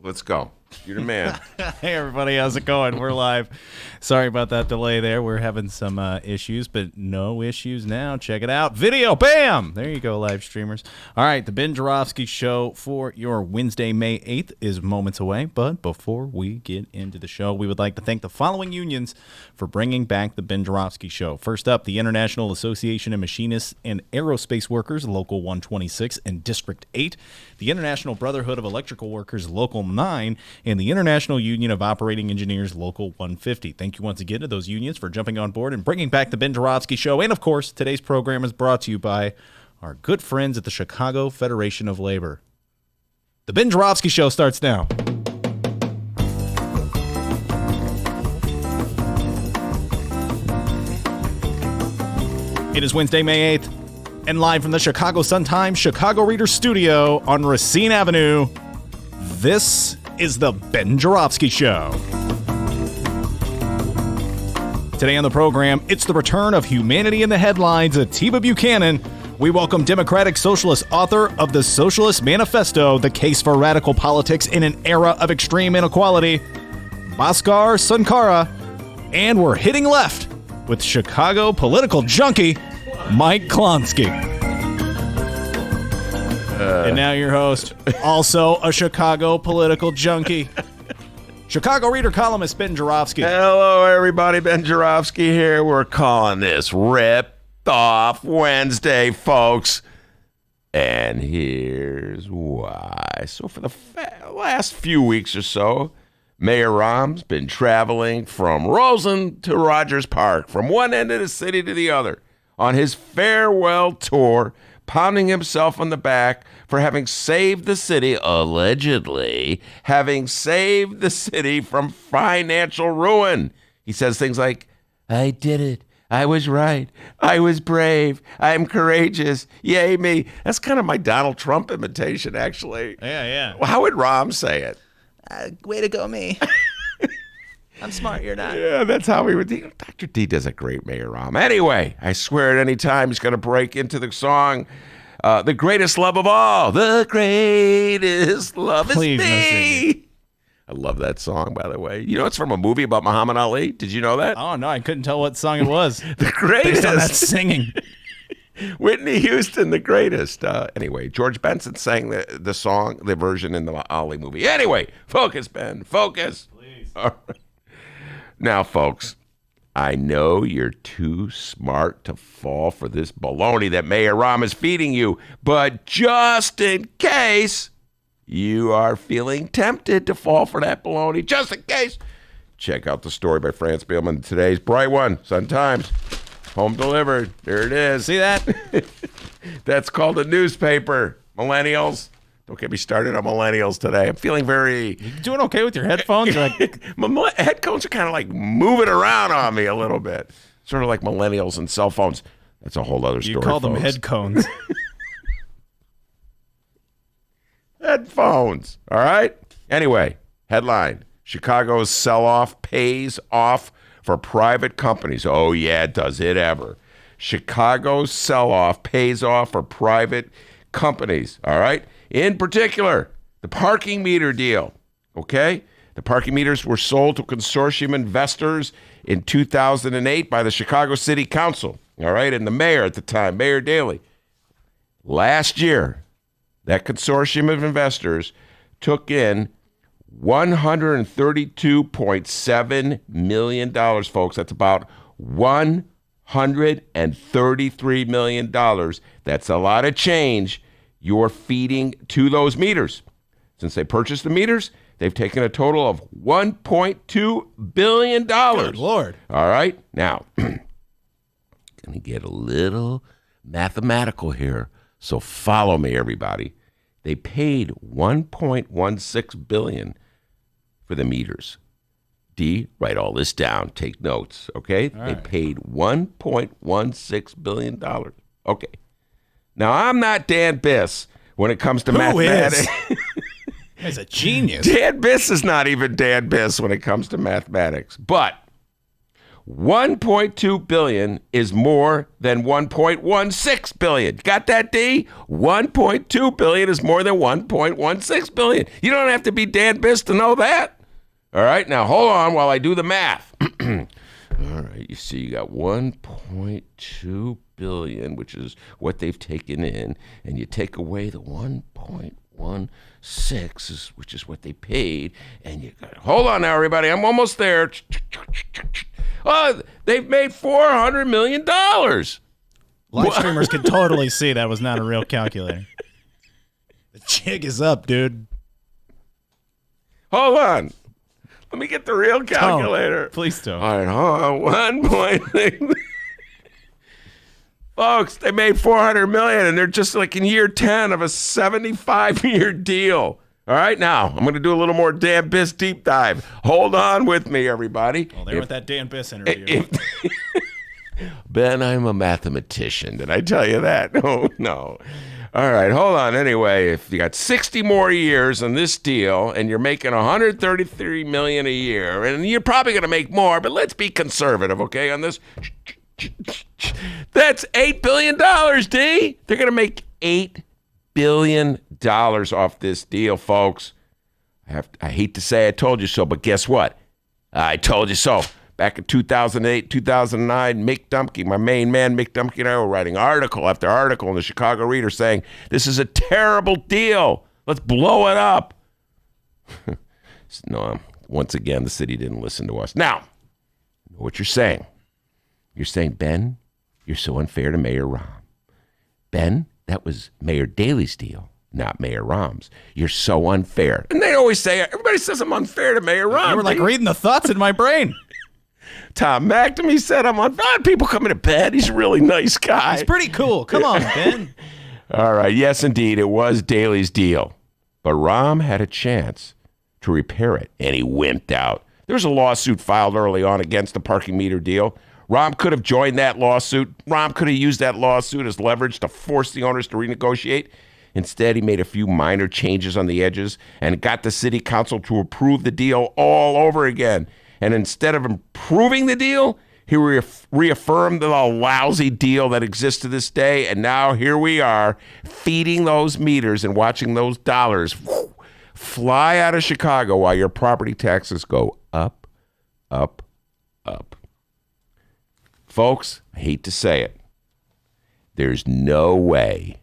Let's go. You're the man. Hey, everybody. How's it going? We're live. Sorry about that delay there. We're having some issues, but no issues now. Check it out. Video. Bam! There you go, live streamers. All right, the Ben Joravsky Show for your Wednesday, May 8th is moments away. But before we get into the show, we would like to thank the following unions for bringing back the Ben Joravsky Show. First up, the International Association of Machinists and Aerospace Workers, Local 126 and District 8, the International Brotherhood of Electrical Workers, Local 9, and the International Union of Operating Engineers, Local 150. Thank you once again to those unions for jumping on board and bringing back the Ben Joravsky Show. And, of course, today's program is brought to you by our good friends at the Chicago Federation of Labor. The Ben Joravsky Show starts now. It is Wednesday, May 8th, and live from the Chicago Sun-Times Chicago Reader Studio on Racine Avenue, this is the Ben Joravsky Show. Today on the program, it's the return of Humanity in the Headlines, Atiba Buchanan. We welcome Democratic Socialist author of the Socialist Manifesto, The Case for Radical Politics in an Era of Extreme Inequality, Bhaskar Sankara, and we're hitting left with Chicago political junkie, Mike Klonsky. And now your host, also a Chicago political junkie, Chicago Reader columnist Ben Joravsky. Hello, everybody. Ben Joravsky here. We're calling this Ripped Off Wednesday, folks. And here's why. So for the last few weeks or so, Mayor Rahm's been traveling from Roseland to Rogers Park, from one end of the city to the other, on his farewell tour, pounding himself on the back for having saved the city, allegedly, having saved the city from financial ruin. He says things like, I did it. I was right. I was brave. I'm courageous. Yay me. That's kind of my Donald Trump imitation, actually. Yeah. Well, how would Rahm say it? Way to go, me. I'm smart, you're not. Yeah, that's how he would. Dr. D does a great Mayor Rahm. Anyway, I swear at any time he's going to break into the song, The Greatest Love of All. The greatest love is Please, me. I love that song, by the way. You know, it's from a movie about Muhammad Ali. Did you know that? Oh, no, I couldn't tell what song it was. The greatest. Based on that singing. Whitney Houston, the greatest. Anyway, George Benson sang the song, the version in the Ali movie. Anyway, focus, Ben. Focus. Please. All right. Now, folks, I know you're too smart to fall for this baloney that Mayor Rahm is feeding you, but just in case you are feeling tempted to fall for that baloney, just in case, check out the story by France Bielman, today's bright one, Sun-Times. Home delivered. There it is. See that? That's called a newspaper. Millennials. Don't get me started on millennials today. I'm feeling very... You doing okay with your headphones? My headphones are kind of like moving around on me a little bit. Sort of like millennials and cell phones. That's a whole other story, You call them folks. head cones. Headphones. All right? Anyway, headline. Chicago's sell-off pays off for private companies. Oh, yeah, does it ever. Chicago's sell-off pays off for private companies. All right? In particular, the parking meter deal, okay? The parking meters were sold to consortium investors in 2008 by the Chicago City Council, all right? And the mayor at the time, Mayor Daley. Last year, that consortium of investors took in $132.7 million, folks. That's about $133 million. That's a lot of change you're feeding to those meters. Since they purchased the meters, they've taken a total of $1.2 billion. Good Lord. All right. Now, going to get a little mathematical here. So follow me, everybody. They paid $1.16 billion for the meters. D, write all this down. Take notes, okay? All they right. paid $1.16 billion. Okay. Now, I'm not Dan Biss when it comes to mathematics. He's a genius. Dan Biss is not even Dan Biss when it comes to mathematics. But 1.2 billion is more than 1.16 billion. Got that, D? 1.2 billion is more than 1.16 billion. You don't have to be Dan Biss to know that. All right, now hold on while I do the math. All right, you see you got 1.2 billion, which is what they've taken in, and you take away the 1.16, which is what they paid, and you got, hold on now, everybody, I'm almost there. Oh, they've made $400 million. Live streamers can totally see that was not a real calculator. The jig is up, dude. Hold on. Let me get the real calculator. Please don't. All right, hold on. 1.6. Folks, they made $400 million, and they're just like in year 10 of a 75-year deal. All right, now, I'm going to do a little more Dan Biss deep dive. Hold on with me, everybody. Well, there with that Dan Biss interview. Ben, I'm a mathematician. Did I tell you that? No. All right, hold on. Anyway, if you got 60 more years on this deal and you're making $133 million a year, and you're probably going to make more, but let's be conservative, okay, on this. That's $8 billion, D. They're going to make $8 billion off this deal, folks. I hate to say I told you so, but guess what? I told you so. Back in 2008, 2009, Mick Dumke, my main man, Mick Dumke and I were writing article after article in the Chicago Reader saying, this is a terrible deal. Let's blow it up. No, once again, the city didn't listen to us. Now, I know what you're saying. You're saying, Ben, you're so unfair to Mayor Rahm. Ben, that was Mayor Daley's deal, not Mayor Rahm's. You're so unfair. And they always say, everybody says I'm unfair to Mayor Rahm. You were like reading the thoughts in my brain. Tom McNamee said I'm unfair. People come into bed. He's a really nice guy. He's pretty cool. Come on, Ben. All right. Yes, indeed. It was Daley's deal. But Rahm had a chance to repair it, and he wimped out. There was a lawsuit filed early on against the parking meter deal. Rahm could have joined that lawsuit. Rahm could have used that lawsuit as leverage to force the owners to renegotiate. Instead, he made a few minor changes on the edges and got the city council to approve the deal all over again. And instead of improving the deal, he reaffirmed the lousy deal that exists to this day. And now here we are feeding those meters and watching those dollars fly out of Chicago while your property taxes go up, up, up. Folks, I hate to say it. There's no way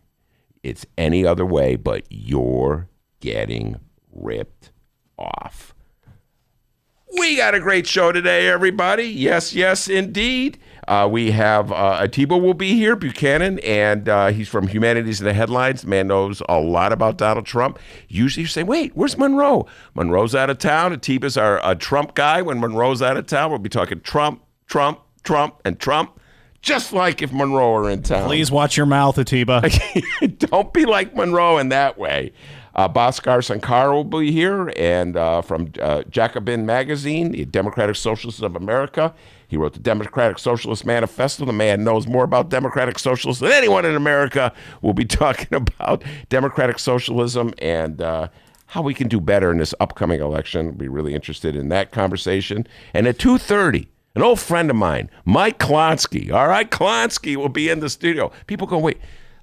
it's any other way but you're getting ripped off. We got a great show today, everybody. Yes, indeed. We have Atiba will be here, Buchanan, and he's from Humanities in the Headlines. The man knows a lot about Donald Trump. Usually you say, wait, where's Monroe? Monroe's out of town. Atiba's our Trump guy. When Monroe's out of town, we'll be talking Trump, and Trump. Just like if Monroe were in town. Please watch your mouth, Atiba. Don't be like Monroe in that way. Bhaskar Sankar will be here, and from Jacobin Magazine, the Democratic Socialists of America. He wrote the Democratic Socialist Manifesto. The man knows more about Democratic Socialists than anyone in America. We'll be talking about democratic socialism and how we can do better in this upcoming election. We'll be really interested in that conversation. And at 2:30, an old friend of mine, Mike Klonsky. All right, Klonsky will be in the studio. People go, wait,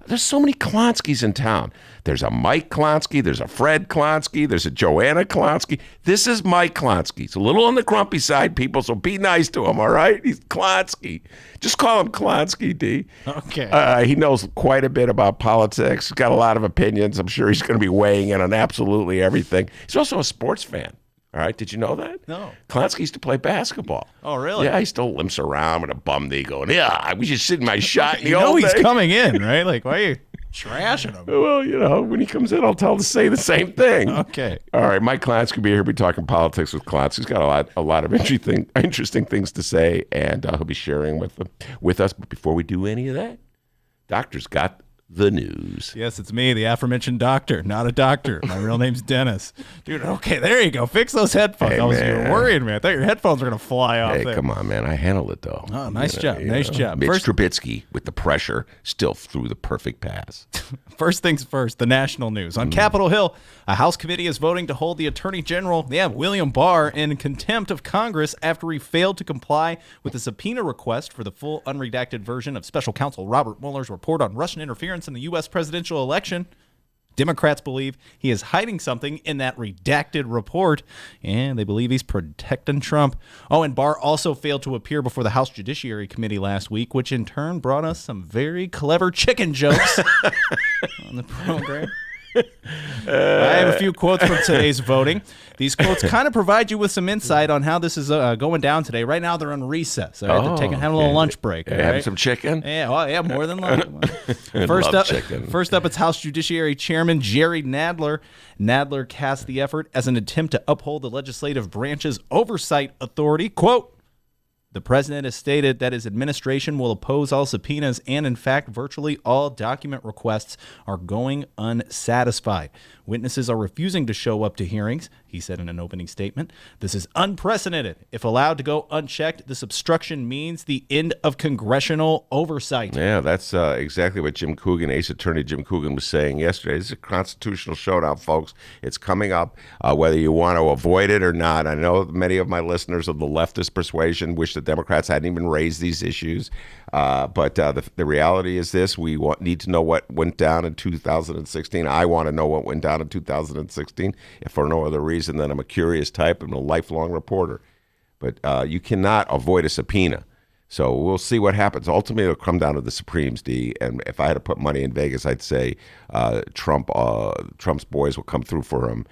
there's so many Klonskys in town. There's a Mike Klonsky, there's a Fred Klonsky, there's a Joanna Klonsky. This is Mike Klonsky. He's a little on the grumpy side, people, so be nice to him, all right? He's Klonsky. Just call him Klonsky, D. Okay. He knows quite a bit about politics. He's got a lot of opinions. I'm sure he's going to be weighing in on absolutely everything. He's also a sports fan. All right, did you know that? No. Klonsky used to play basketball. Oh, really? Yeah, he still limps around with a bum knee going, yeah, we just sit in my shot in the you old know he's days. coming in, right? Like, why are you trashing him? Well, when he comes in, I'll tell him to say the same thing. Okay. All right, Mike Klonsky will be here. We'll be talking politics with Klonsky. He's got a lot of interesting things to say, and he'll be sharing with us. But before we do any of that, Doctor's got the news. Yes, it's me, the aforementioned doctor, not a doctor. My real name's Dennis. Dude, okay, there you go. Fix those headphones. Hey, You were man. worried me. I thought your headphones were going to fly off Hey, there. come on, man. I handled it, though. Oh, nice job. Nice job. Mitch Trubisky, with the pressure, still threw the perfect pass. First things first, the national news. On Capitol Hill, a House committee is voting to hold the Attorney General, William Barr, in contempt of Congress after he failed to comply with a subpoena request for the full unredacted version of Special Counsel Robert Mueller's report on Russian interference in the U.S. presidential election. Democrats believe he is hiding something in that redacted report, and they believe he's protecting Trump. Oh, and Barr also failed to appear before the House Judiciary Committee last week, which in turn brought us some very clever chicken jokes on the program. I have a few quotes from today's voting. These quotes kind of provide you with some insight on how this is going down today. Right now, they're on recess. All right? They're having a little lunch break. Having some chicken? Yeah, more than lunch. First up, it's House Judiciary Chairman Jerry Nadler. Nadler cast the effort as an attempt to uphold the legislative branch's oversight authority. Quote, the president has stated that his administration will oppose all subpoenas and, in fact, virtually all document requests are going unsatisfied. Witnesses are refusing to show up to hearings, he said in an opening statement. This is unprecedented. If allowed to go unchecked, this obstruction means the end of congressional oversight. Yeah, that's exactly what Jim Coogan, Ace Attorney Jim Coogan, was saying yesterday. This is a constitutional showdown, folks. It's coming up, whether you want to avoid it or not. I know many of my listeners of the leftist persuasion wish the Democrats hadn't even raised these issues. But the reality is this. We need to know what went down in 2016. I want to know what went down in 2016, if for no other reason than I'm a curious type and a lifelong reporter. But you cannot avoid a subpoena. So we'll see what happens. Ultimately, it'll come down to the Supremes, D. And if I had to put money in Vegas, I'd say Trump's boys will come through for him.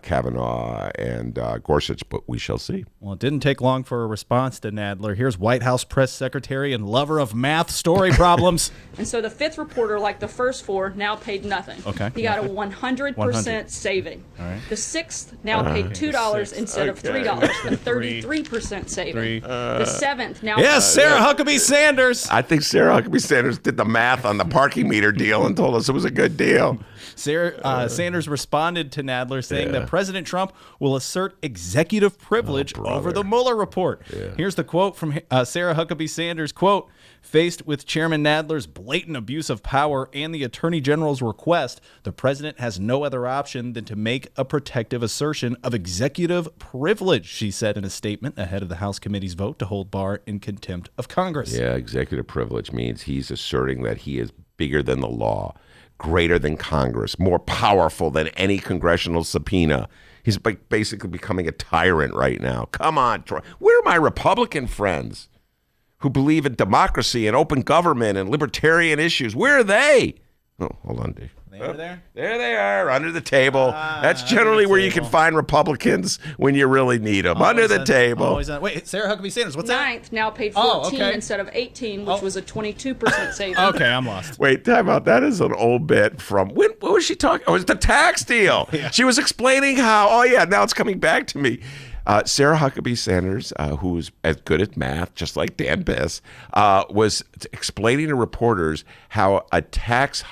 Kavanaugh and Gorsuch, but we shall see. Well, it didn't take long for a response to Nadler. Here's White House press secretary and lover of math story problems. And so the fifth reporter, like the first four, now paid nothing. Okay. He got a 100% saving. All right. The sixth now paid $2 instead of $3, a 33% saving. The seventh now. Yes, Sarah Huckabee Sanders. I think Sarah Huckabee Sanders did the math on the parking meter deal and told us it was a good deal. Sanders responded to Nadler saying that President Trump will assert executive privilege over the Mueller report. Yeah. Here's the quote from Sarah Huckabee Sanders, quote, faced with Chairman Nadler's blatant abuse of power and the Attorney General's request, the president has no other option than to make a protective assertion of executive privilege, she said in a statement ahead of the House committee's vote to hold Barr in contempt of Congress. Yeah, executive privilege means he's asserting that he is bigger than the law, greater than Congress, more powerful than any congressional subpoena. He's basically becoming a tyrant right now. Come on, Troy. Where are my Republican friends who believe in democracy and open government and libertarian issues? Where are they? Oh, hold on, Dave. They are there? There they are, under the table. That's generally where you can find Republicans when you really need them. Under the table. Wait, Sarah Huckabee Sanders, what's Ninth that? now paid 14 instead of 18, which was a 22% saving. Okay, I'm lost. Wait, time out. That is an old bit from, what was she talking? Oh, it was the tax deal. Yeah. She was explaining how, now it's coming back to me. Sarah Huckabee Sanders, who's as good at math, just like Dan Biss, was explaining to reporters how a tax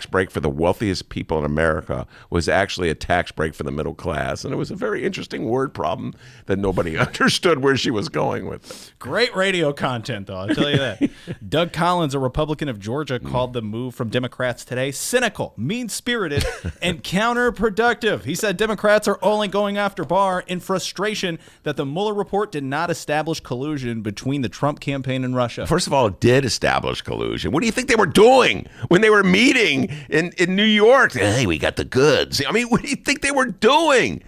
break for the wealthiest people in America was actually a tax break for the middle class. And it was a very interesting word problem that nobody understood where she was going with it. Great radio content, though, I'll tell you that. Doug Collins, a Republican of Georgia, called the move from Democrats today cynical, mean-spirited, and counterproductive. He said Democrats are only going after Barr in frustration that the Mueller report did not establish collusion between the Trump campaign and Russia. First of all, it did establish collusion. What do you think they were doing when they were meeting in New York? Hey, we got the goods. I mean, what do you think they were doing?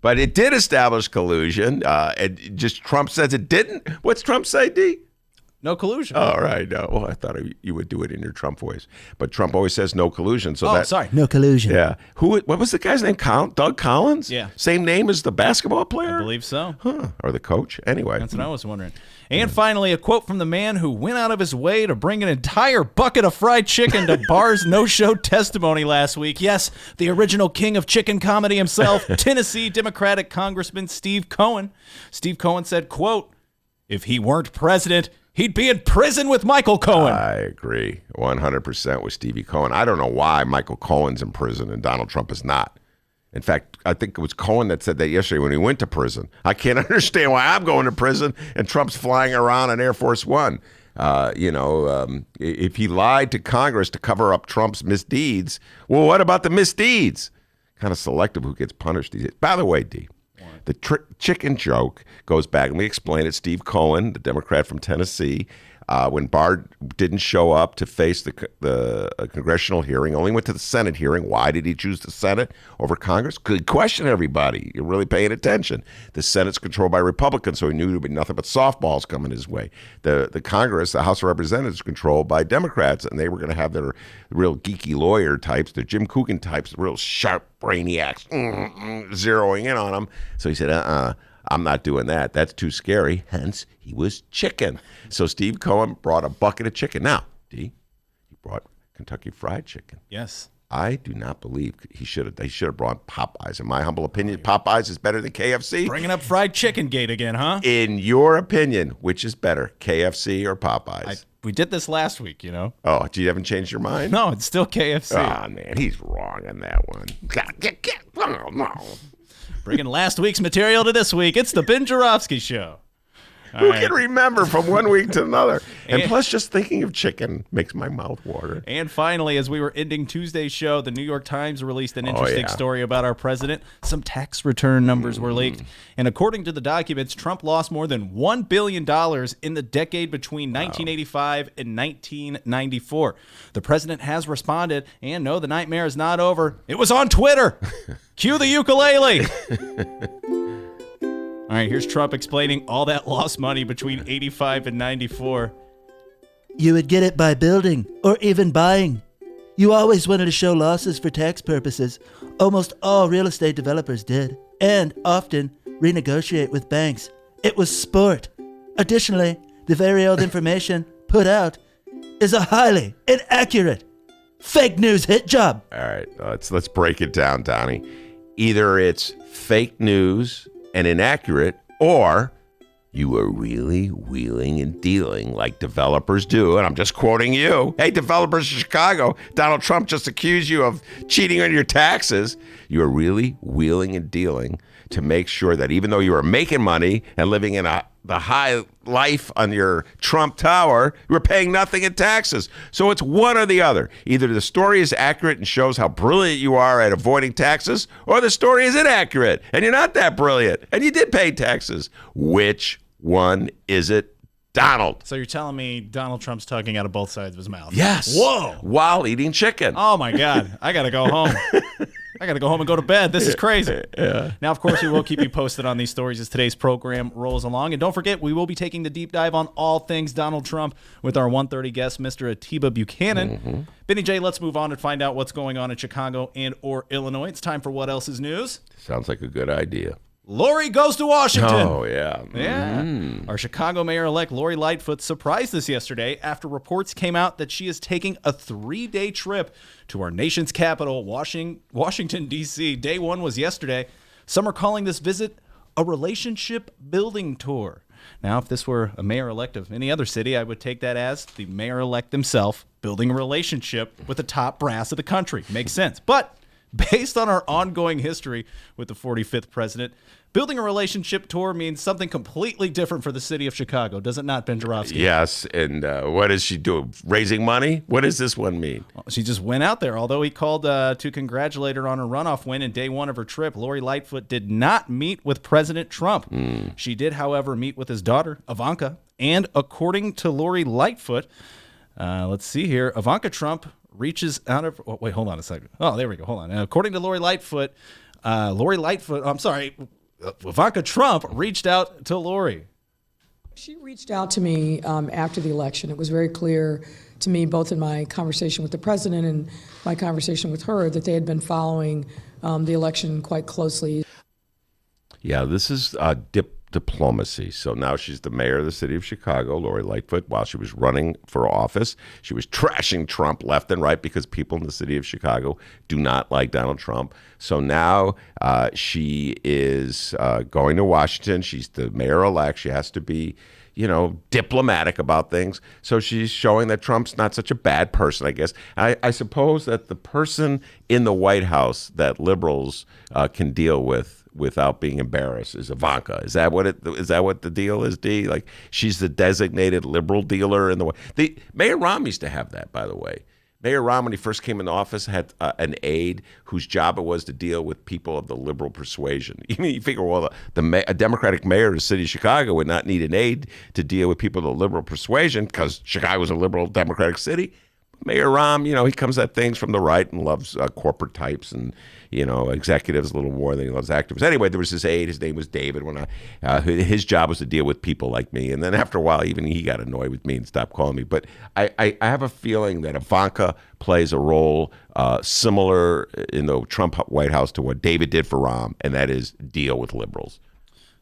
But it did establish collusion. And just Trump says it didn't. What's Trump say, D? No collusion. Oh, right. No. Well, I thought you would do it in your Trump voice. But Trump always says no collusion. So sorry. No collusion. Yeah. What was the guy's name? Doug Collins? Yeah. Same name as the basketball player? I believe so. Huh. Or the coach. Anyway. That's what I was wondering. And finally, a quote from the man who went out of his way to bring an entire bucket of fried chicken to Barr's no-show testimony last week. Yes, the original king of chicken comedy himself, Tennessee Democratic Congressman Steve Cohen. Steve Cohen said, quote, if he weren't president, he'd be in prison with Michael Cohen. I agree 100% with Stevie Cohen. I don't know why Michael Cohen's in prison and Donald Trump is not. In fact, I think it was Cohen that said that yesterday when he went to prison. I can't understand why I'm going to prison and Trump's flying around on Air Force One. If he lied to Congress to cover up Trump's misdeeds, well, what about the misdeeds? Kind of selective who gets punished these days. By the way, D, the chicken joke goes back. Let me explain it. Steve Cohen, the Democrat from Tennessee, when Barr didn't show up to face the congressional hearing, only went to the Senate hearing. Why did he choose the Senate over Congress? Good question, everybody. You're really paying attention. The Senate's controlled by Republicans, so he knew there would be nothing but softballs coming his way. The Congress, the House of Representatives, is controlled by Democrats, and they were going to have their real geeky lawyer types, the Jim Coogan types, real sharp brainiacs, zeroing in on them. So he said, I'm not doing that. That's too scary. Hence, he was chicken. So Steve Cohen brought a bucket of chicken. Now, D, he brought Kentucky Fried Chicken. Yes. I do not believe they should have brought Popeyes. In my humble opinion, Popeyes is better than KFC. Bringing up fried chicken gate again, huh? In your opinion, which is better, KFC or Popeyes? We did this last week, you know. Oh, you haven't changed your mind? No, it's still KFC. Oh, man, he's wrong on that one. Oh, no. Bringing last week's material to this week. It's the Ben Joravsky Show. Who can remember from one week to another? And plus, just thinking of chicken makes my mouth water. And finally, as we were ending Tuesday's show, the New York Times released an interesting story about our president. Some tax return numbers were leaked. And according to the documents, Trump lost more than $1 billion in the decade between 1985 and 1994. The president has responded, and no, the nightmare is not over. It was on Twitter. Cue the ukulele. All right, here's Trump explaining all that lost money between 85 and 94. You would get it by building or even buying. You always wanted to show losses for tax purposes. Almost all real estate developers did, and often renegotiate with banks. It was sport. Additionally, the very old information put out is a highly inaccurate fake news hit job. All right, let's break it down, Donnie. Either it's fake news and inaccurate, or you were really wheeling and dealing like developers do. And I'm just quoting you. Hey, developers of Chicago, Donald Trump just accused you of cheating on your taxes. You were really wheeling and dealing to make sure that even though you were making money and living in the high life on your Trump Tower, you were paying nothing in taxes. So it's one or the other. Either the story is accurate and shows how brilliant you are at avoiding taxes, or the story is inaccurate and you're not that brilliant and you did pay taxes. Which one is it, Donald? So you're telling me Donald Trump's talking out of both sides of his mouth? Yes. Whoa. While eating chicken. Oh, my God. I got to go home. I got to go home and go to bed. This is crazy. Yeah. Now, of course, we will keep you posted on these stories as today's program rolls along. And don't forget, we will be taking the deep dive on all things Donald Trump with our 1:30 guest, Mr. Atiba Buchanan. Benny J, let's move on and find out what's going on in Chicago and or Illinois. It's time for What Else is News. Sounds like a good idea. Lori goes to Washington. Oh, yeah. Yeah. Our Chicago mayor-elect Lori Lightfoot surprised us yesterday after reports came out that she is taking a 3-day trip to our nation's capital, Washington, D.C. Day one was yesterday. Some are calling this visit a relationship building tour. Now, if this were a mayor-elect of any other city, I would take that as the mayor-elect himself building a relationship with the top brass of the country. Makes sense. But based on our ongoing history with the 45th president, building a relationship tour means something completely different for the city of Chicago, does it not, Ben Joravsky? Yes, and what does she do? Raising money? What does this one mean? Well, she just went out there. Although he called to congratulate her on her runoff win in day one of her trip, Lori Lightfoot did not meet with President Trump. She did, however, meet with his daughter, Ivanka. And according to Lori Lightfoot, let's see here, Ivanka Trump reaches out of... Oh, wait, hold on a second. Oh, there we go. Hold on. According to Lori Lightfoot, Ivanka Trump reached out to Lori. She reached out to me after the election. It was very clear to me, both in my conversation with the president and my conversation with her, that they had been following the election quite closely. Yeah, this is diplomacy. So now she's the mayor of the city of Chicago, Lori Lightfoot. While she was running for office, she was trashing Trump left and right because people in the city of Chicago do not like Donald Trump. So now she is going to Washington. She's the mayor-elect. She has to be, diplomatic about things. So she's showing that Trump's not such a bad person, I guess. I suppose that the person in the White House that liberals can deal with without being embarrassed is Ivanka. Is that what the deal is, D? Like, she's the designated liberal dealer in the Mayor Rahm used to have that, by the way. Mayor Rahm, when he first came into office, had an aide whose job it was to deal with people of the liberal persuasion. You figure, well, a Democratic mayor of the city of Chicago would not need an aide to deal with people of the liberal persuasion because Chicago is a liberal Democratic city. Mayor Rahm, he comes at things from the right and loves corporate types and, executives a little more than he loves activists. Anyway, there was this aide. His name was David. His job was to deal with people like me. And then after a while, even he got annoyed with me and stopped calling me. But I have a feeling that Ivanka plays a role similar in the Trump White House to what David did for Rahm, and that is deal with liberals.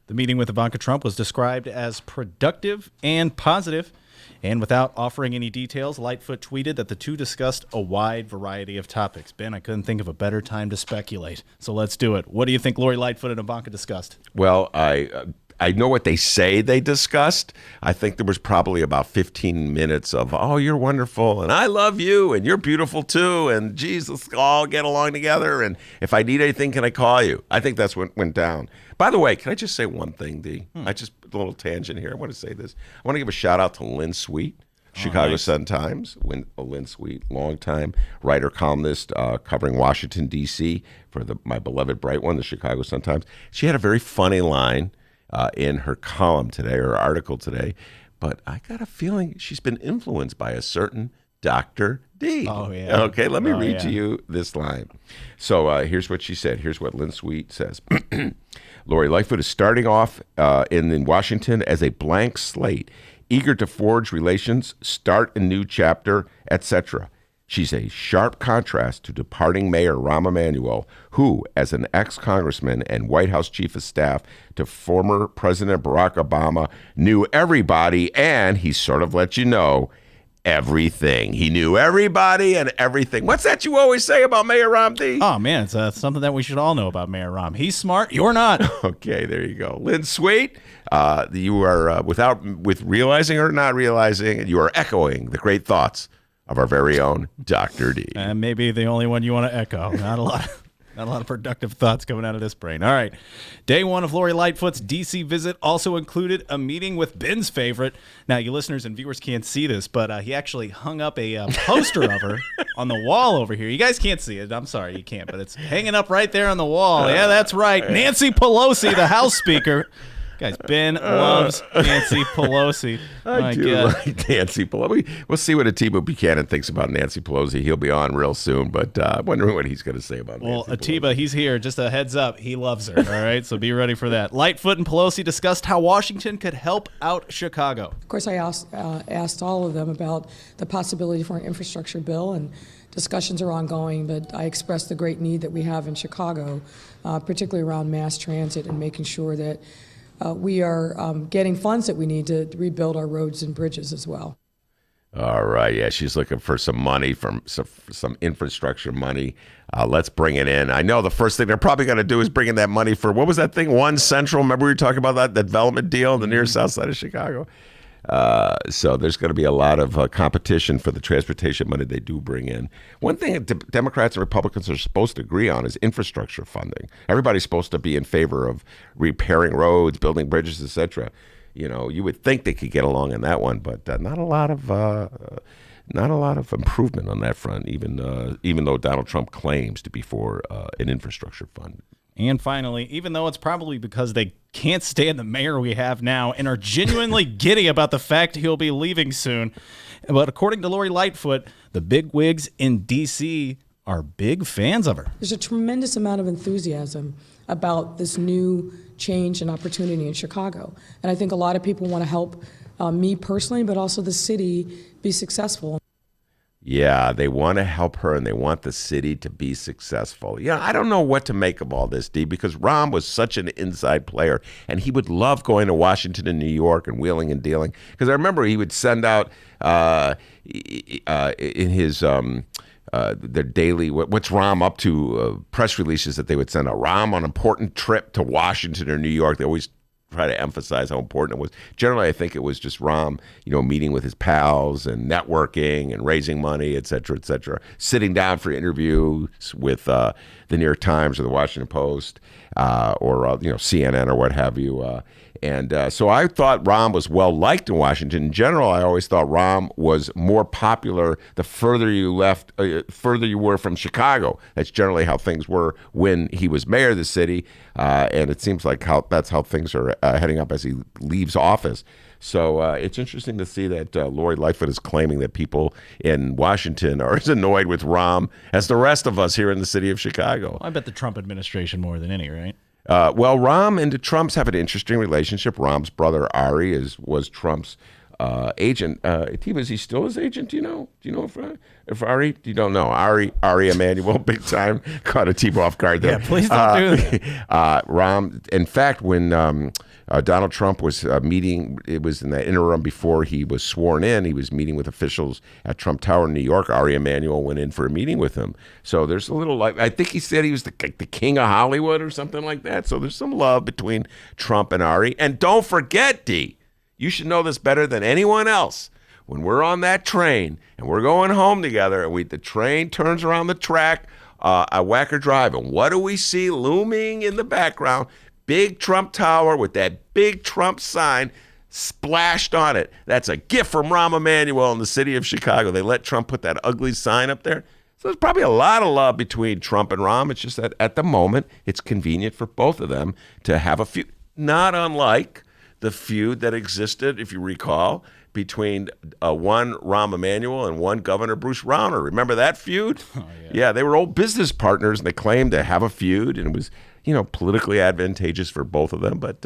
The meeting with Ivanka Trump was described as productive and positive. And without offering any details, Lightfoot tweeted that the two discussed a wide variety of topics. Ben, I couldn't think of a better time to speculate. So let's do it. What do you think Lori Lightfoot and Ivanka discussed? Well, I know what they say they discussed. I think there was probably about 15 minutes of, oh, you're wonderful, and I love you, and you're beautiful too, and geez, let's all get along together, and if I need anything, can I call you? I think that's what went down. By the way, can I just say one thing, D? A little tangent here. I want to say this. I want to give a shout out to Lynn Sweet, Chicago Sun-Times. Lynn Sweet, longtime writer, columnist, covering Washington, D.C. for my beloved bright one, the Chicago Sun-Times. She had a very funny line in her column today, or article today, but I got a feeling she's been influenced by a certain Dr. D. Oh, yeah. Okay, let me read to you this line. So here's what she said. Here's what Lynn Sweet says. Lori Lightfoot is starting off in Washington as a blank slate, eager to forge relations, start a new chapter, etc. She's a sharp contrast to departing Mayor Rahm Emanuel, who, as an ex-congressman and White House chief of staff to former President Barack Obama, knew everybody, and he sort of let you know everything. He knew everybody and everything. What's that you always say about Mayor Rahm, D? Oh, man, it's something that we should all know about Mayor Rahm. He's smart. You're not. Okay, there you go. Lynn Sweet, you are, with realizing or not realizing, you are echoing the great thoughts of our very own Dr. D. And maybe the only one you want to echo. Not a lot of productive thoughts coming out of this brain. All right. Day one of Lori Lightfoot's D.C. visit also included a meeting with Ben's favorite. Now, you listeners and viewers can't see this, but he actually hung up a poster of her on the wall over here. You guys can't see it. I'm sorry, you can't, but it's hanging up right there on the wall. Yeah, that's right. Nancy Pelosi, the House Speaker. Guys, Ben loves Nancy Pelosi. I do like Nancy Pelosi. We'll see what Atiba Buchanan thinks about Nancy Pelosi. He'll be on real soon, but I'm wondering what he's going to say about Nancy Pelosi. Atiba, he's here. Just a heads up. He loves her, all right? So be ready for that. Lightfoot and Pelosi discussed how Washington could help out Chicago. Of course, I asked all of them about the possibility for an infrastructure bill, and discussions are ongoing, but I expressed the great need that we have in Chicago, particularly around mass transit and making sure that we are getting funds that we need to rebuild our roads and bridges as well. All right. Yeah, she's looking for some money, some infrastructure money. Let's bring it in. I know the first thing they're probably going to do is bring in that money for, what was that thing, One Central? Remember we were talking about that development deal in the near south side of Chicago? So there's going to be a lot of competition for the transportation money they do bring in. One thing that Democrats and Republicans are supposed to agree on is infrastructure funding. Everybody's supposed to be in favor of repairing roads, building bridges, etc. You would think they could get along in that one, but not a lot of improvement on that front. Even though Donald Trump claims to be for an infrastructure fund. And finally, even though it's probably because they can't stand the mayor we have now and are genuinely giddy about the fact he'll be leaving soon, but according to Lori Lightfoot, the bigwigs in D.C. are big fans of her. There's a tremendous amount of enthusiasm about this new change and opportunity in Chicago. And I think a lot of people want to help me personally, but also the city be successful. Yeah, they want to help her and they want the city to be successful. Yeah, I don't know what to make of all this, D, because Rahm was such an inside player and he would love going to Washington and New York and wheeling and dealing. Because I remember he would send out in his their daily, what's Rahm up to, press releases that they would send out. Rahm on an important trip to Washington or New York. They always try to emphasize how important it was. Generally, I think it was just Rahm, meeting with his pals and networking and raising money, et cetera, sitting down for interviews with the New York Times or the Washington Post or CNN or what have you. So I thought Rahm was well liked in Washington. In general, I always thought Rahm was more popular the further you were from Chicago. That's generally how things were when he was mayor of the city, and it seems like that's how things are heading up as he leaves office. So it's interesting to see that Lori Lightfoot is claiming that people in Washington are as annoyed with Rahm as the rest of us here in the city of Chicago. I bet the Trump administration more than any, right? Well, Rahm and the Trumps have an interesting relationship. Rahm's brother Ari was Trump's agent. Was he still his agent? Do you know? Do you know if Ari? You don't know. Ari Emanuel, big time, caught a Tebow off guard there. Yeah, please don't do that. Rahm. In fact, when Donald Trump was meeting, it was in the interim before he was sworn in. He was meeting with officials at Trump Tower in New York. Ari Emanuel went in for a meeting with him. So there's a little I think he said he was the king of Hollywood or something like that. So there's some love between Trump and Ari. And don't forget, D, you should know this better than anyone else. When we're on that train and we're going home together and the train turns around the track at Wacker Drive, and what do we see looming in the background? Big Trump Tower with that big Trump sign splashed on it. That's a gift from Rahm Emanuel in the city of Chicago. They let Trump put that ugly sign up there. So there's probably a lot of love between Trump and Rahm. It's just that at the moment, it's convenient for both of them to have a feud. Not unlike the feud that existed, if you recall, between one Rahm Emanuel and one Governor Bruce Rauner. Remember that feud? Oh, yeah, they were old business partners, and they claimed to have a feud, and it was politically advantageous for both of them. But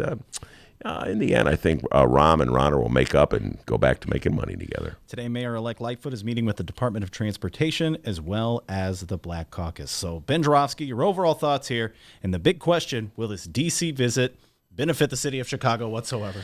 in the end, I think Rahm and Rauner will make up and go back to making money together. Today, Mayor-elect Lightfoot is meeting with the Department of Transportation as well as the Black Caucus. So, Ben Joravsky, your overall thoughts here. And the big question, will this D.C. visit benefit the city of Chicago whatsoever?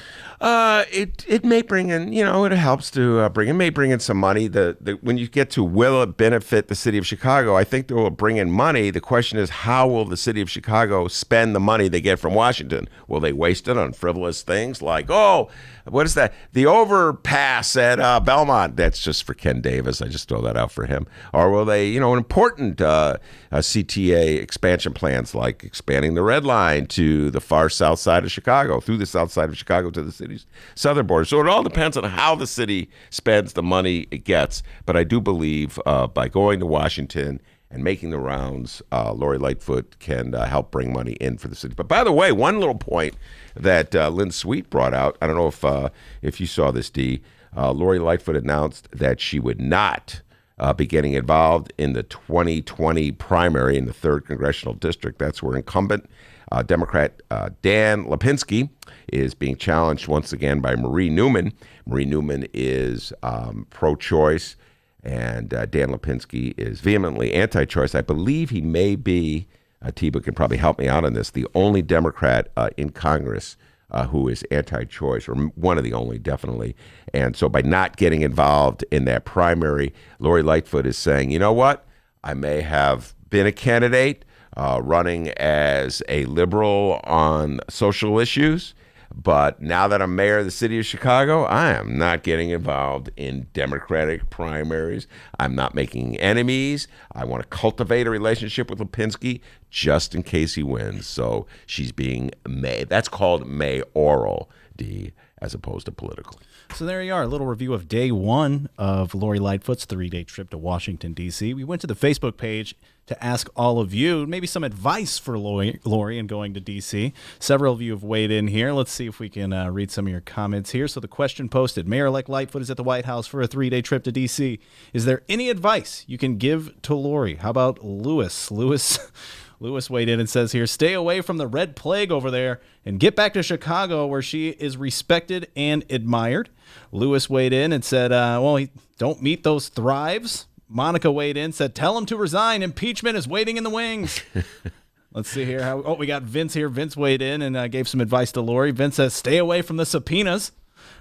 It may bring in, it helps to it may bring in some money. When you get to will it benefit the city of Chicago, I think it will bring in money. The question is, how will the city of Chicago spend the money they get from Washington? Will they waste it on frivolous things like, what is that? The overpass at Belmont. That's just for Ken Davis. I just throw that out for him. Or will they, important CTA expansion plans like expanding the Red Line to the far south side of Chicago, through the south side of Chicago to the city's southern border. So it all depends on how the city spends the money it gets. But I do believe by going to Washington and making the rounds, Lori Lightfoot can help bring money in for the city. But by the way, one little point that Lynn Sweet brought out, I don't know if you saw this, D. Lori Lightfoot announced that she would not be getting involved in the 2020 primary in the 3rd Congressional District. That's where incumbent Democrat Dan Lipinski is being challenged once again by Marie Newman. Marie Newman is pro-choice, and Dan Lipinski is vehemently anti-choice. I believe he may be, Tebow can probably help me out on this, the only Democrat in Congress who is anti-choice, or one of the only, definitely. And so by not getting involved in that primary, Lori Lightfoot is saying, you know what? I may have been a candidate running as a liberal on social issues, but now that I'm mayor of the city of Chicago, I am not getting involved in Democratic primaries. I'm not making enemies. I want to cultivate a relationship with Lipinski just in case he wins. So she's being that's called mayoral, D, as opposed to political. So there you are, a little review of day one of Lori Lightfoot's 3-day trip to Washington, D.C. We went to the Facebook page to ask all of you maybe some advice for Lori in going to D.C. Several of you have weighed in here. Let's see if we can read some of your comments here. So the question posted, Mayor-elect Lightfoot is at the White House for a 3-day trip to D.C. Is there any advice you can give to Lori? How about Lewis? Lewis weighed in and says here, stay away from the red plague over there and get back to Chicago where she is respected and admired. Lewis weighed in and said, don't meet those thrives. Monica weighed in, said, tell him to resign. Impeachment is waiting in the wings. Let's see here. We got Vince here. Vince weighed in and gave some advice to Lori. Vince says, stay away from the subpoenas.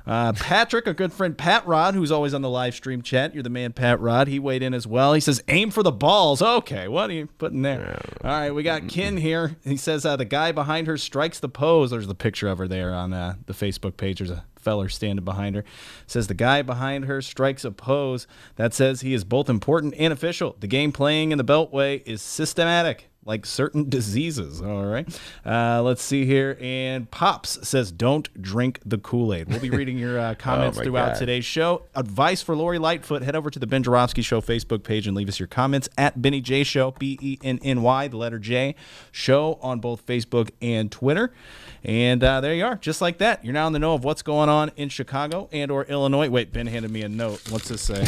Patrick, our good friend Pat Rod, who's always on the live stream chat. You're the man, Pat Rod. He weighed in as well. He says, aim for the balls. Okay, what are you putting there? All right, we got Ken here. He says, the guy behind her strikes the pose. There's the picture of her there on the Facebook page. There's a feller standing behind her. Says the guy behind her strikes a pose that says he is both important and official. The game playing in the Beltway is systematic, like certain diseases. All right. Let's see here. And Pops says, don't drink the Kool-Aid. We'll be reading your comments throughout today's show. Advice for Lori Lightfoot. Head over to the Ben Joravsky Show Facebook page and leave us your comments at Benny J Show, BENNY, the letter J, Show on both Facebook and Twitter. And there you are. Just like that. You're now in the know of what's going on in Chicago and or Illinois. Wait, Ben handed me a note. What's this say?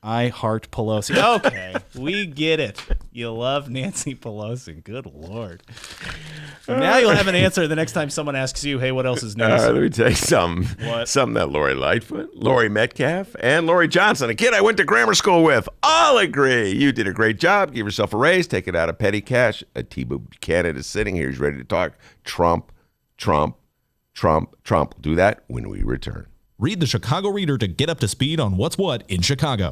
I heart Pelosi. Okay, we get it. You love Nancy Pelosi. Good Lord. Now you'll have an answer the next time someone asks you, hey, what else is news? Let me tell you something. What? Something that Lori Lightfoot, Lori Metcalf, and Lori Johnson, a kid I went to grammar school with, all agree. You did a great job. Give yourself a raise. Take it out of petty cash. Atiba Buchanan is sitting here. He's ready to talk Trump, Trump, Trump, Trump. We'll do that when we return. Read the Chicago Reader to get up to speed on what's what in Chicago.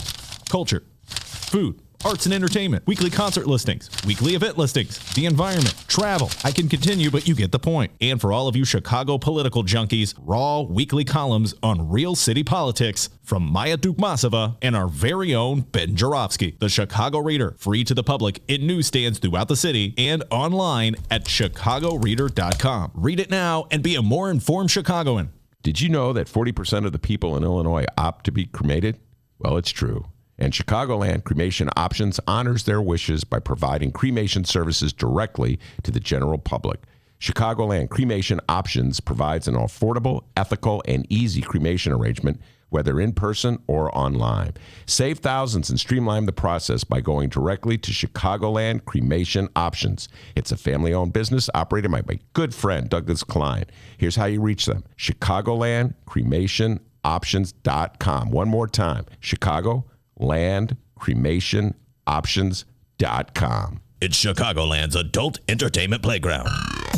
Culture, food, arts and entertainment, weekly concert listings, weekly event listings, the environment, travel. I can continue, but you get the point. And for all of you Chicago political junkies, raw weekly columns on real city politics from Maya Dukmasova and our very own Ben Joravsky. The Chicago Reader, free to the public in newsstands throughout the city and online at chicagoreader.com. Read it now and be a more informed Chicagoan. Did you know that 40% of the people in Illinois opt to be cremated? Well, it's true. And Chicagoland Cremation Options honors their wishes by providing cremation services directly to the general public. Chicagoland Cremation Options provides an affordable, ethical, and easy cremation arrangement, whether in person or online. Save thousands and streamline the process by going directly to Chicagoland Cremation Options. It's a family-owned business operated by my good friend Douglas Klein. Here's how you reach them. ChicagolandCremationOptions.com. One more time. ChicagolandCremationOptions.com. It's Chicagoland's adult entertainment playground.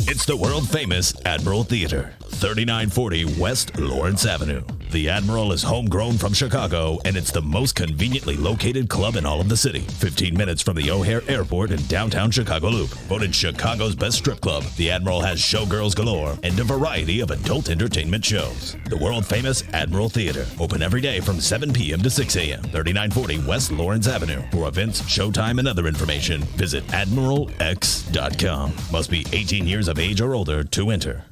It's the world-famous Admiral Theater, 3940 West Lawrence Avenue. The Admiral is homegrown from Chicago, and it's the most conveniently located club in all of the city. 15 minutes from the O'Hare Airport in downtown Chicago Loop. Voted Chicago's best strip club, the Admiral has showgirls galore and a variety of adult entertainment shows. The world-famous Admiral Theater, open every day from 7 p.m. to 6 a.m., 3940 West Lawrence Avenue. For events, showtime, and other information, visit AdmiralX.com. Must be 18 years of age or older to enter.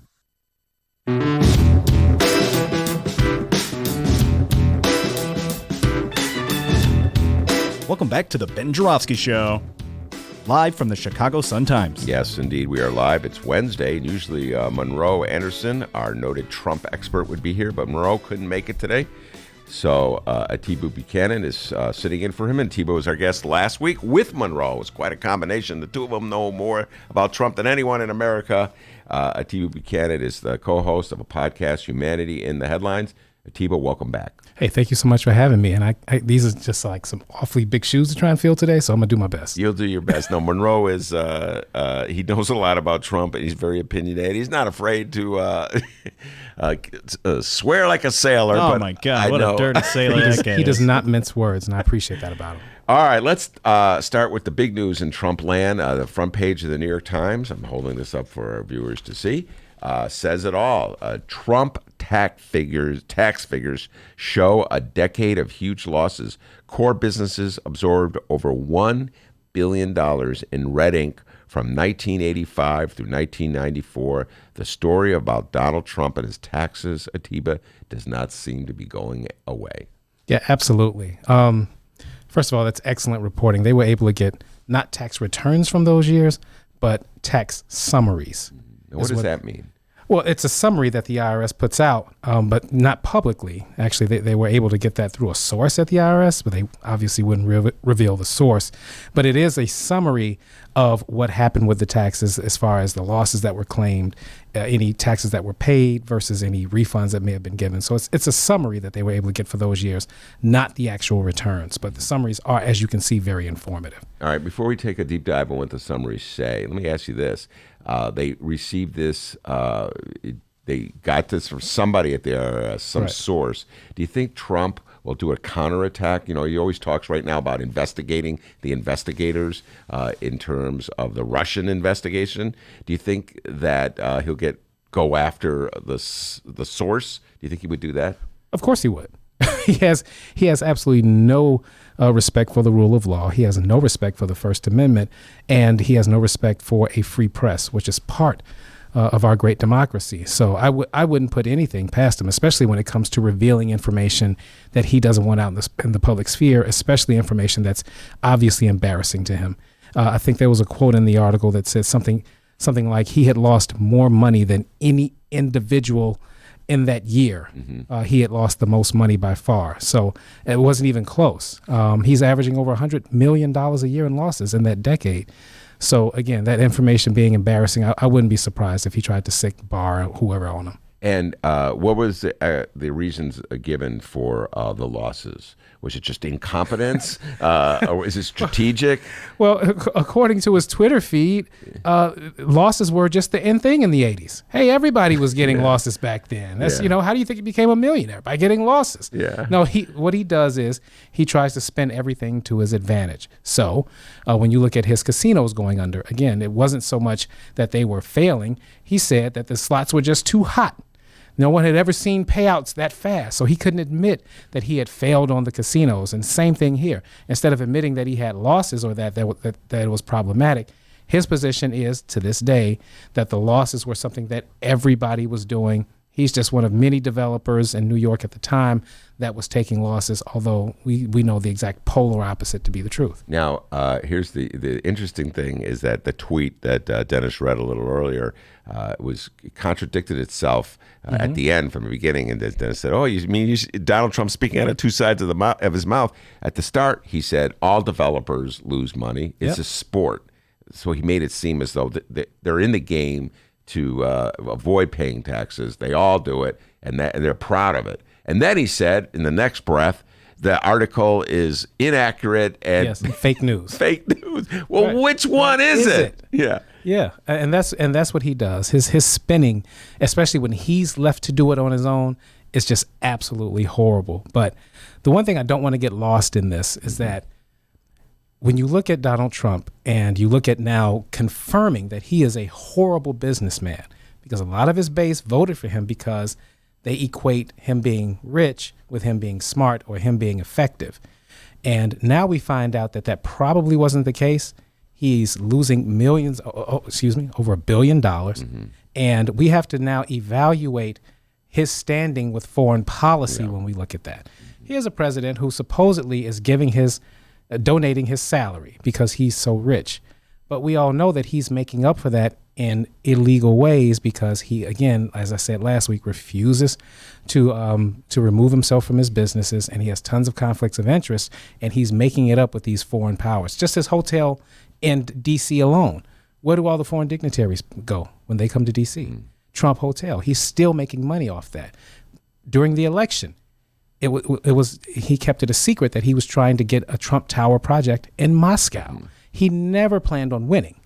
Welcome back to the Ben Joravsky Show, live from the Chicago Sun-Times. Yes, indeed, we are live. It's Wednesday, and usually Monroe Anderson, our noted Trump expert, would be here, but Monroe couldn't make it today. So Atiba Buchanan is sitting in for him, and Atiba was our guest last week with Monroe. It was quite a combination. The two of them know more about Trump than anyone in America. Atiba Buchanan is the co-host of a podcast, Humanity in the Headlines. Atiba, welcome back. Hey, thank you so much for having me. And I these are just like some awfully big shoes to try and fill today, so I'm going to do my best. You'll do your best. No, Monroe is, he knows a lot about Trump, and he's very opinionated. He's not afraid to swear like a sailor. Oh, but my God, what a dirty sailor that guy He does is. not mince words, and I appreciate that about him. All right, let's start with the big news in Trump land. The front page of the New York Times, I'm holding this up for our viewers to see, says it all. Trump tax figures show a decade of huge losses. Core businesses absorbed over $1 billion in red ink from 1985 through 1994. The story about Donald Trump and his taxes, Atiba, does not seem to be going away. Yeah, absolutely. First of all, that's excellent reporting. They were able to get not tax returns from those years, but tax summaries. What does that mean? Well, it's a summary that the IRS puts out, but not publicly. Actually, they were able to get that through a source at the IRS, but they obviously wouldn't reveal the source. But it is a summary of what happened with the taxes as far as the losses that were claimed, any taxes that were paid versus any refunds that may have been given. So it's a summary that they were able to get for those years, not the actual returns. But the summaries are, as you can see, very informative. All right, before we take a deep dive on what the summaries say, let me ask you this. They received this they got this from somebody at the IRS, some Right. source. Do you think Trump will do a counterattack? You know, he always talks right now about investigating the investigators in terms of the Russian investigation. Do you think that he'll go after the source? Do you think he would do that? Of course he would. He has absolutely no respect for the rule of law. He has no respect for the First Amendment, and he has no respect for a free press, which is part of our great democracy. So I wouldn't put anything past him, especially when it comes to revealing information that he doesn't want out in the public sphere, especially information that's obviously embarrassing to him. I think there was a quote in the article that said something like he had lost more money than any individual in that year. He had lost the most money by far. So it wasn't even close. He's averaging over $100 million a year in losses in that decade. So again, that information being embarrassing, I wouldn't be surprised if he tried to sick Barr or whoever on him. And what was the reasons given for the losses? Was it just incompetence, or is it strategic? Well, according to his Twitter feed, losses were just the in thing in the 80s. Hey, everybody was getting losses back then. That's how do you think he became a millionaire? By getting losses. Yeah. No, what he does is he tries to spend everything to his advantage. So when you look at his casinos going under, again, it wasn't so much that they were failing. He said that the slots were just too hot. No one had ever seen payouts that fast, so he couldn't admit that he had failed on the casinos. And same thing here. Instead of admitting that he had losses or that it was problematic, his position is, to this day, that the losses were something that everybody was doing. He's just one of many developers in New York at the time that was taking losses, although we know the exact polar opposite to be the truth. Now, here's the interesting thing is that the tweet that Dennis read a little earlier contradicted itself at the end from the beginning. And Dennis said, "Oh, you mean Donald Trump speaking out of two sides of his mouth?" At the start, he said all developers lose money. It's a sport. So he made it seem as though they're in the game to avoid paying taxes. They all do it, and they're proud of it. And then he said, in the next breath, the article is inaccurate and fake news. Fake news. Well, which one is it? Yeah. Yeah, and that's what he does. His spinning, especially when he's left to do it on his own, is just absolutely horrible. But the one thing I don't want to get lost in this is that when you look at Donald Trump and you look at now confirming that he is a horrible businessman, because a lot of his base voted for him because they equate him being rich with him being smart or him being effective. And now we find out that probably wasn't the case. He's losing millions, over $1 billion. And we have to now evaluate his standing with foreign policy when we look at that. Here's a president who supposedly is donating his salary because he's so rich. But we all know that he's making up for that in illegal ways because he, again, as I said last week, refuses to remove himself from his businesses, and he has tons of conflicts of interest, and he's making it up with these foreign powers. Just his hotel in D.C. alone. Where do all the foreign dignitaries go when they come to D.C.? Trump Hotel. He's still making money off that. During the election, he kept it a secret that he was trying to get a Trump Tower project in Moscow. He never planned on winning.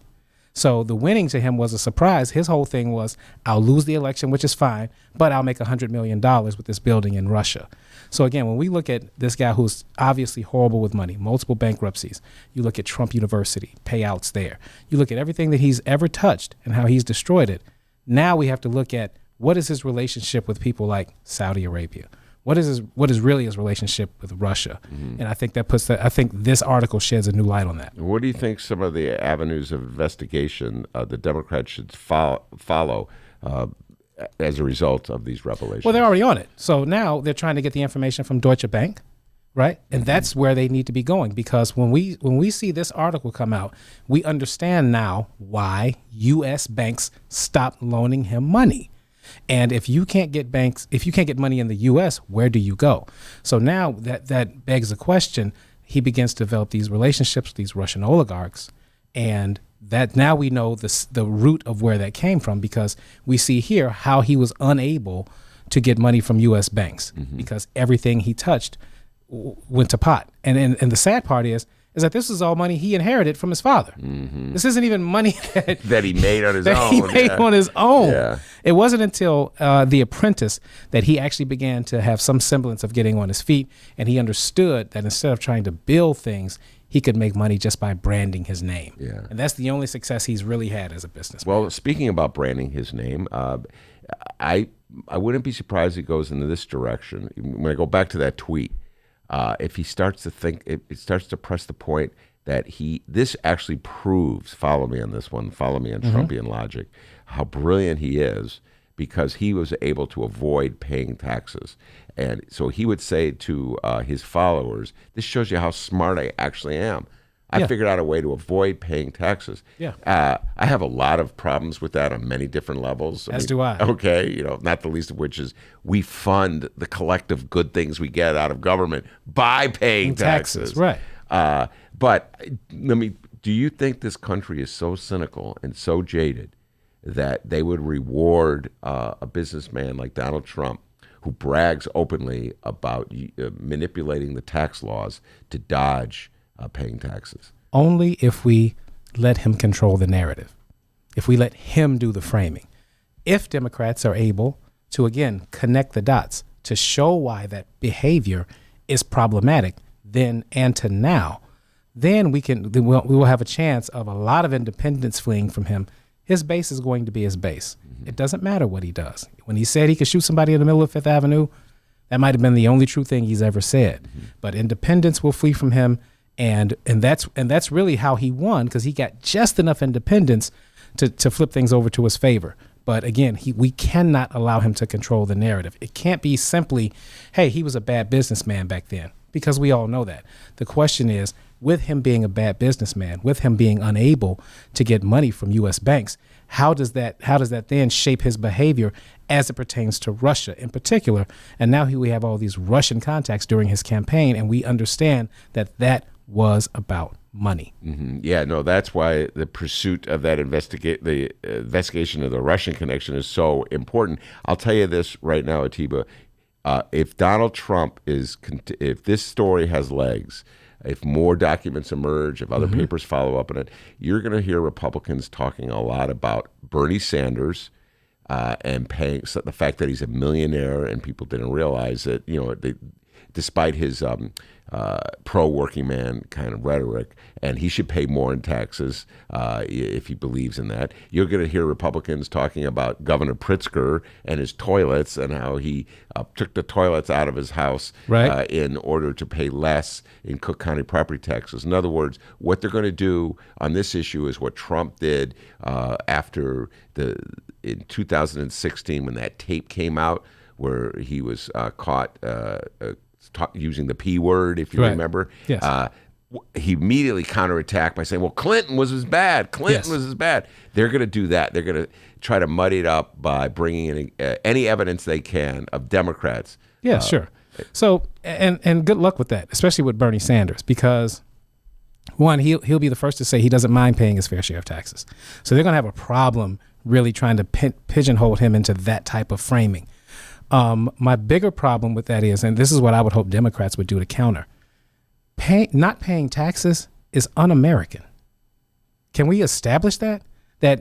So the winning to him was a surprise. His whole thing was, I'll lose the election, which is fine, but I'll make $100 million with this building in Russia. So again, when we look at this guy who's obviously horrible with money, multiple bankruptcies, you look at Trump University, payouts there, you look at everything that he's ever touched and how he's destroyed it. Now we have to look at what is his relationship with people like Saudi Arabia? What is really his relationship with Russia? And I think I think this article sheds a new light on that. What do you think some of the avenues of investigation the Democrats should follow as a result of these revelations? Well, they're already on it. So now they're trying to get the information from Deutsche Bank, right? And that's where they need to be going, because when we see this article come out, we understand now why U.S. banks stopped loaning him money. And if you can't get money in the U.S., where do you go? So now that begs the question. He begins to develop these relationships with these Russian oligarchs, and that now we know the root of where that came from, because we see here how he was unable to get money from U.S. banks because everything he touched went to pot. And the sad part is is that this is all money he inherited from his father. This isn't even money that he made on his that own. he made on his own. Yeah. It wasn't until The Apprentice that he actually began to have some semblance of getting on his feet, and he understood that instead of trying to build things, he could make money just by branding his name. Yeah. And that's the only success he's really had as a businessman. Well, speaking about branding his name, I wouldn't be surprised it goes into this direction. When I go back to that tweet, if he starts to think, it starts to press the point that this actually proves, follow me on this one, follow me on Trumpian logic, how brilliant he is, because he was able to avoid paying taxes. And so he would say to his followers, this shows you how smart I actually am. I figured out a way to avoid paying taxes. Yeah. I have a lot of problems with that on many different levels. As do I. Okay, not the least of which is we fund the collective good things we get out of government by paying taxes. Right. But do you think this country is so cynical and so jaded that they would reward a businessman like Donald Trump, who brags openly about manipulating the tax laws to dodge paying taxes? Only if we let him control the narrative, if we let him do the framing. If Democrats are able to, again, connect the dots to show why that behavior is problematic then and to now, then we will have a chance of a lot of independents fleeing from him. His base is going to be his base. It doesn't matter what he does. When he said he could shoot somebody in the middle of Fifth Avenue, that might have been the only true thing he's ever said. But independents will flee from him, and that's really how he won, because he got just enough independents to flip things over to his favor. But again, we cannot allow him to control the narrative. It can't be simply, hey, he was a bad businessman back then, because we all know that. The question is, with him being a bad businessman, with him being unable to get money from U.S. banks, how does that then shape his behavior as it pertains to Russia in particular? And now we have all these Russian contacts during his campaign, and we understand that was about money. Yeah, no, that's why the pursuit of that investigation of the Russian connection is so important. I'll tell you this right now, Atiba. If Donald Trump if this story has legs, if more documents emerge, if other papers follow up on it, you're going to hear Republicans talking a lot about Bernie Sanders and paying, so the fact that he's a millionaire and people didn't realize that, despite his pro-working man kind of rhetoric, and he should pay more in taxes if he believes in that. You're going to hear Republicans talking about Governor Pritzker and his toilets and how he took the toilets out of his house in order to pay less in Cook County property taxes. In other words, what they're going to do on this issue is what Trump did after in 2016 when that tape came out where he was caught using the P word, if you remember. Yes. He immediately counterattacked by saying, well, Clinton was as bad. Clinton was as bad. They're going to do that. They're going to try to muddy it up by bringing in any evidence they can of Democrats. Yeah, sure. So, and good luck with that, especially with Bernie Sanders, because one, he'll be the first to say he doesn't mind paying his fair share of taxes. So they're going to have a problem really trying to pigeonhole him into that type of framing. My bigger problem with that is, and this is what I would hope Democrats would do to counter, not paying taxes is un-American. Can we establish that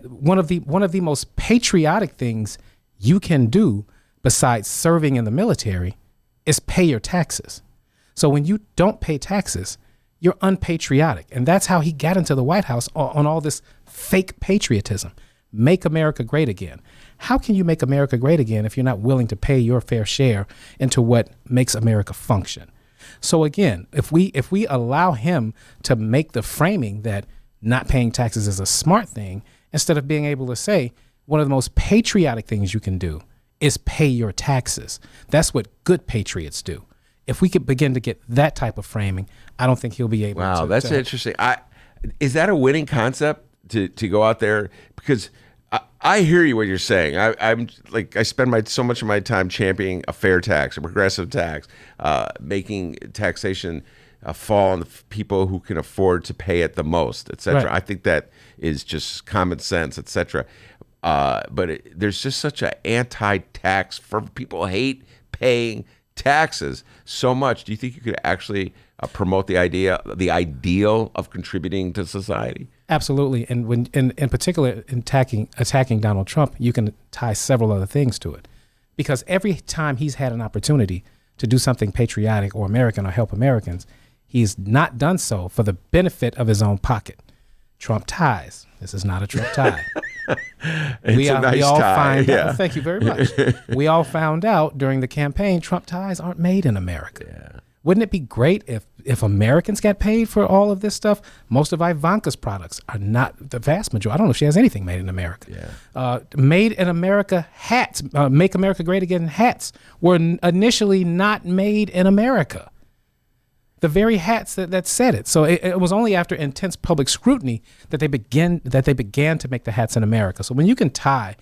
one of the most patriotic things you can do besides serving in the military is pay your taxes? So when you don't pay taxes, you're unpatriotic, and that's how he got into the White House on all this fake patriotism. Make America great again. How can you make America great again if you're not willing to pay your fair share into what makes America function? So again, if we allow him to make the framing that not paying taxes is a smart thing, instead of being able to say one of the most patriotic things you can do is pay your taxes. That's what good patriots do. If we could begin to get that type of framing, I don't think he'll be able to. Wow, that's interesting. Is that a winning concept to go out there? Because I hear you what you're saying. I spend so much of my time championing a fair tax, a progressive tax, making taxation fall on the people who can afford to pay it the most, et cetera. Right. I think that is just common sense, et cetera. But there's just such an anti-tax for people hate paying taxes so much. Do you think you could actually promote the ideal of contributing to society? Absolutely. And when, in particular, in attacking Donald Trump, you can tie several other things to it. Because every time he's had an opportunity to do something patriotic or American or help Americans, he's not done so for the benefit of his own pocket. Trump ties. This is not a Trump tie. We all find out. Thank you very much. We all found out during the campaign, Trump ties aren't made in America. Yeah. Wouldn't it be great if Americans got paid for all of this stuff? Most of Ivanka's products are not, the vast majority. I don't know if she has anything made in America. Yeah. Made in America hats, Make America Great Again hats were initially not made in America. The very hats that said it. So it was only after intense public scrutiny that they began to make the hats in America. So when you can tie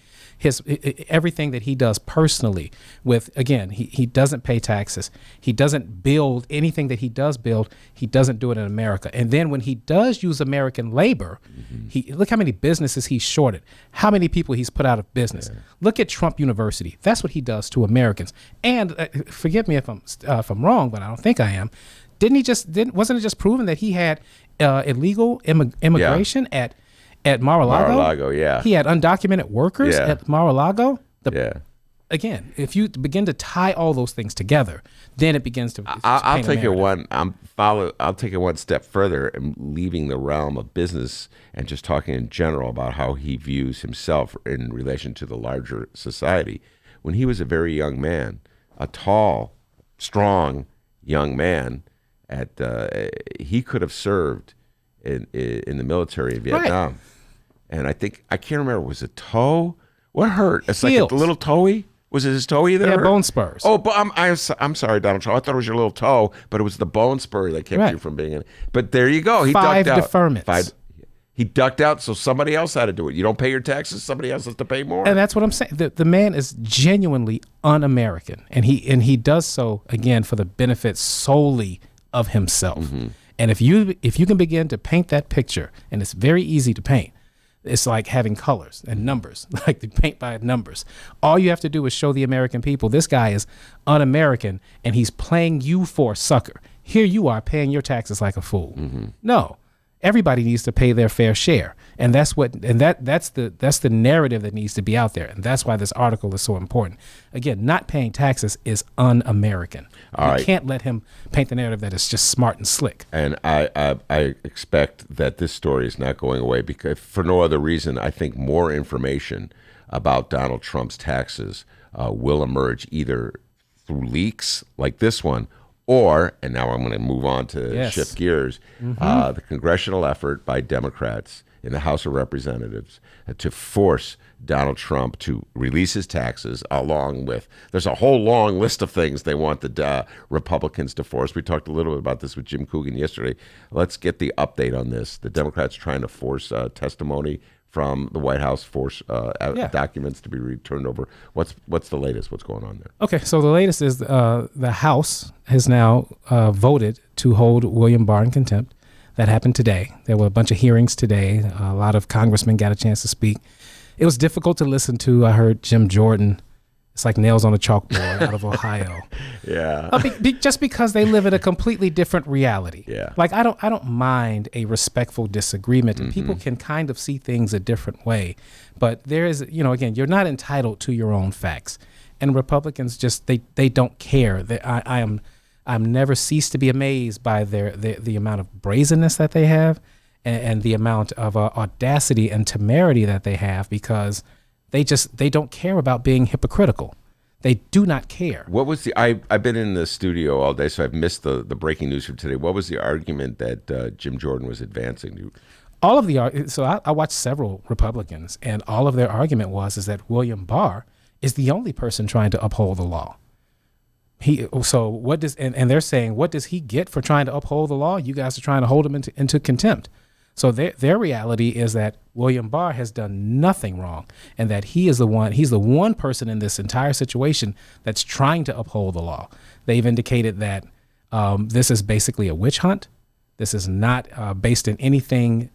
everything that he does personally with, again, he doesn't pay taxes. He doesn't build anything that he does build. He doesn't do it in America. And then when he does use American labor, look how many businesses he's shorted, how many people he's put out of business. Yeah. Look at Trump University. That's what he does to Americans. And forgive me if I'm wrong, but I don't think I am. Wasn't it just proven that he had illegal immigration at Mar-a-Lago? Mar-a-Lago, yeah. He had undocumented workers at Mar-a-Lago. Again, if you begin to tie all those things together, then it begins to. I'll take it one step further, and leaving the realm of business and just talking in general about how he views himself in relation to the larger society. When he was a very young man, a tall, strong young man, he could have served in the military in Vietnam. Right. And I can't remember, was it toe? What hurt? It's Heels. Like a little toey? Was it his toey that hurt? Bone spurs. Oh, but I'm sorry, Donald Trump. I thought it was your little toe, but it was the bone spur that kept you from being in. But there you go. He ducked out. 5 deferments. He ducked out, so somebody else had to do it. You don't pay your taxes, somebody else has to pay more. And that's what I'm saying. The man is genuinely un-American, and he does so, again, for the benefit solely of himself. Mm-hmm. And if you can begin to paint that picture, and it's very easy to paint, it's like having colors and numbers, like the paint by numbers. All you have to do is show the American people, this guy is un-American, and he's playing you for a sucker. Here you are paying your taxes like a fool. Mm-hmm. No. Everybody needs to pay their fair share, and that's the narrative that needs to be out there, and that's why this article is so important. Again, not paying taxes is un-American. You can't let him paint the narrative that it's just smart and slick. And I expect that this story is not going away, because for no other reason, I think more information about Donald Trump's taxes will emerge either through leaks like this one, or, and now I'm going to move on to shift gears, the congressional effort by Democrats in the House of Representatives to force Donald Trump to release his taxes, along with, there's a whole long list of things they want the Republicans to force. We talked a little bit about this with Jim Coogan yesterday. Let's get the update on this. The Democrats trying to force testimony from the White House, force documents to be returned over. What's the latest? What's going on there? Okay, so the latest is the House has now voted to hold William Barr in contempt. That happened today. There were a bunch of hearings today. A lot of congressmen got a chance to speak. It was difficult to listen to. I heard Jim Jordan. It's like nails on a chalkboard out of Ohio. Yeah. Just because they live in a completely different reality. Yeah. Like I don't mind a respectful disagreement, and people can kind of see things a different way. But there is, again, you're not entitled to your own facts. And Republicans just they don't care. I'm never ceased to be amazed by the amount of brazenness that they have, and the amount of audacity and temerity that they have, because they don't care about being hypocritical. They do not care. What was I've been in the studio all day, so I've missed the breaking news from today. What was the argument that Jim Jordan was advancing? All of I watched several Republicans, and all of their argument is that William Barr is the only person trying to uphold the law. And they're saying, what does he get for trying to uphold the law? You guys are trying to hold him into contempt. So their reality is that William Barr has done nothing wrong, and that he's the one person in this entire situation that's trying to uphold the law. They've indicated that this is basically a witch hunt. This is not based on anything,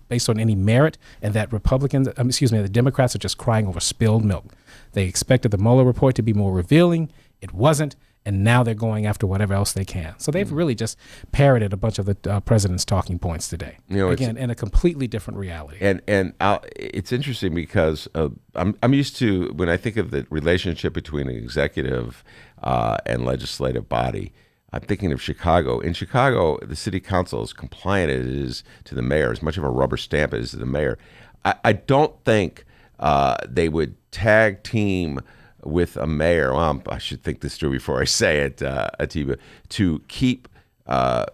based on any merit, and that the Democrats are just crying over spilled milk. They expected the Mueller report to be more revealing. It wasn't. and now they're going after whatever else they can. So they've really just parroted a bunch of the president's talking points today. Again, in a completely different reality. And it's interesting because I'm used to, when I think of the relationship between an executive and legislative body, I'm thinking of Chicago. In Chicago, the city council is compliant as it is to the mayor, as much of a rubber stamp as to the mayor. I don't think they would tag team with a mayor. Well, I should think this through before I say it, Atiba, to keep a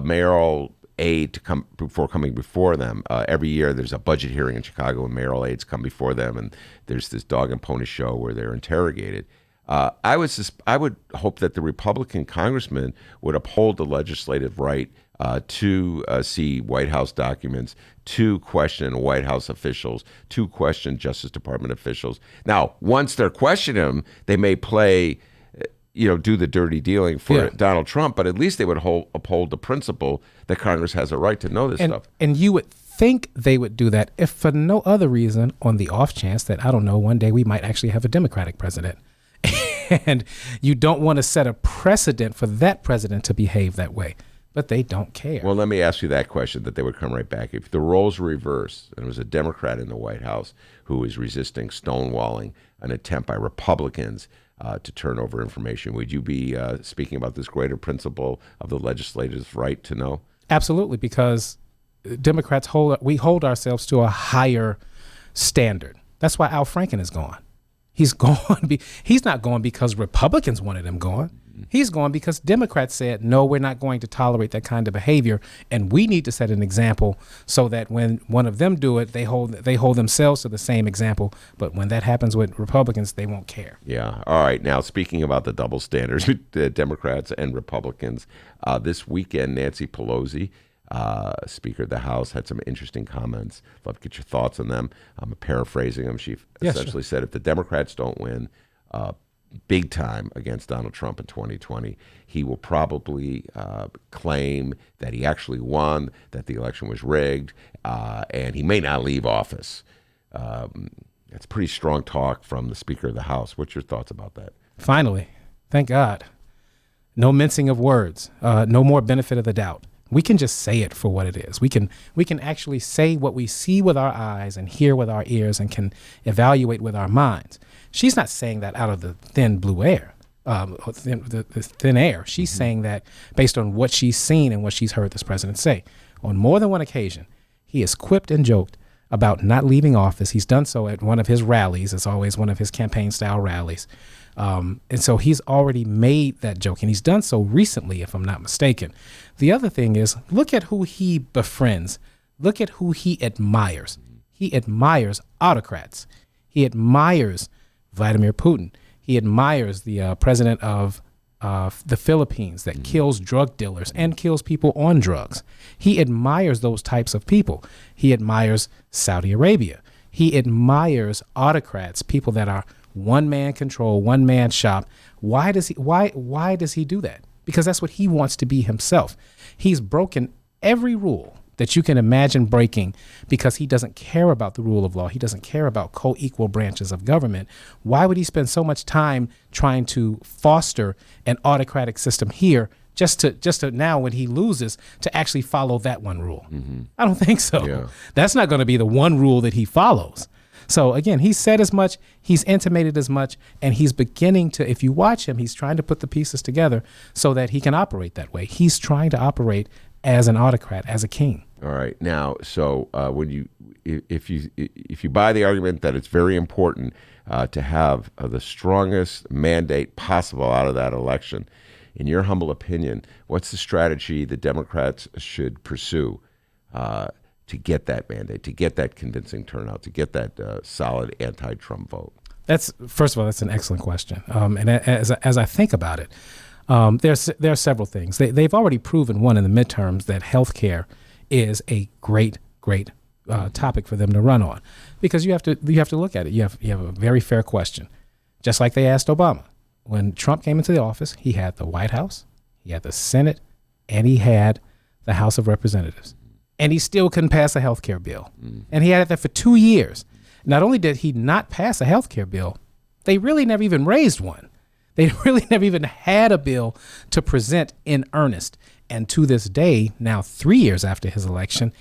mayoral aide to come before them. Every year there's a budget hearing in Chicago and mayoral aides come before them, and there's this dog and pony show where they're interrogated. I would hope that the Republican congressman would uphold the legislative right to see White House documents, to question White House officials, to question Justice Department officials. Now, once they're questioning them, they may play, do the dirty dealing for Donald Trump, but at least they would uphold the principle that Congress has a right to know this stuff. And you would think they would do that if for no other reason, on the off chance that, I don't know, one day we might actually have a Democratic president. And you don't want to set a precedent for that president to behave that way. But they don't care. Well, let me ask you that question, that they would come right back. If the roles were reversed and it was a Democrat in the White House who was resisting stonewalling an attempt by Republicans to turn over information, would you be speaking about this greater principle of the legislature's right to know? Absolutely, because Democrats hold ourselves to a higher standard. That's why Al Franken is gone. He's gone. He's not going because Republicans wanted him gone. He's gone because Democrats said, no, we're not going to tolerate that kind of behavior, and we need to set an example so that when one of them do it, they hold themselves to the same example. But when that happens with Republicans, they won't care. Yeah. All right. Now, speaking about the double standards with the Democrats and Republicans, this weekend, Nancy Pelosi, Speaker of the House, had some interesting comments. Love to get your thoughts on them. I'm paraphrasing them. She essentially said, if the Democrats don't win big time against Donald Trump in 2020, he will probably claim that he actually won, that the election was rigged, and he may not leave office. That's pretty strong talk from the Speaker of the House. What's your thoughts about that? Finally, thank God. No mincing of words. No more benefit of the doubt. We can just say it for what it is. We can actually say what we see with our eyes and hear with our ears and can evaluate with our minds. She's not saying that out of the thin blue air, the thin air. She's saying that based on what she's seen and what she's heard this president say. On more than one occasion, he has quipped and joked about not leaving office. He's done so at one of his rallies. It's always one of his campaign-style rallies. And so he's already made that joke, and he's done so recently, if I'm not mistaken. The other thing is, look at who he befriends. Look at who he admires. He admires autocrats. He admires Vladimir Putin. He admires the president of the Philippines that kills drug dealers and kills people on drugs. He admires those types of people. He admires Saudi Arabia. He admires autocrats, people that are one-man control, one-man shop. Why does he do that? Because that's what he wants to be himself. He's broken every rule that you can imagine breaking because he doesn't care about the rule of law. He doesn't care about co-equal branches of government. Why would he spend so much time trying to foster an autocratic system here just to now, when he loses, to actually follow that one rule? I don't think so. Yeah. That's not going to be the one rule that he follows. So again, he said as much, he's intimated as much, and he's beginning to, if you watch him, he's trying to put the pieces together so that he can operate that way. He's trying to operate as an autocrat, as a king. All right. Now, so if you buy the argument that it's very important to have the strongest mandate possible out of that election, in your humble opinion, what's the strategy the Democrats should pursue to get that mandate, to get that convincing turnout, to get that solid anti-Trump vote? First of all, that's an excellent question. And as I think about it, there are several things. They've already proven, one, in the midterms, that health care is a great topic for them to run on, because you have to look at it. You have a very fair question, just like they asked Obama. When Trump came into the office, he had the White House, he had the Senate, and he had the House of Representatives. And he still couldn't pass a health care bill. And he had that for 2 years. Not only did he not pass a health care bill, they really never even raised one. They really never even had a bill to present in earnest. And to this day, now 3 years after his election,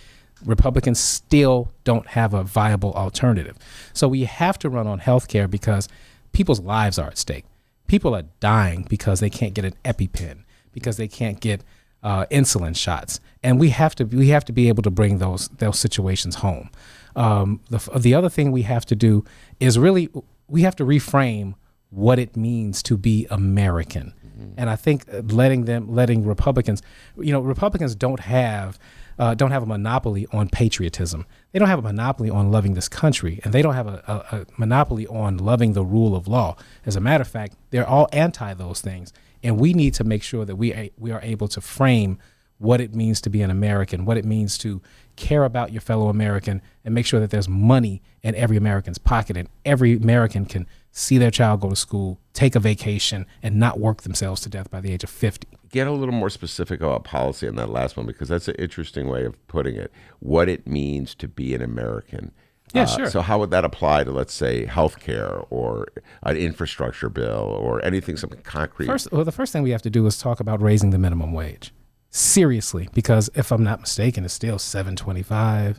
Republicans still don't have a viable alternative. So we have to run on health care because people's lives are at stake. People are dying because they can't get an EpiPen, because they can't get insulin shots, and we have to be able to bring those situations home. The other thing we have to do is we have to reframe what it means to be American. And I think letting Republicans, Republicans don't have a monopoly on patriotism. They don't have a monopoly on loving this country, and they don't have a monopoly on loving the rule of law. As a matter of fact, they're all anti those things. And we need to make sure that we are able to frame what it means to be an American, what it means to care about your fellow American, and make sure that there's money in every American's pocket, and every American can see their child go to school, take a vacation, and not work themselves to death by the age of 50. Get a little more specific about policy on that last one, because that's an interesting way of putting it. What it means to be an American. Yeah, sure. So how would that apply to, let's say, health care or an infrastructure bill or anything, something concrete? The first thing we have to do is talk about raising the minimum wage. Seriously, because if I'm not mistaken, it's still $7.25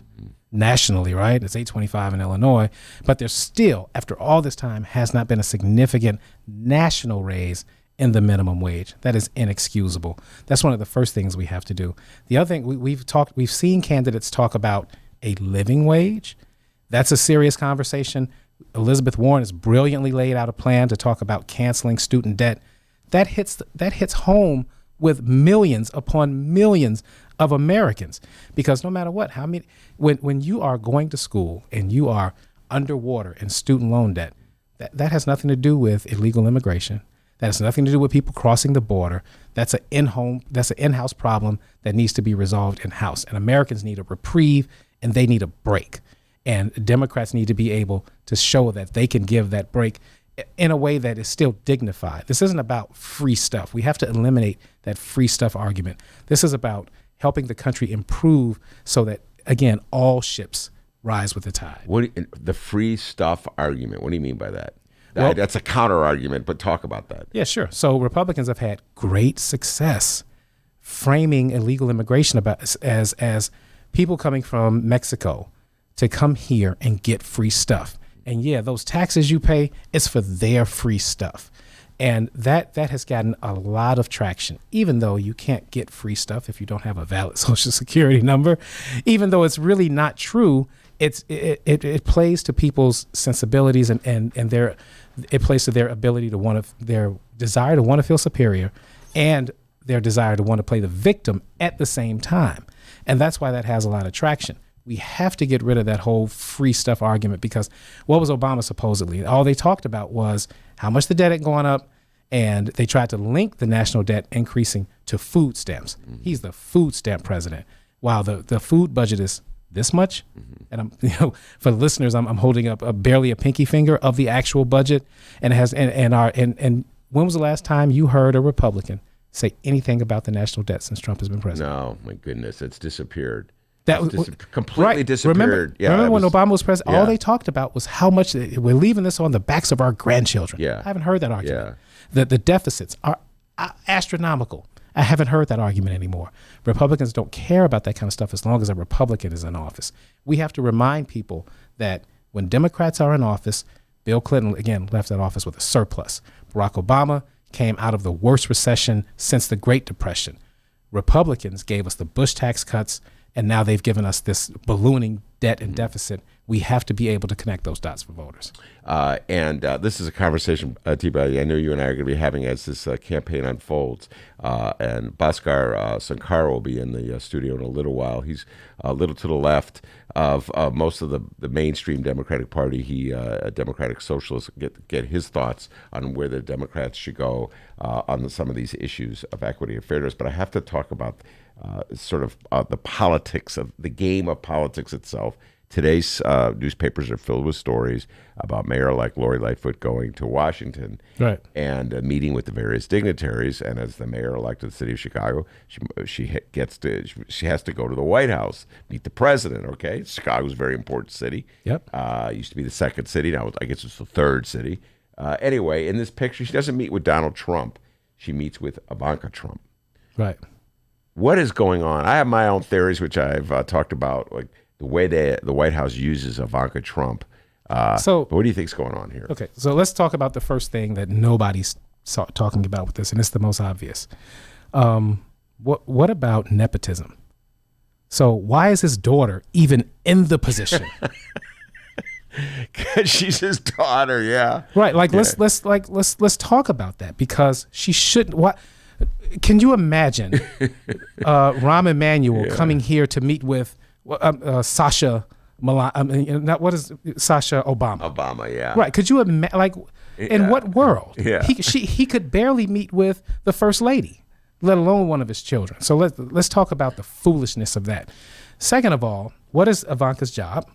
nationally, right? It's $8.25 in Illinois, but there's still, after all this time, has not been a significant national raise in the minimum wage. That is inexcusable. That's one of the first things we have to do. The other thing we've seen candidates talk about a living wage. That's a serious conversation. Elizabeth Warren has brilliantly laid out a plan to talk about canceling student debt. That hits home with millions upon millions of Americans, because no matter what, when you are going to school and you are underwater in student loan debt, that has nothing to do with illegal immigration. That has nothing to do with people crossing the border. That's an in-house problem that needs to be resolved in-house. And Americans need a reprieve, and they need a break. And Democrats need to be able to show that they can give that break in a way that is still dignified. This isn't about free stuff. We have to eliminate that free stuff argument. This is about helping the country improve so that, again, all ships rise with the tide. The free stuff argument, what do you mean by that? Well, that's a counter argument, but talk about that. Yeah, sure. So Republicans have had great success framing illegal immigration as people coming from Mexico to come here and get free stuff. And yeah, those taxes you pay, it's for their free stuff. And that has gotten a lot of traction, even though you can't get free stuff if you don't have a valid Social Security number. Even though it's really not true, it plays to people's sensibilities and it plays to their ability to their desire to want to feel superior and their desire to want to play the victim at the same time. And that's why that has a lot of traction. We have to get rid of that whole free stuff argument, because what was Obama supposedly? All they talked about was how much the debt had gone up, and they tried to link the national debt increasing to food stamps. He's the food stamp president. While the food budget is this much, and I'm, for the listeners, I'm holding up barely a pinky finger of the actual budget, and it has and when was the last time you heard a Republican say anything about the national debt since Trump has been president? No, my goodness, it's disappeared. That was completely right. disappeared. Remember when Obama was president? Yeah. All they talked about was how much we're leaving this on the backs of our grandchildren. Yeah. I haven't heard that argument. Yeah. The deficits are astronomical. I haven't heard that argument anymore. Republicans don't care about that kind of stuff as long as a Republican is in office. We have to remind people that when Democrats are in office, Bill Clinton, again, left that office with a surplus. Barack Obama came out of the worst recession since the Great Depression. Republicans gave us the Bush tax cuts, and now they've given us this ballooning debt and deficit. We have to be able to connect those dots for voters. And this is a conversation, T-Body, I know you and I are going to be having as this campaign unfolds. And Bhaskar Sankara will be in the studio in a little while. He's a little to the left of most of the mainstream Democratic Party. He, a Democratic Socialist, get his thoughts on where the Democrats should go on some of these issues of equity and fairness. But I have to talk about the politics of the game of politics itself. Today's newspapers are filled with stories about Mayor-elect Lori Lightfoot going to Washington, right, and meeting with the various dignitaries. And as the mayor-elect of the city of Chicago, she has to go to the White House, meet the president. Okay, Chicago's a very important city. Yep, used to be the second city. Now I guess it's the third city. Anyway, in this picture, she doesn't meet with Donald Trump. She meets with Ivanka Trump. Right. What is going on? I have my own theories, which I've talked about, like the way the White House uses Ivanka Trump. But what do you think's going on here? Okay, so let's talk about the first thing that nobody's talking about with this, and it's the most obvious. What about nepotism? So why is his daughter even in the position? Because she's his daughter, yeah. Right. Let's talk about that, because she shouldn't. What? Can you imagine Rahm Emanuel coming here to meet with Sasha? What is Sasha Obama? Obama, yeah. Right. Could you imagine? In what world? Yeah. He could barely meet with the first lady, let alone one of his children. So let's talk about the foolishness of that. Second of all, what is Ivanka's job?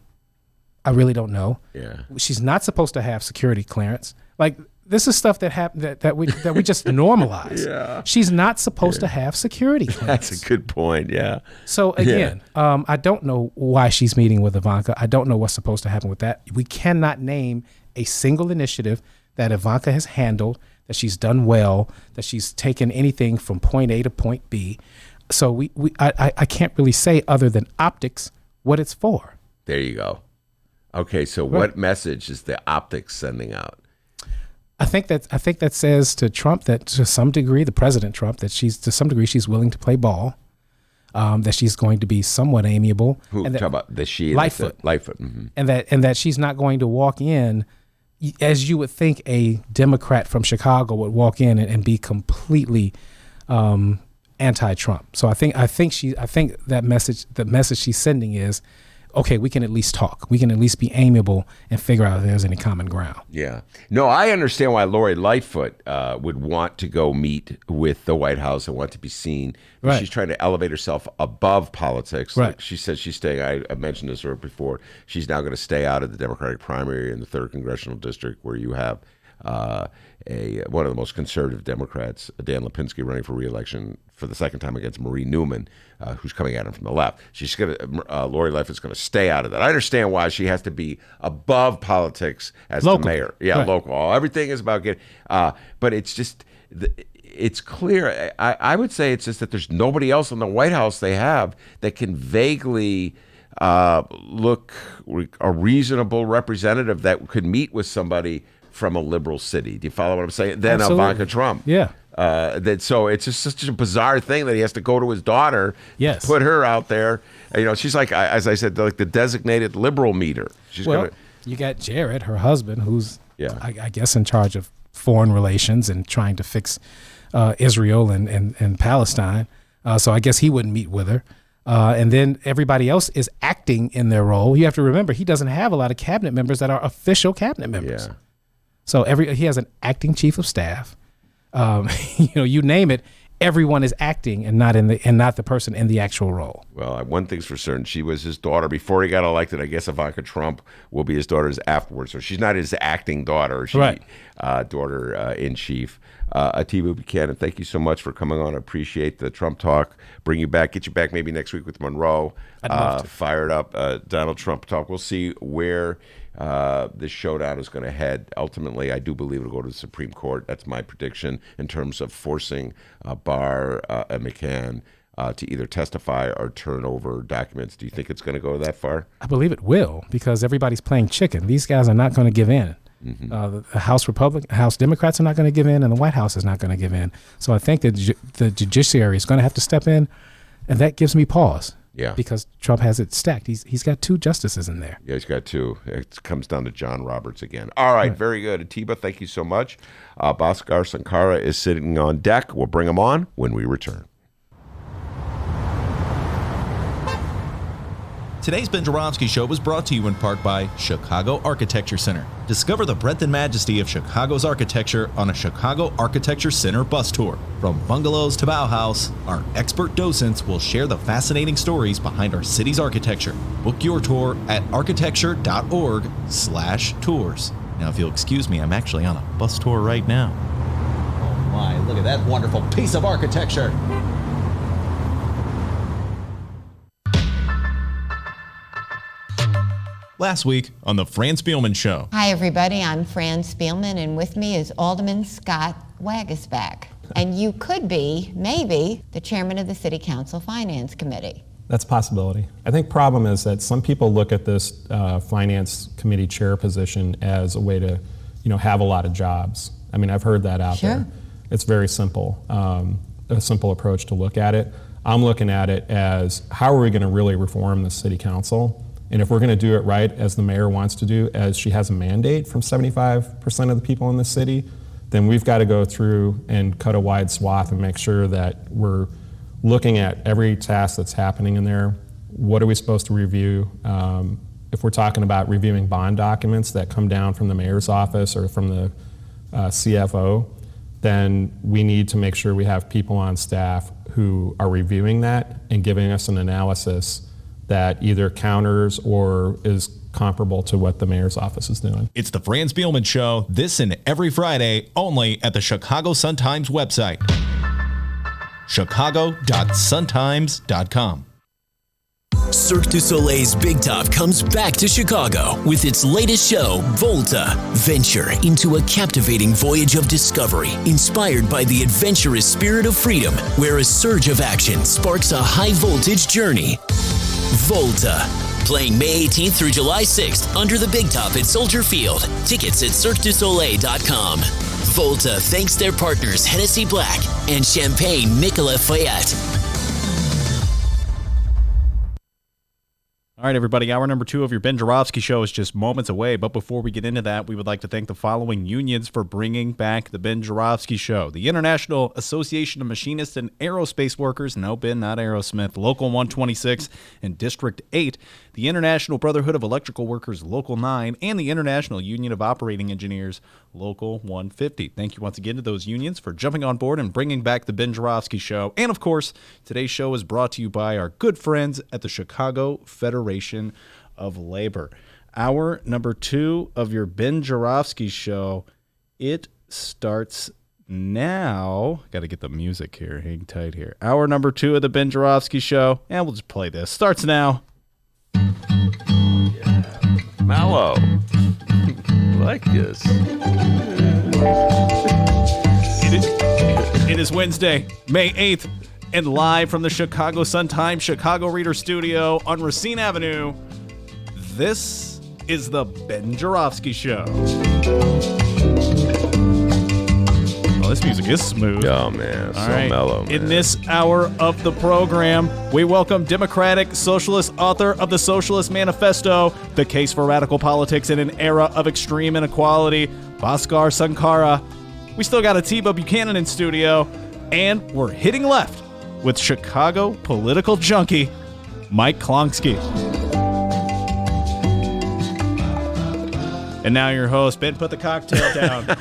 I really don't know. Yeah. She's not supposed to have security clearance. Like, this is stuff that we just normalize. Yeah. She's not supposed to have security clearance. That's a good point, yeah. So again, I don't know why she's meeting with Ivanka. I don't know what's supposed to happen with that. We cannot name a single initiative that Ivanka has handled, that she's done well, that she's taken anything from point A to point B. So I can't really say, other than optics, what it's for. There you go. Okay, so what message is the optics sending out? I think that says to Trump that, to some degree, the President Trump, that she's willing to play ball, that she's going to be somewhat amiable. Who talk about the she? Lightfoot. Lightfoot. Mm-hmm. And that she's not going to walk in as you would think a Democrat from Chicago would walk in and be completely anti-Trump. So I think that message, the message she's sending is, okay, we can at least talk. We can at least be amiable and figure out if there's any common ground. Yeah. No, I understand why Lori Lightfoot would want to go meet with the White House and want to be seen. Right. She's trying to elevate herself above politics. Right. Like she said she's staying, I mentioned this to her before, she's now going to stay out of the Democratic primary in the 3rd Congressional District, where you have one of the most conservative Democrats, Dan Lipinski, running for re-election for the second time against Marie Newman, who's coming at him from the left. She's Lori Lightfoot's going to stay out of that. I understand why she has to be above politics as Local. the mayor. Yeah, Right. local. Everything is about getting, but it's just, it's clear. I would say it's just that there's nobody else in the White House they have that can vaguely look a reasonable representative that could meet with somebody from a liberal city. Do you follow what I'm saying? Then Absolutely. Ivanka Trump. Yeah. So it's just such a bizarre thing that he has to go to his daughter, Yes. put her out there. You know, she's like, as I said, like the designated liberal meter. She's Well, gonna, you got Jared, her husband, who's, Yeah. I guess, in charge of foreign relations and trying to fix Israel and Palestine. So I guess he wouldn't meet with her. And then everybody else is acting in their role. You have to remember, he doesn't have a lot of cabinet members that are official cabinet members. Yeah. So he has an acting chief of staff. You name it, everyone is acting and not the person in the actual role. Well, one thing's for certain: she was his daughter before he got elected. I guess Ivanka Trump will be his daughter's afterwards. So she's not his acting daughter. She's Right. Daughter in chief. Atiba Buchanan, thank you so much for coming on. I appreciate the Trump talk. Bring you back, get you back maybe next week with Monroe. I'd love to. Fired up Donald Trump talk. We'll see where this showdown is going to head. Ultimately, I do believe it'll go to the Supreme Court. That's my prediction in terms of forcing Barr and McCann to either testify or turn over documents. Do you think it's going to go that far? I believe it will, because everybody's playing chicken. These guys are not going to give in. Mm-hmm. The House Democrats are not going to give in, and the White House is not going to give in. So I think that the judiciary is going to have to step in, and that gives me pause. Yeah. Because Trump has it stacked. He's got 2 justices in there. Yeah, he's got 2. It comes down to John Roberts again. All right, very good. Atiba, thank you so much. Bhaskar Sankara is sitting on deck. We'll bring him on when we return. Today's Ben Joravsky Show was brought to you in part by Chicago Architecture Center. Discover the breadth and majesty of Chicago's architecture on a Chicago Architecture Center bus tour. From bungalows to Bauhaus, our expert docents will share the fascinating stories behind our city's architecture. Book your tour at architecture.org/tours. Now, if you'll excuse me, I'm actually on a bus tour right now. Oh my, look at that wonderful piece of architecture. Last week on The Fran Spielman Show. Hi, everybody. I'm Fran Spielman, and with me is Alderman Scott Wagisback. And you could be, maybe, the chairman of the City Council Finance Committee. That's a possibility. I think problem is that some people look at this Finance Committee chair position as a way to, have a lot of jobs. I mean, I've heard that out there. It's very simple, a simple approach to look at it. I'm looking at it as how are we going to really reform the City Council? And if we're going to do it right, as the mayor wants to do, as she has a mandate from 75% of the people in the city, then we've got to go through and cut a wide swath and make sure that we're looking at every task that's happening in there. What are we supposed to review? If we're talking about reviewing bond documents that come down from the mayor's office or from the CFO, then we need to make sure we have people on staff who are reviewing that and giving us an analysis that either counters or is comparable to what the mayor's office is doing. It's the Fran Spielman Show, this and every Friday, only at the Chicago Sun-Times website, chicago.suntimes.com. Cirque Du Soleil's Big Top comes back to Chicago with its latest show, Volta. Venture into a captivating voyage of discovery inspired by the adventurous spirit of freedom, where a surge of action sparks a high-voltage journey. Volta. Playing May 18th through July 6th under the Big Top at Soldier Field. Tickets at CirqueDuSoleil.com. Volta thanks their partners Hennessy Black and Champagne Nicolas Fayette. All right, everybody, hour number 2 of your Ben Joravsky Show is just moments away. But before we get into that, we would like to thank the following unions for bringing back the Ben Joravsky Show. The International Association of Machinists and Aerospace Workers, no, Ben, not Aerosmith, Local 126 and District 8. The International Brotherhood of Electrical Workers, Local 9, and the International Union of Operating Engineers, Local 150. Thank you once again to those unions for jumping on board and bringing back the Ben Joravsky Show. And, of course, today's show is brought to you by our good friends at the Chicago Federation of Labor. Hour number 2 of your Ben Joravsky Show, it starts now. Got to get the music here. Hang tight here. Hour number 2 of the Ben Joravsky Show, and we'll just play this. Starts now. Mellow. Like this. It is Wednesday, May 8th, and live from the Chicago Sun-Times Chicago Reader Studio on Racine Avenue, this is the Ben Joravsky Show. Oh, this music is smooth. Oh, man. All So right. mellow, man. In this hour of the program, we welcome Democratic Socialist author of the Socialist Manifesto, The Case for Radical Politics in an Era of Extreme Inequality, Bhaskar Sankara. We still got Atiba Buchanan in studio, and we're hitting left with Chicago political junkie, Mike Klonsky. And now your host, Ben, put the cocktail down.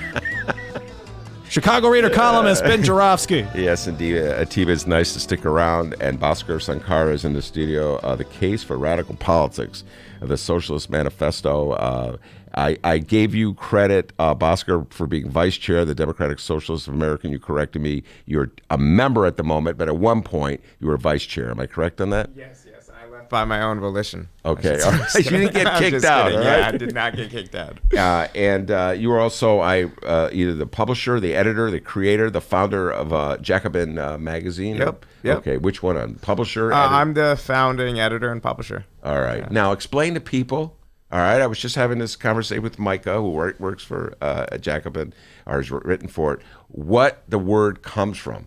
Chicago Reader columnist Ben Joravsky. Yes, indeed. Atiba, it's nice to stick around, and Bhaskar Sankara is in the studio. The Case for Radical Politics of the Socialist Manifesto. I gave you credit, Bhaskar, for being vice chair of the Democratic Socialists of America. You corrected me. You're a member at the moment, but at one point you were vice chair. Am I correct on that? Yes. I left by my own volition. Okay. All right. You didn't get kicked out. Right? Yeah, I did not get kicked out. And you were also either the publisher, the editor, the creator, the founder of Jacobin magazine. Yep. Okay. Which one? Publisher? I'm the founding editor and publisher. All right. Yeah. Now explain to people. All right. I was just having this conversation with Micah, who works for Jacobin, or has written for it, what the word comes from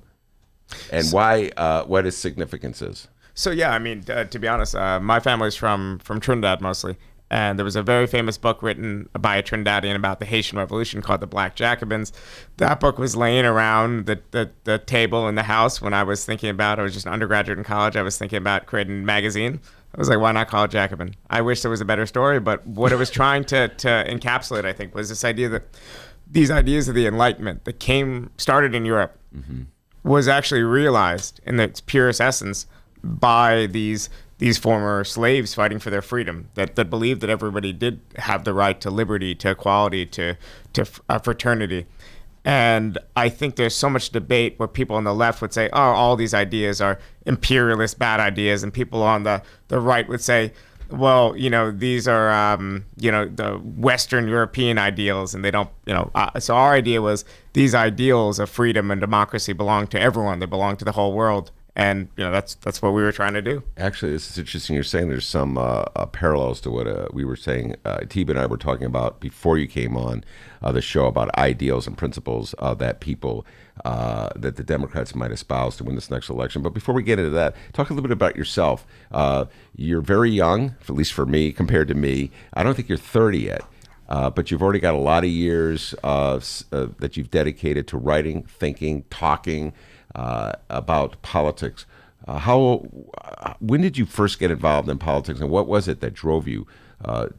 and why, what its significance is. So, yeah, I mean, to be honest, my family's from Trinidad mostly. And there was a very famous book written by a Trinidadian about the Haitian Revolution called The Black Jacobins. That book was laying around the table in the house when I was thinking about, I was just an undergraduate in college, I was thinking about creating a magazine. I was like, why not call it Jacobin? I wish there was a better story, but what it was trying to encapsulate, I think, was this idea that these ideas of the Enlightenment that started in Europe was actually realized in its purest essence by these former slaves fighting for their freedom, that believed that everybody did have the right to liberty, to equality, to fraternity. And I think there's so much debate where people on the left would say, oh, all these ideas are imperialist bad ideas, and people on the right would say, well, these are, the Western European ideals, and they don't, so our idea was these ideals of freedom and democracy belong to everyone. They belong to the whole world. And, that's what we were trying to do. Actually, this is interesting. You're saying there's some parallels to what we were saying. Tiba and I were talking about before you came on the show about ideals and principles that people, that the Democrats might espouse to win this next election. But before we get into that, talk a little bit about yourself. You're very young, at least for me, compared to me. I don't think you're 30 yet. But you've already got a lot of years that you've dedicated to writing, thinking, talking about politics. When did you first get involved in politics, and what was it that drove you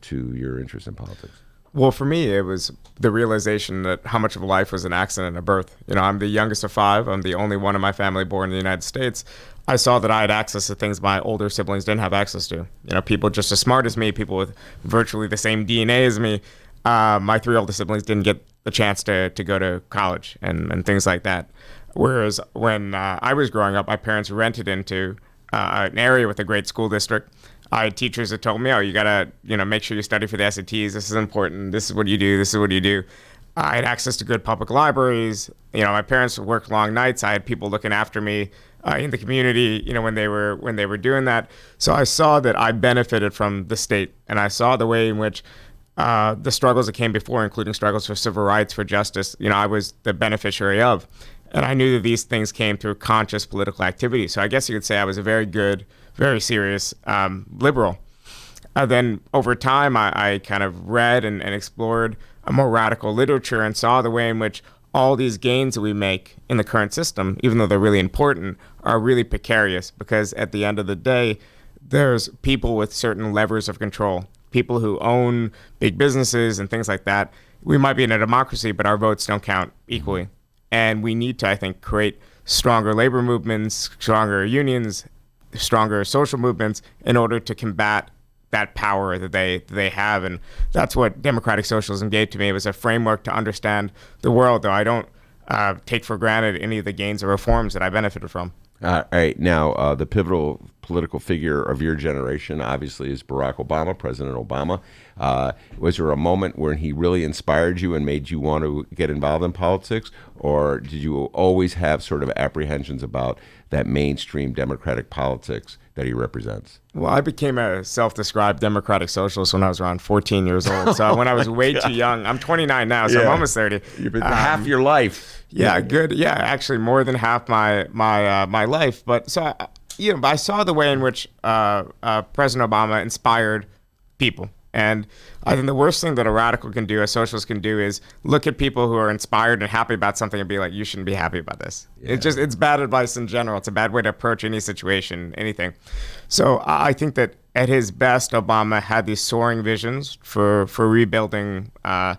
to your interest in politics? Well, for me, it was the realization that how much of life was an accident at birth. I'm the youngest of 5. I'm the only one in my family born in the United States. I saw that I had access to things my older siblings didn't have access to. People just as smart as me, people with virtually the same DNA as me. My 3 older siblings didn't get the chance to go to college and things like that. Whereas when I was growing up, my parents rented into an area with a great school district. I had teachers that told me, you got to, make sure you study for the SATs. This is important. This is what you do. This is what you do. I had access to good public libraries. My parents worked long nights. I had people looking after me in the community, when they were doing that. So I saw that I benefited from the state, and I saw the way in which the struggles that came before, including struggles for civil rights, for justice, I was the beneficiary of. And I knew that these things came through conscious political activity. So I guess you could say I was a very good, very serious liberal. Then over time, I kind of read and explored a more radical literature and saw the way in which all these gains that we make in the current system, even though they're really important, are really precarious, because at the end of the day, there's people with certain levers of control, people who own big businesses and things like that. We might be in a democracy, but our votes don't count equally. And we need to, I think, create stronger labor movements, stronger unions, stronger social movements in order to combat that power that they have. And that's what democratic socialism gave to me. It was a framework to understand the world, though I don't take for granted any of the gains or reforms that I benefited from. All right. Now, the pivotal political figure of your generation, obviously, is Barack Obama, President Obama. Was there a moment when he really inspired you and made you want to get involved in politics? Or did you always have sort of apprehensions about that mainstream democratic politics that he represents? Well, I became a self-described democratic socialist when I was around 14 years old. So when I was way too young, I'm 29 now, so I'm almost 30. You've been half your life. Yeah, good. Yeah, actually more than half my life. But so, I saw the way in which President Obama inspired people. And I think the worst thing that a radical can do, a socialist can do, is look at people who are inspired and happy about something and be like, you shouldn't be happy about this. Yeah. It's bad advice in general. It's a bad way to approach any situation, anything. So I think that at his best, Obama had these soaring visions for rebuilding a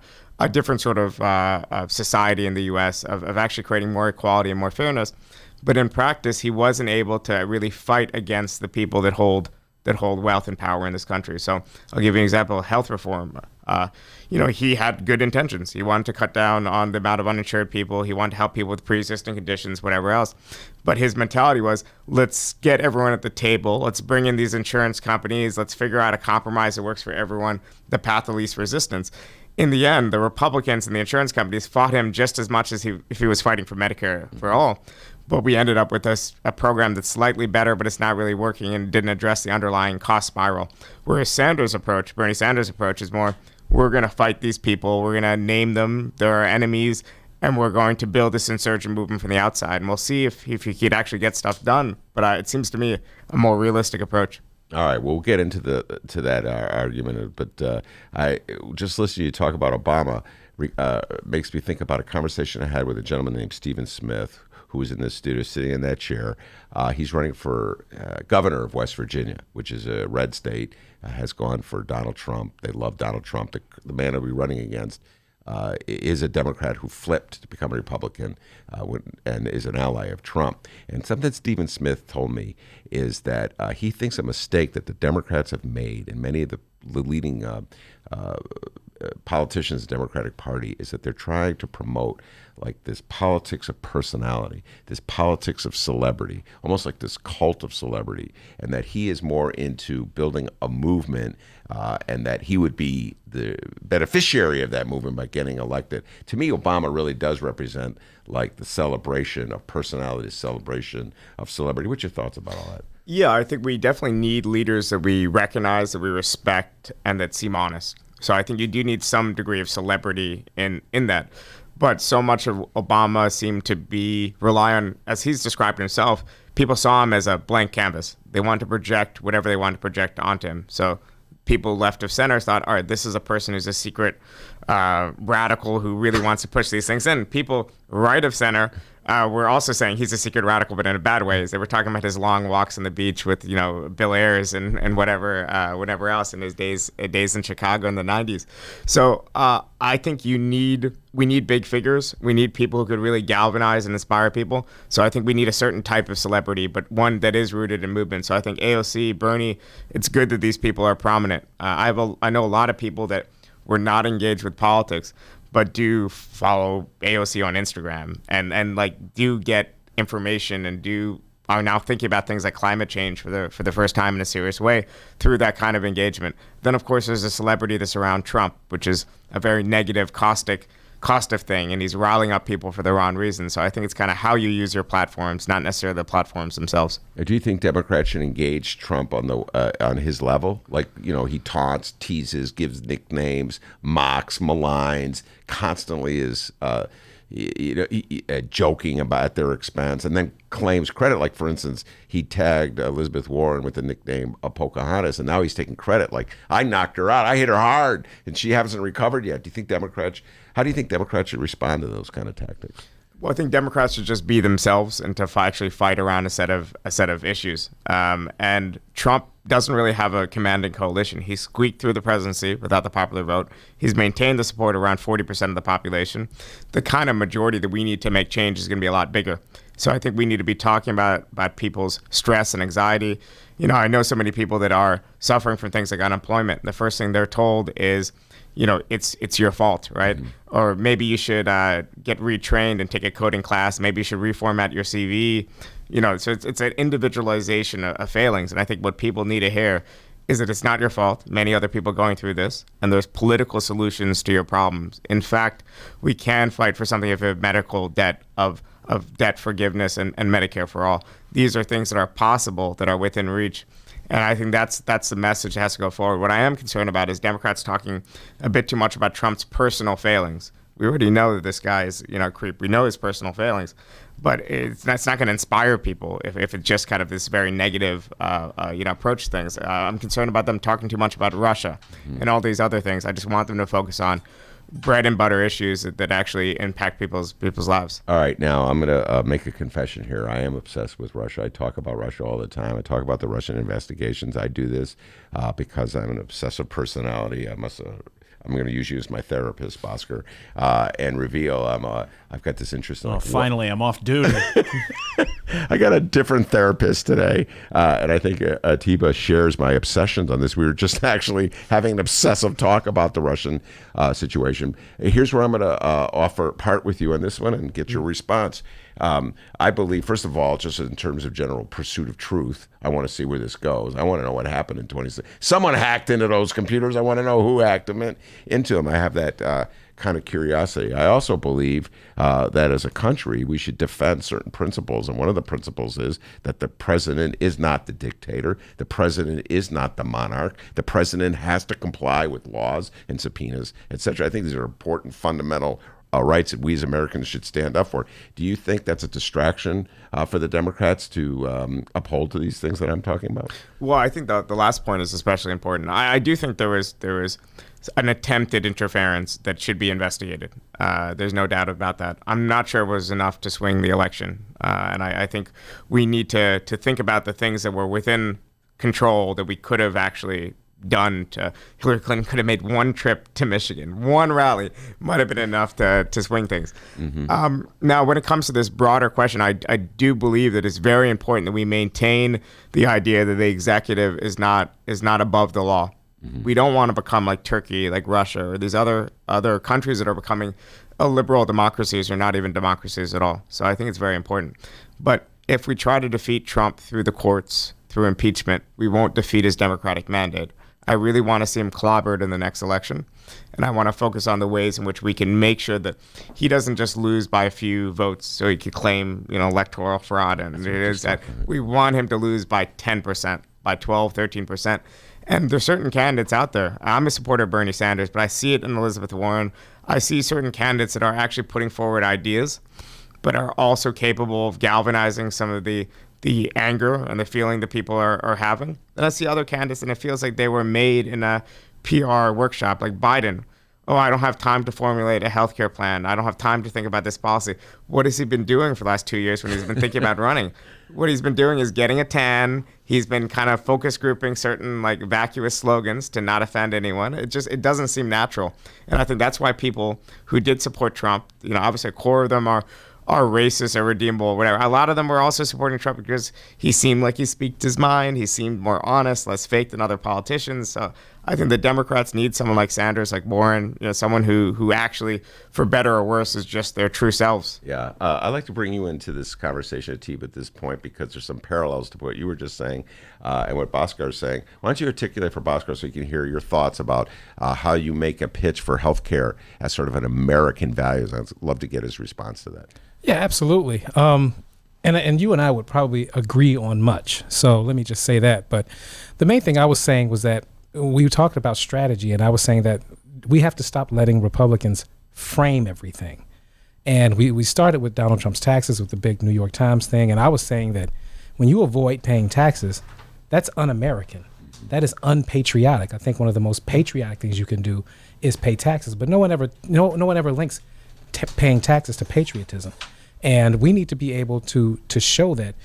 different sort of society in the U.S., of actually creating more equality and more fairness. But in practice, he wasn't able to really fight against the people that hold wealth and power in this country. So I'll give you an example: health reform. He had good intentions. He wanted to cut down on the amount of uninsured people. He wanted to help people with pre-existing conditions, whatever else. But his mentality was, let's get everyone at the table. Let's bring in these insurance companies. Let's figure out a compromise that works for everyone, the path of least resistance. In the end, the Republicans and the insurance companies fought him just as much as if he was fighting for Medicare for all. But we ended up with a program that's slightly better, but it's not really working and didn't address the underlying cost spiral. Whereas Bernie Sanders' approach is more, we're going to fight these people, we're going to name them, they're our enemies, and we're going to build this insurgent movement from the outside. And we'll see if he could actually get stuff done. But it seems to me a more realistic approach. All right, we'll get into that argument, but I just listening to you talk about Obama makes me think about a conversation I had with a gentleman named Stephen Smith, who was in this studio sitting in that chair. He's running for governor of West Virginia, which is a red state, has gone for Donald Trump. They love Donald Trump. The man he'll be running against is a Democrat who flipped to become a Republican and is an ally of Trump. And something Stephen Smith told me is that he thinks a mistake that the Democrats have made, and many of the leading politicians, the Democratic Party, is that they're trying to promote like this politics of personality, this politics of celebrity, almost like this cult of celebrity, and that he is more into building a movement, and that he would be the beneficiary of that movement by getting elected. To me, Obama really does represent like the celebration of personality, celebration of celebrity. What's your thoughts about all that? Yeah, I think we definitely need leaders that we recognize, that we respect, and that seem honest. So I think you do need some degree of celebrity in that. But so much of Obama seemed to rely on, as he's described himself, people saw him as a blank canvas. They wanted to project whatever they wanted to project onto him. So people left of center thought, all right, this is a person who's a secret radical who really wants to push these things in. People right of center were also saying he's a secret radical, but in a bad way. They were talking about his long walks on the beach with, Bill Ayers and whatever else in his days in Chicago in the 90s. So I think we need big figures. We need people who could really galvanize and inspire people. So I think we need a certain type of celebrity, but one that is rooted in movement. So I think AOC, Bernie, it's good that these people are prominent. I know a lot of people that were not engaged with politics, but do follow AOC on Instagram and like do get information and are now thinking about things like climate change for the first time in a serious way through that kind of engagement. Then of course there's a celebrity that's around Trump, which is a very negative, caustic thing, and he's riling up people for the wrong reasons. So I think it's kind of how you use your platforms, not necessarily the platforms themselves. Do you think Democrats should engage Trump on his level? Like, he taunts, teases, gives nicknames, mocks, maligns, constantly is joking about their expense, and then claims credit. Like, for instance, he tagged Elizabeth Warren with the nickname of Pocahontas, and now he's taking credit. Like, I knocked her out. I hit her hard, and she hasn't recovered yet. How do you think Democrats should respond to those kind of tactics? Well, I think Democrats should just be themselves and to actually fight around a set of issues. And Trump doesn't really have a commanding coalition. He squeaked through the presidency without the popular vote. He's maintained the support of around 40% of the population. The kind of majority that we need to make change is going to be a lot bigger. So I think we need to be talking about people's stress and anxiety. I know so many people that are suffering from things like unemployment. The first thing they're told is, it's your fault, right? Mm-hmm. Or maybe you should get retrained and take a coding class. Maybe you should reformat your CV. So it's an individualization of failings. And I think what people need to hear is that it's not your fault. Many other people going through this, and there's political solutions to your problems. In fact, we can fight for something of a medical debt of debt forgiveness and Medicare for all. These are things that are possible, that are within reach. And I think that's the message that has to go forward. What I am concerned about is Democrats talking a bit too much about Trump's personal failings. We already know that this guy is, a creep. We know his personal failings, but it's not going to inspire people if it's just kind of this very negative, approach to things. I'm concerned about them talking too much about Russia and all these other things. I just want them to focus on bread and butter issues that actually impact people's lives. All right, now I'm going to make a confession here. I am obsessed with Russia. I talk about Russia all the time. I talk about the Russian investigations. I do this because I'm an obsessive personality. I'm going to use you as my therapist, Bhaskar, and reveal I've got this interest in. Finally, I'm off duty. I got a different therapist today, and I think Atiba shares my obsessions on this. We were just actually having an obsessive talk about the Russian situation. Here's where I'm going to part with you on this one and get your response. I believe, first of all, just in terms of general pursuit of truth, I want to see where this goes. I want to know what happened in 2016. Someone hacked into those computers. I want to know who hacked them into them. I have that kind of curiosity. I also believe that as a country, we should defend certain principles. And one of the principles is that the president is not the dictator. The president is not the monarch. The president has to comply with laws and subpoenas, etc. I think these are important fundamental rights that we as Americans should stand up for. Do you think that's a distraction for the Democrats to uphold to these things that I'm talking about? Well, I think the last point is especially important. I do think there was an attempted interference that should be investigated. There's no doubt about that. I'm not sure it was enough to swing the election. And I think we need to think about the things that were within control that we could have actually done. Hillary Clinton could have made one trip to Michigan. One rally might have been enough to swing things. Mm-hmm. Now, when it comes to this broader question, I do believe that it's very important that we maintain the idea that the executive is not above the law. We don't want to become like Turkey, like Russia, or these other countries that are becoming illiberal democracies or not even democracies at all. So I think it's very important. But if we try to defeat Trump through the courts, through impeachment, we won't defeat his democratic mandate. I really want to see him clobbered in the next election. And I want to focus on the ways in which we can make sure that he doesn't just lose by a few votes so he could claim, electoral fraud. And it is that we want him to lose by 10%, by 12, 13%. And there's certain candidates out there. I'm a supporter of Bernie Sanders, but I see it in Elizabeth Warren. I see certain candidates that are actually putting forward ideas, but are also capable of galvanizing some of the anger and the feeling that people are having. And I see other candidates, and it feels like they were made in a PR workshop, like Biden. Oh, I don't have time to formulate a healthcare plan. I don't have time to think about this policy. What has he been doing for the last 2 years when he's been thinking about running? What he's been doing is getting a tan. He's been kind of focus grouping certain like vacuous slogans to not offend anyone. It doesn't seem natural. And I think that's why people who did support Trump, obviously a core of them are racist or redeemable or whatever. A lot of them were also supporting Trump because he seemed like he speaks his mind. He seemed more honest, less fake than other politicians. So I think the Democrats need someone like Sanders, like Warren, someone who actually, for better or worse, is just their true selves. Yeah. I'd like to bring you into this conversation, Atib, at this point, because there's some parallels to what you were just saying and what Bhaskar is saying. Why don't you articulate for Bhaskar so you can hear your thoughts about how you make a pitch for healthcare as sort of an American value? I'd love to get his response to that. Yeah, absolutely. And you and I would probably agree on much. So let me just say that. But the main thing I was saying was that we talked about strategy, and I was saying that we have to stop letting Republicans frame everything. And we started with Donald Trump's taxes with the big New York Times thing. And I was saying that when you avoid paying taxes, that's un-American. That is unpatriotic. I think one of the most patriotic things you can do is pay taxes. But no one ever links paying taxes to patriotism. And we need to be able to show that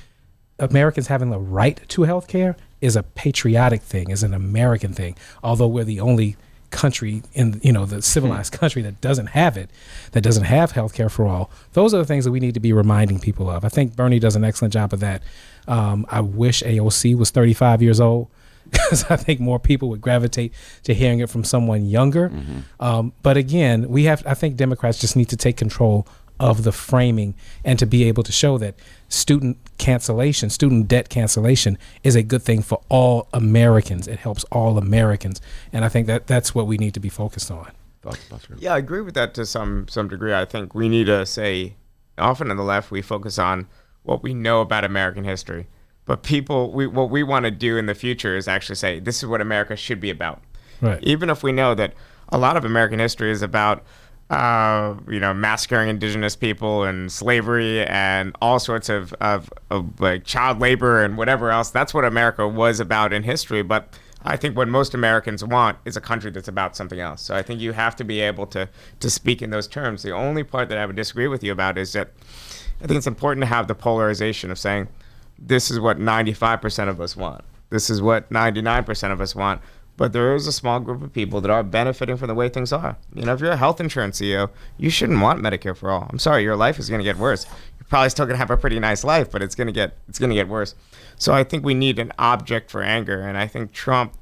Americans having the right to health care is a patriotic thing, is an American thing, although we're the only country in the civilized country that doesn't have it, that doesn't have health care for all. Those are the things that we need to be reminding people of. I think Bernie does an excellent job of that. I wish AOC was 35 years old, because I think more people would gravitate to hearing it from someone younger. Mm-hmm. But again, I think Democrats just need to take control of the framing and to be able to show that student debt cancellation is a good thing for all Americans. It helps all Americans. And I think that's what we need to be focused on. Yeah, I agree with that to some degree. I think we need to say, often on the left, we focus on what we know about American history. But what we want to do in the future is actually say, this is what America should be about. Right. Even if we know that a lot of American history is about, massacring indigenous people and slavery and all sorts of like child labor and whatever else. That's what America was about in history. But I think what most Americans want is a country that's about something else. So I think you have to be able to speak in those terms. The only part that I would disagree with you about is that I think it's important to have the polarization of saying, this is what 95% of us want. This is what 99% of us want. But there is a small group of people that are benefiting from the way things are. If you're a health insurance CEO, you shouldn't want Medicare for all. I'm sorry, your life is going to get worse. You're probably still going to have a pretty nice life, but it's going to get worse. So I think we need an object for anger. And I think Trump,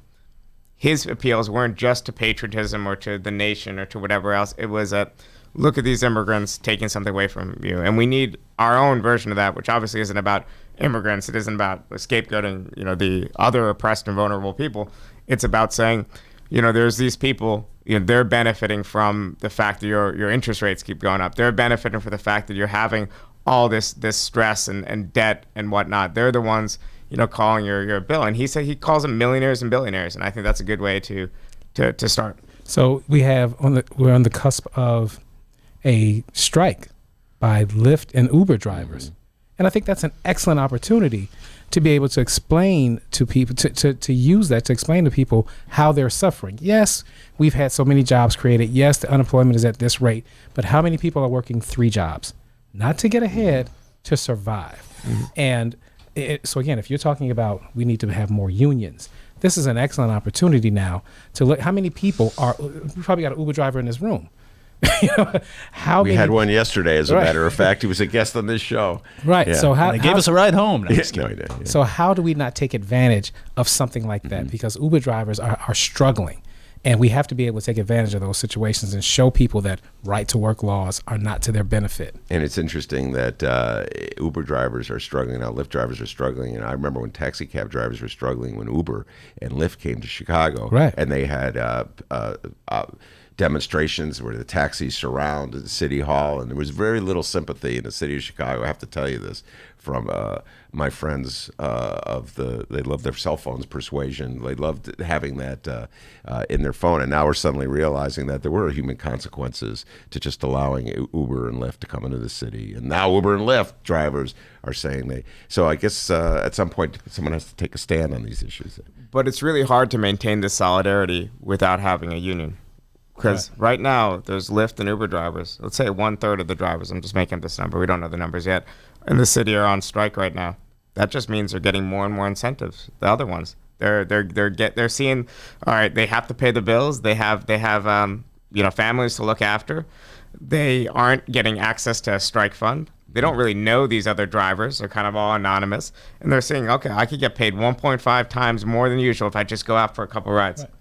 his appeals weren't just to patriotism or to the nation or to whatever else. It was that, look at these immigrants taking something away from you. And we need our own version of that, which obviously isn't about immigrants. It isn't about scapegoating, the other oppressed and vulnerable people. It's about saying, there's these people, they're benefiting from the fact that your interest rates keep going up. They're benefiting from the fact that you're having all this stress and debt and whatnot. They're the ones, calling your bill. And he calls them millionaires and billionaires. And I think that's a good way to start. So we're on the cusp of a strike by Lyft and Uber drivers. Mm-hmm. And I think that's an excellent opportunity to be able to explain to people, to use that to explain to people how they're suffering. Yes, we've had so many jobs created. Yes, the unemployment is at this rate. But how many people are working 3 jobs? Not to get ahead, to survive. Mm-hmm. And so again, if you're talking about we need to have more unions, this is an excellent opportunity now to look how many people are, we probably got an Uber driver in this room. How we many, had one yesterday, as a matter of fact. He was a guest on this show. Right. Yeah. So They gave us a ride home. No, No, he did. Yeah. So how do we not take advantage of something like that? Because Uber drivers are struggling, and we have to be able to take advantage of those situations and show people that right to work laws are not to their benefit. And it's interesting that Uber drivers are struggling now. Lyft drivers are struggling. And I remember when taxi cab drivers were struggling when Uber and Lyft came to Chicago. Right. And they had demonstrations where the taxis surrounded the city hall, and there was very little sympathy in the city of Chicago. I have to tell you this from my friends they loved their cell phones persuasion. They loved having that in their phone, and now we're suddenly realizing that there were human consequences to just allowing Uber and Lyft to come into the city. And now Uber and Lyft drivers are saying so I guess at some point someone has to take a stand on these issues. But it's really hard to maintain this solidarity without having a union. Because right now, there's Lyft and Uber drivers. Let's say 1/3 of the drivers, I'm just making this number, we don't know the numbers yet, in the city are on strike right now. That just means they're getting more and more incentives. The other ones, they're seeing, all right, they have to pay the bills. They have families to look after. They aren't getting access to a strike fund. They don't really know these other drivers. They're kind of all anonymous. And they're saying, okay, I could get paid 1.5 times more than usual if I just go out for a couple rides. Right.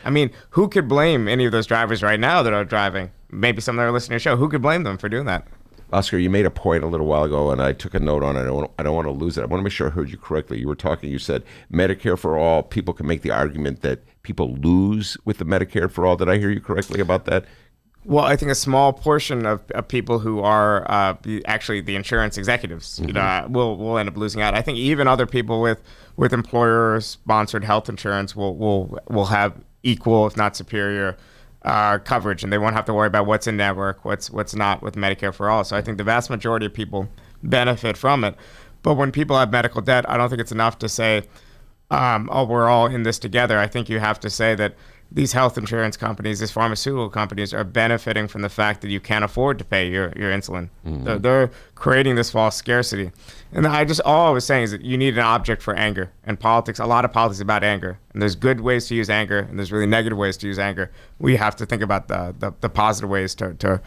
I mean, who could blame any of those drivers right now that are driving? Maybe some that are listening to the show. Who could blame them for doing that? Oscar, you made a point a little while ago, and I took a note on it. I don't want to lose it. I want to make sure I heard you correctly. You said Medicare for all. People can make the argument that people lose with the Medicare for all. Did I hear you correctly about that? Well, I think a small portion of people who are actually the insurance executives, will end up losing out. I think even other people with employer-sponsored health insurance will have equal, if not superior, coverage, and they won't have to worry about what's in network, what's not with Medicare for all. So I think the vast majority of people benefit from it. But when people have medical debt, I don't think it's enough to say, we're all in this together. I think you have to say that these health insurance companies, these pharmaceutical companies are benefiting from the fact that you can't afford to pay your insulin. Mm-hmm. They're creating this false scarcity. And all I was saying is that you need an object for anger. And politics, a lot of politics is about anger. And there's good ways to use anger, and there's really negative ways to use anger. We have to think about the positive ways to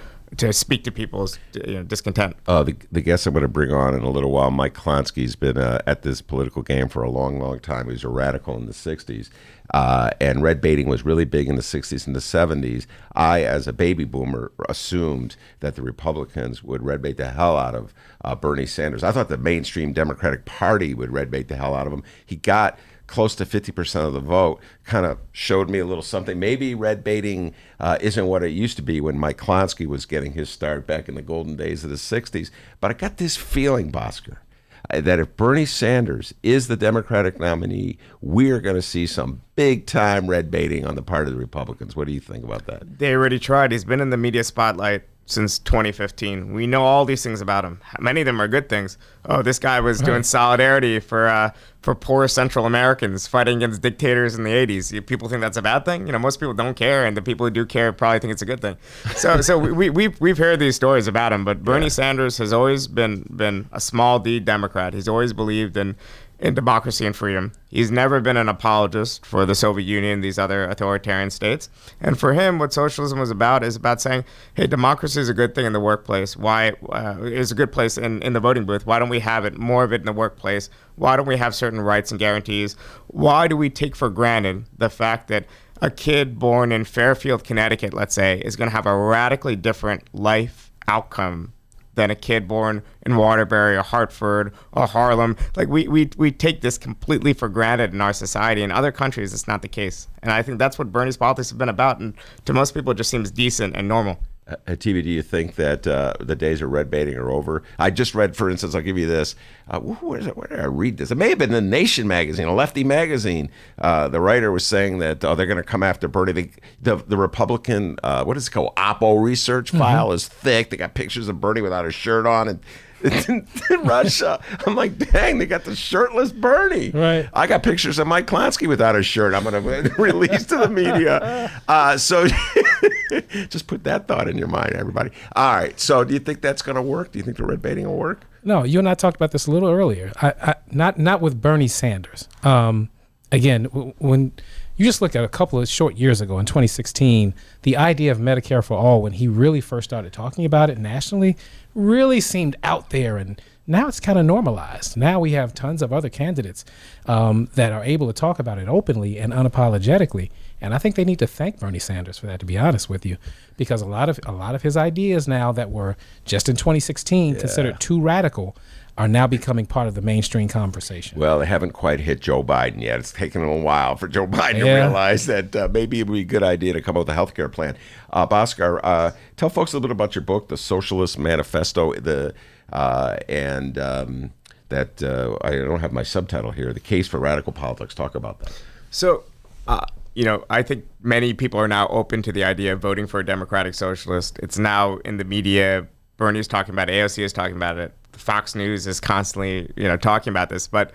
speak to people's discontent. The guest I'm going to bring on in a little while, Mike Klonsky's been at this political game for a long, long time. He was a radical in the 60s. And red baiting was really big in the 60s and the 70s. I, as a baby boomer, assumed that the Republicans would red bait the hell out of Bernie Sanders. I thought the mainstream Democratic Party would red bait the hell out of him. He got close to 50% of the vote, kind of showed me a little something. Maybe red baiting isn't what it used to be when Mike Klonsky was getting his start back in the golden days of the 60s. But I got this feeling, Bhaskar, that if Bernie Sanders is the Democratic nominee, we're going to see some big-time red baiting on the part of the Republicans. What do you think about that? They already tried. He's been in the media spotlight since 2015. We know all these things about him. Many of them are good things. Oh, this guy was doing solidarity for poor Central Americans fighting against dictators in the 80s. People think that's a bad thing. Most people don't care, and the people who do care probably think it's a good thing. So we've heard these stories about him, but Bernie Sanders has always been a small d Democrat. He's always believed in democracy and freedom. He's never been an apologist for the Soviet Union, these other authoritarian states. And for him, what socialism was about is about saying, hey, democracy is a good thing in the workplace. Why is a good place in the voting booth? Why don't we have it, more of it in the workplace? Why don't we have certain rights and guarantees? Why do we take for granted the fact that a kid born in Fairfield, Connecticut, let's say, is going to have a radically different life outcome than a kid born in Waterbury or Hartford or Harlem? Like we take this completely for granted in our society. In other countries, it's not the case. And I think that's what Bernie's politics have been about. And to most people, it just seems decent and normal. TV, do you think that the days of red baiting are over? I just read, for instance, I'll give you this. Where did I read this? It may have been in Nation magazine, a lefty magazine. The writer was saying that they're going to come after Bernie. The Republican, what is it called, Oppo research file is thick. They got pictures of Bernie without his shirt on. And in Russia, I'm like, dang, they got the shirtless Bernie. Right. I got pictures of Mike Klonsky without his shirt. I'm going to release to the media. So just put that thought in your mind, everybody. All right. So do you think that's going to work? Do you think the red baiting will work? No, you and I talked about this a little earlier. Not with Bernie Sanders. Again, when You just look at a couple of short years ago in 2016, the idea of Medicare for all, when he really first started talking about it nationally, really seemed out there, and now it's kind of normalized. Now we have tons of other candidates that are able to talk about it openly and unapologetically. And I think they need to thank Bernie Sanders for that, to be honest with you, because a lot of his ideas now that were just in 2016 considered too radical are now becoming part of the mainstream conversation. Well, they haven't quite hit Joe Biden yet. It's taken a while for Joe Biden to realize that maybe it would be a good idea to come up with a health care plan. Bhaskar, tell folks a little bit about your book, The Socialist Manifesto, that I don't have my subtitle here, The Case for Radical Politics. Talk about that. So, I think many people are now open to the idea of voting for a democratic socialist. It's now in the media. Bernie's talking about it. AOC is talking about it. Fox News is constantly, talking about this, but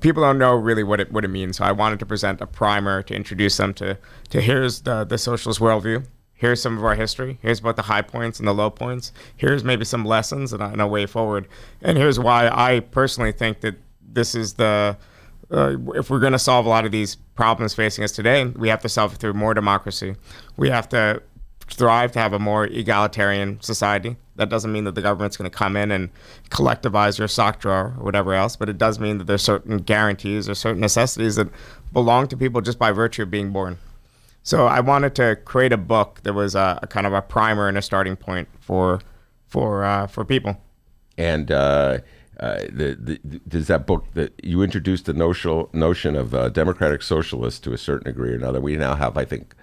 people don't know really what it means. So I wanted to present a primer to introduce them to here's the socialist worldview. Here's some of our history. Here's about the high points and the low points. Here's maybe some lessons and a way forward. And here's why I personally think that this is if we're going to solve a lot of these problems facing us today, we have to solve it through more democracy. We have to strive to have a more egalitarian society. That doesn't mean that the government's going to come in and collectivize your sock drawer or whatever else, but it does mean that there's certain guarantees or certain necessities that belong to people just by virtue of being born. So I wanted to create a book that was a kind of a primer and a starting point for people. And does that book that you introduced the notion of democratic socialists to a certain degree or another? We now have, I think,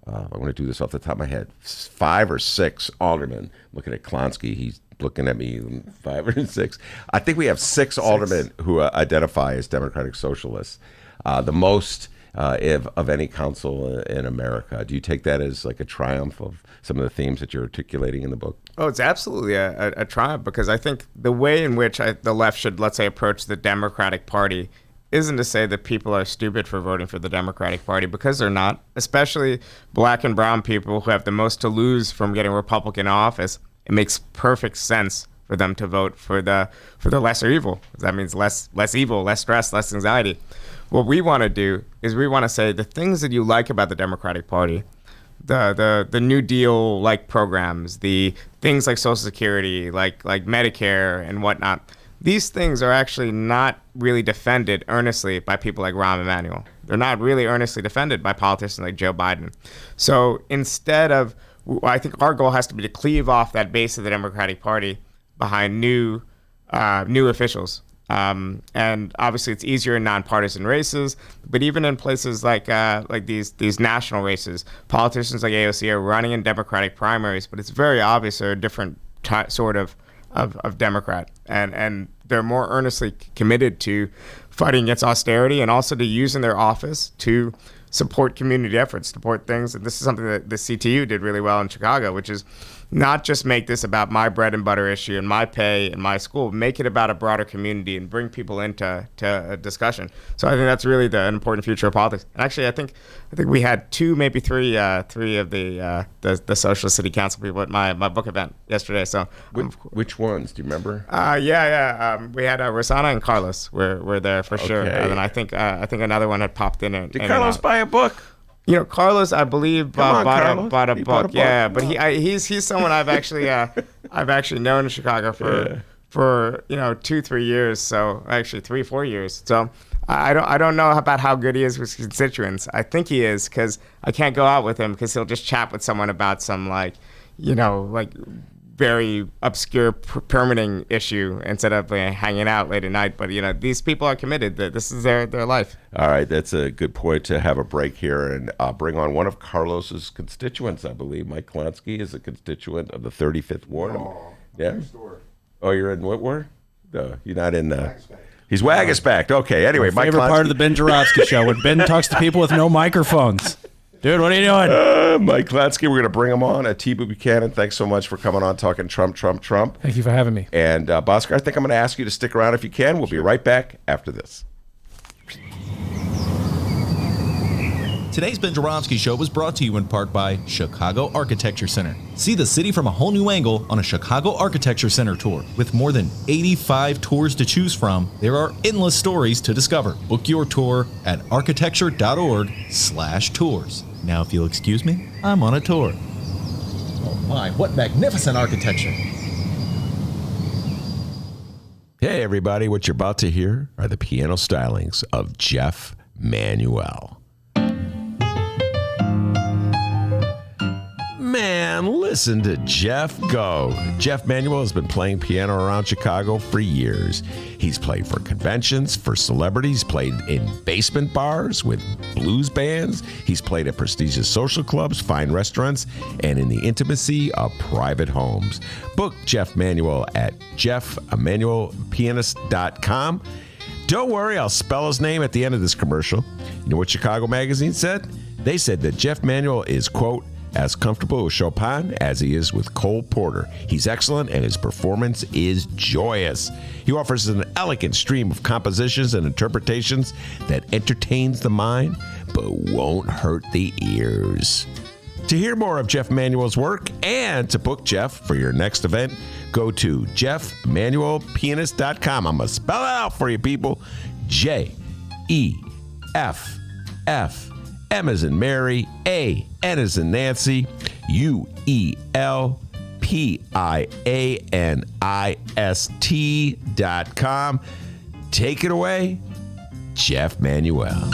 I'm going to do this off the top of my head, 5 or 6 aldermen. Looking at Klonsky, he's looking at me, 5 or 6. I think we have 6 aldermen who identify as democratic socialists, the most of any council in America. Do you take that as like a triumph of some of the themes that you're articulating in the book? Oh, it's absolutely a triumph, because I think the way in which the left should, let's say, approach the Democratic Party isn't to say that people are stupid for voting for the Democratic Party, because they're not, especially black and brown people who have the most to lose from getting Republican office. It makes perfect sense for them to vote for the lesser evil. That means less evil, less stress, less anxiety. What we want to do is we want to say the things that you like about the Democratic Party, the New Deal like programs, the things like Social Security, like Medicare and whatnot. These things are actually not really defended earnestly by people like Rahm Emanuel. They're not really earnestly defended by politicians like Joe Biden. So instead of, I think our goal has to be to cleave off that base of the Democratic Party behind new officials. And obviously it's easier in nonpartisan races, but even in places like these national races, politicians like AOC are running in Democratic primaries, but it's very obvious they're a different sort of Democrat, and they're more earnestly committed to fighting against austerity and also to using their office to support community efforts, support things. And this is something that the CTU did really well in Chicago, which is not just make this about my bread and butter issue and my pay and my school, make it about a broader community and bring people into a discussion. So I think that's really an important future of politics. And actually, I think we had 2, maybe 3 of the Socialist City Council people at my book event yesterday. So which ones? Do you remember? We had Rosanna and Carlos were there for sure. And then I think another one had popped in. Did Carlos buy a book? Carlos, I believe, bought a book. Yeah, but he's someone I've actually known in Chicago for 2-3 years. So actually 3-4 years. So I don't know about how good he is with his constituents. I think he is, because I can't go out with him because he'll just chat with someone about some very obscure permitting issue instead of hanging out late at night. But these people are committed. This is their life. All right, that's a good point to have a break here and bring on one of Carlos's constituents. I believe Mike Klonsky is a constituent of the 35th Ward. Yeah. Oh, you're in what ward? You're not in. He's Wagasback. Okay. Anyway, my Mike favorite Klonsky. part of the Ben Joravsky Show, when Ben talks to people with no microphones. Dude, what are you doing? Mike Klonsky, we're going to bring him on. T-Boo Buchanan, thanks so much for coming on, talking Trump. Thank you for having me. And Bhaskar, I think I'm going to ask you to stick around if you can. We'll be right back after this. Today's Ben Joravsky Show was brought to you in part by Chicago Architecture Center. See the city from a whole new angle on a Chicago Architecture Center tour. With more than 85 tours to choose from, there are endless stories to discover. Book your tour at architecture.org/tours. Now, if you'll excuse me, I'm on a tour. Oh my, what magnificent architecture. Hey, everybody, what you're about to hear are the piano stylings of Jeff Manuel. Man, listen to Jeff go. Jeff Manuel has been playing piano around Chicago for years. He's played for conventions, for celebrities, played in basement bars with blues bands. He's played at prestigious social clubs, fine restaurants, and in the intimacy of private homes. Book Jeff Manuel at jeffemanuelpianist.com. Don't worry, I'll spell his name at the end of this commercial. You know what Chicago Magazine said? They said that Jeff Manuel is, quote, as comfortable with Chopin as he is with Cole Porter. He's excellent and his performance is joyous. He offers an elegant stream of compositions and interpretations that entertains the mind but won't hurt the ears. To hear more of Jeff Manuel's work and to book Jeff for your next event, go to jeffmanuelpianist.com. I'm going to spell it out for you, people. Jeff. M as in Mary, A, N as in Nancy, UELPIANIST.com. Take it away, Jeff Manuel.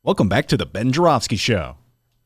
Welcome back to the Ben Joravsky Show.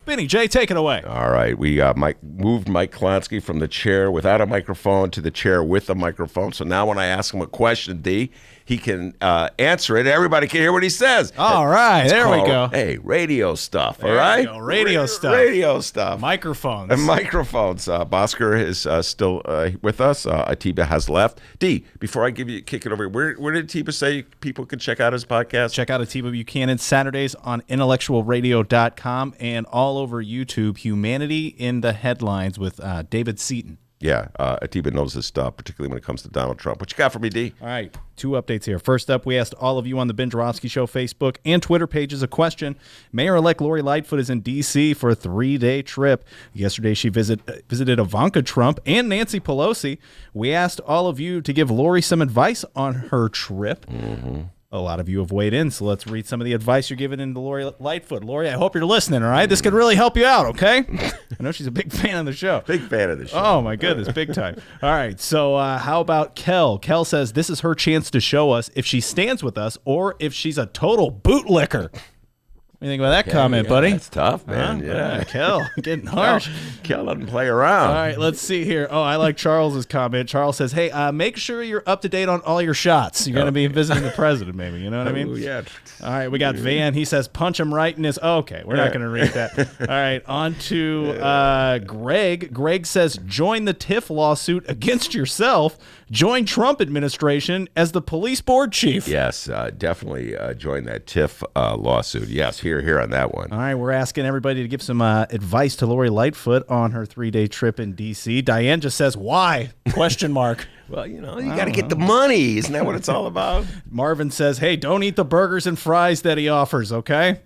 Benny J, take it away. All right, we moved Mike Klonsky from the chair without a microphone to the chair with a microphone. So now when I ask him a question, D, he can answer it. Everybody can hear what he says. All right, there we go. Hey, radio stuff, There all right? we go, radio stuff. Radio stuff. Microphones. And microphones. Bosker is still with us. Atiba has left. D, before I kick it over, where did Atiba say people can check out his podcast? Check out Atiba Buchanan Saturdays on intellectualradio.com and all over YouTube, Humanity in the Headlines with David Seaton. Yeah, Atiba knows his stuff, particularly when it comes to Donald Trump. What you got for me, D? All right, 2 updates here. First up, we asked all of you on the Ben Joravsky Show Facebook and Twitter pages a question. Mayor-elect Lori Lightfoot is in D.C. for a 3-day trip. Yesterday, she visited Ivanka Trump and Nancy Pelosi. We asked all of you to give Lori some advice on her trip. Mm-hmm. A lot of you have weighed in, so let's read some of the advice you're giving to Lori Lightfoot. Lori, I hope you're listening, all right? This could really help you out, okay? I know she's a big fan of the show. Big fan of the show. Oh, my goodness, big time. All right, so how about Kel? Kel says this is her chance to show us if she stands with us or if she's a total bootlicker. What do you think about that comment, buddy? That's tough, man. Huh? Yeah. Kel, getting harsh. Kel doesn't play around. All right, let's see here. Oh, I like Charles's comment. Charles says, hey, make sure you're up to date on all your shots. You're going to be visiting the president, maybe. You know what I mean? Oh, yeah. All right, we got Van. He says, punch him right in his... Okay, we're not going to read that. All right, on to Greg. Greg says, join the TIF lawsuit against yourself. Join Trump administration as the police board chief. Yes, definitely join that TIF lawsuit. Yes, here on that one. All right, we're asking everybody to give some advice to Lori Lightfoot on her 3-day trip in D.C. Diane just says, why? Question mark. Well, you got to get the money. Isn't that what it's all about? Marvin says, hey, don't eat the burgers and fries that he offers, okay?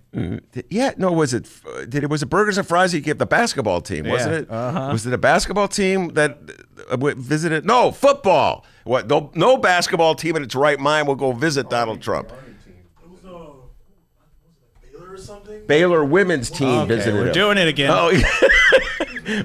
Yeah, no, was it burgers and fries he gave the basketball team, wasn't it? Uh-huh. Was it a basketball team that visited? No, football. What? No basketball team in its right mind will go visit Donald Trump. Baylor women's team visited we're him. doing it again. Oh,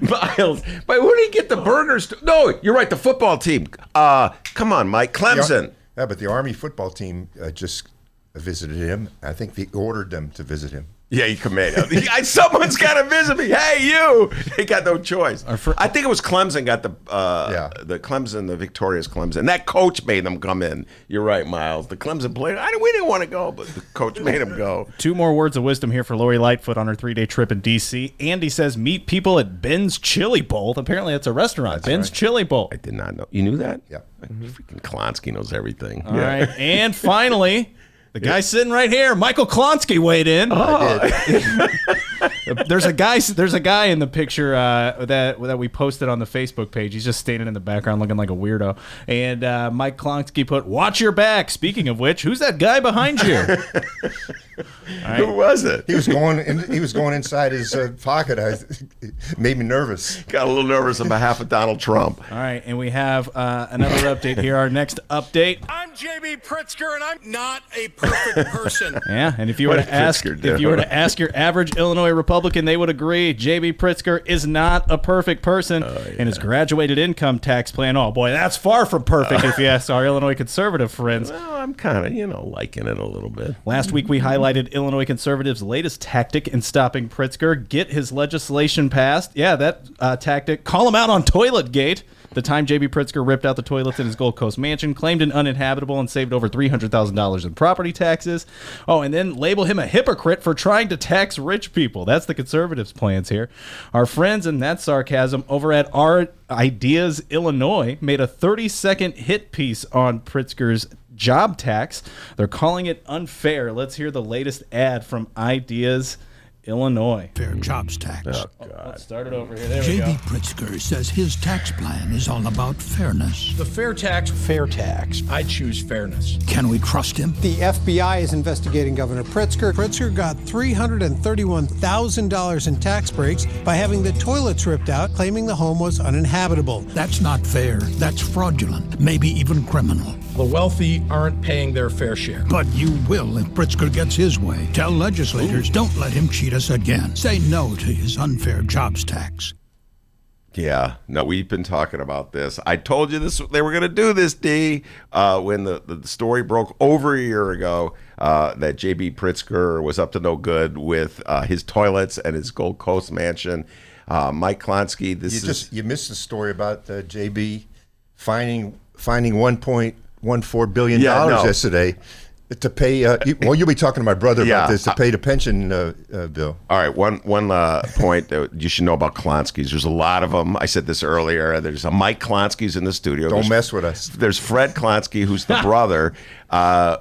Miles. But where did he get the burgers? No, you're right, the football team. Come on, Mike. Clemson. Yeah, but the Army football team just visited him. I think they ordered them to visit him. Yeah, he commanded. Someone's got to visit me. Hey, you! They got no choice. I think it was Clemson got the Clemson, the victorious Clemson. That coach made them come in. You're right, Miles. The Clemson player. We didn't want to go, but the coach made them go. 2 more words of wisdom here for Lori Lightfoot on her 3-day trip in D.C. Andy says, meet people at Ben's Chili Bowl. Apparently, that's a restaurant. Ben's Chili Bowl. I did not know. You knew that? Yeah. Freaking Klonsky knows everything. All right. And finally, The guy sitting right here, Michael Klonsky, weighed in. There's a guy in the picture that we posted on the Facebook page. He's just standing in the background looking like a weirdo. And Mike Klonsky put, "Watch your back." Speaking of which, who's that guy behind you? Right. Who was it? He was going inside his pocket. It made me nervous. Got a little nervous on behalf of Donald Trump. All right, and we have another update here. Our next update. I'm J.B. Pritzker, and I'm not a perfect person. Yeah, and if you were to ask your average Illinois Republican, they would agree J.B. Pritzker is not a perfect person, and his graduated income tax plan. Oh boy, that's far from perfect. If you ask our Illinois conservative friends. Well, I'm kind of liking it a little bit. Last week we highlighted Illinois conservatives' latest tactic in stopping Pritzker. Get his legislation passed. Yeah, that tactic. Call him out on Toiletgate. The time J.B. Pritzker ripped out the toilets in his Gold Coast mansion, claimed it uninhabitable, and saved over $300,000 in property taxes. Oh, and then label him a hypocrite for trying to tax rich people. That's the conservatives' plans here. Our friends, and that's sarcasm, over at Our Ideas Illinois made a 30-second hit piece on Pritzker's job tax. They're calling it unfair. Let's hear the latest ad from Ideas Illinois. Fair jobs tax. Oh, let's start it over here. There we go. J.B. Pritzker says his tax plan is all about fairness. The fair tax. I choose fairness. Can we trust him? The FBI is investigating Governor Pritzker. Pritzker got $331,000 in tax breaks by having the toilets ripped out, claiming the home was uninhabitable. That's not fair. That's fraudulent, maybe even criminal. The wealthy aren't paying their fair share. But you will if Pritzker gets his way. Tell legislators, don't let him cheat us again. Say no to his unfair jobs tax. Yeah, no, we've been talking about this. I told you they were going to do this, D, when the story broke over a year ago that J.B. Pritzker was up to no good with his toilets and his Gold Coast mansion. Mike Klonsky, you missed the story about J.B. finding $1.14 billion yesterday to pay. You'll be talking to my brother about this, to pay the pension bill. All right, one point that you should know about Klonsky's. There's a lot of them. I said this earlier. There's a Mike Klonsky's in the studio. Don't mess with us. There's Fred Klonsky, who's the brother,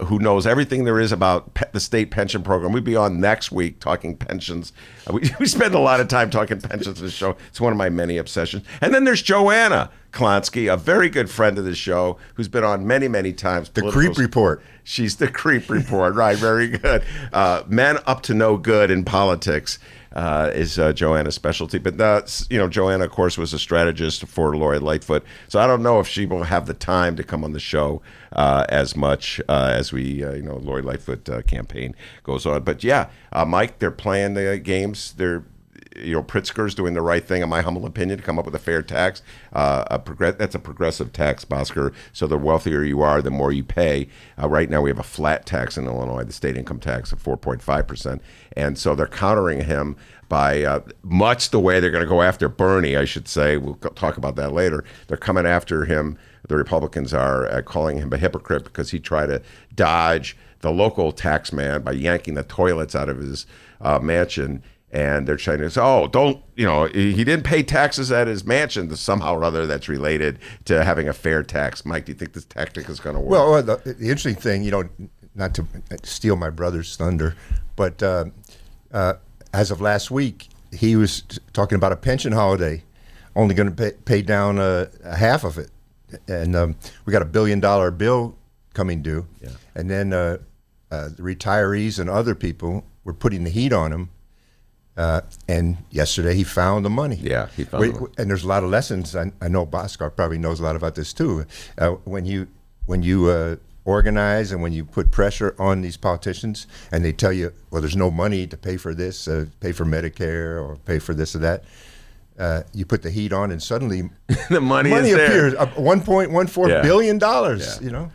who knows everything there is about the state pension program. We'll be on next week talking pensions. We spend a lot of time talking pensions on the show. It's one of my many obsessions. And then there's Joanna Klonsky, a very good friend of the show, who's been on many, many times. The Creep Report. She's the Creep Report, right? Very good. Men up to no good in politics is Joanna's specialty. But Joanna, of course, was a strategist for Lori Lightfoot. So I don't know if she will have the time to come on the show as much as Lori Lightfoot campaign goes on. But yeah, Mike, they're playing the games. Pritzker's doing the right thing, in my humble opinion, to come up with a fair tax. That's a progressive tax, Bhaskar. So the wealthier you are, the more you pay. Right now we have a flat tax in Illinois, the state income tax of 4.5%. And so they're countering him by much the way they're going to go after Bernie, I should say. We'll talk about that later. They're coming after him. The Republicans are calling him a hypocrite because he tried to dodge the local tax man by yanking the toilets out of his mansion. And they're trying to say, he didn't pay taxes at his mansion. Somehow or other, that's related to having a fair tax. Mike, do you think this tactic is going to work? Well, the interesting thing, not to steal my brother's thunder, but as of last week, he was talking about a pension holiday, only going to pay down half of it. And we got $1 billion bill coming due. Yeah. And then the retirees and other people were putting the heat on him. And yesterday he found the money. Yeah, he found the money. And there's a lot of lessons. I know Bhaskar probably knows a lot about this too. When you organize and when you put pressure on these politicians and they tell you, well, there's no money to pay for this, pay for Medicare or pay for this or that, you put the heat on and suddenly the money appears. There. $1.14 billion,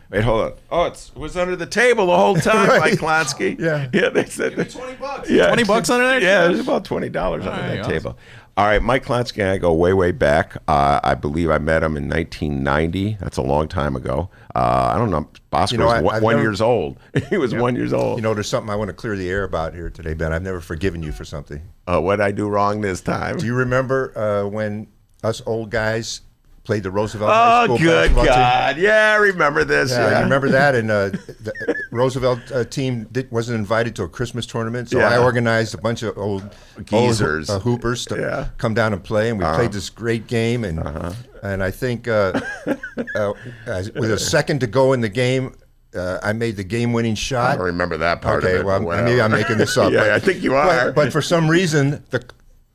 Wait, hold on. Oh, it was under the table the whole time, right. Mike Klonsky. Yeah. They said Give me $20. Yeah, $20 under there? Yeah, there's about $20 under that table. All right, Mike Klonsky and I go way, way back. I believe I met him in 1990. That's a long time ago. I don't know. Bhaskar was 1 year old. He was 1 year old. There's something I want to clear the air about here today, Ben. I've never forgiven you for something. What did I do wrong this time? Do you remember when us old guys played the Roosevelt High School basketball team? God. Yeah, I remember this. Yeah, I remember that. And Roosevelt team wasn't invited to a Christmas tournament, so Yeah. I organized a bunch of old Geezers. hoopers to come down and play, and we played this great game, and I think with a second to go in the game, I made the game-winning shot. I don't remember that part Okay, of it. well, but maybe I'm making this up. Yeah, but, I think you are. But for some reason,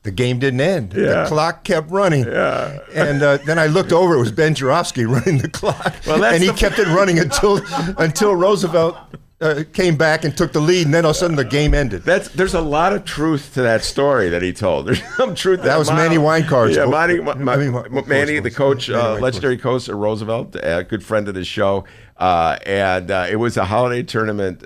the game didn't end. Yeah. The clock kept running. Yeah. And then I looked over. It was Ben Joravsky running the clock. Well, and he kept it running until Roosevelt came back and took the lead. And then all of a sudden the game ended. There's a lot of truth to that story that he told. There's some truth. That was Manny Weincar's. Yeah, Manny, the coach, legendary coach of Roosevelt, a good friend of the show. And it was a holiday tournament.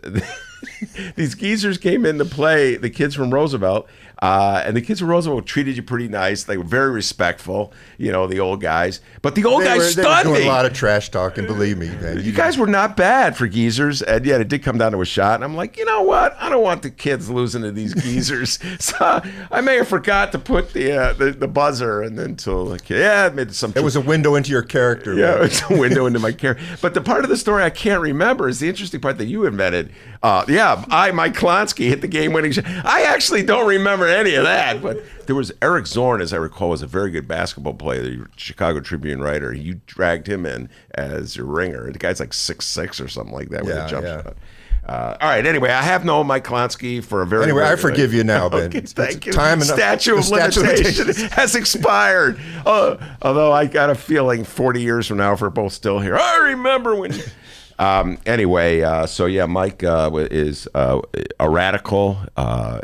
These geezers came in to play, the kids from Roosevelt, and the kids from Roosevelt treated you pretty nice. They were very respectful, the old guys. But the old guys stunned They were doing me. a lot of trash talking, believe me. Man. You guys were not bad for geezers, and yet it did come down to a shot. And I'm like, you know what? I don't want the kids losing to these geezers. So I may have forgot to put the buzzer, and then it made some. It was a window into your character. Yeah, man. it's a window into my character. But the part of the story I can't remember is the interesting part that you invented. Mike Klonsky hit the game-winning shot. I actually don't remember any of that, but there was Eric Zorn, as I recall, was a very good basketball player, the Chicago Tribune writer. You dragged him in as your ringer. The guy's like 6'6" or something like that with a jump shot. All right. Anyway, I have known Mike Klonsky for a very. Anyway, I forgive you now, Ben. Okay, thank you. Time enough. Statute of limitations has expired. Although I got a feeling 40 years from now, if we're both still here, I remember when. Anyway, Mike is a radical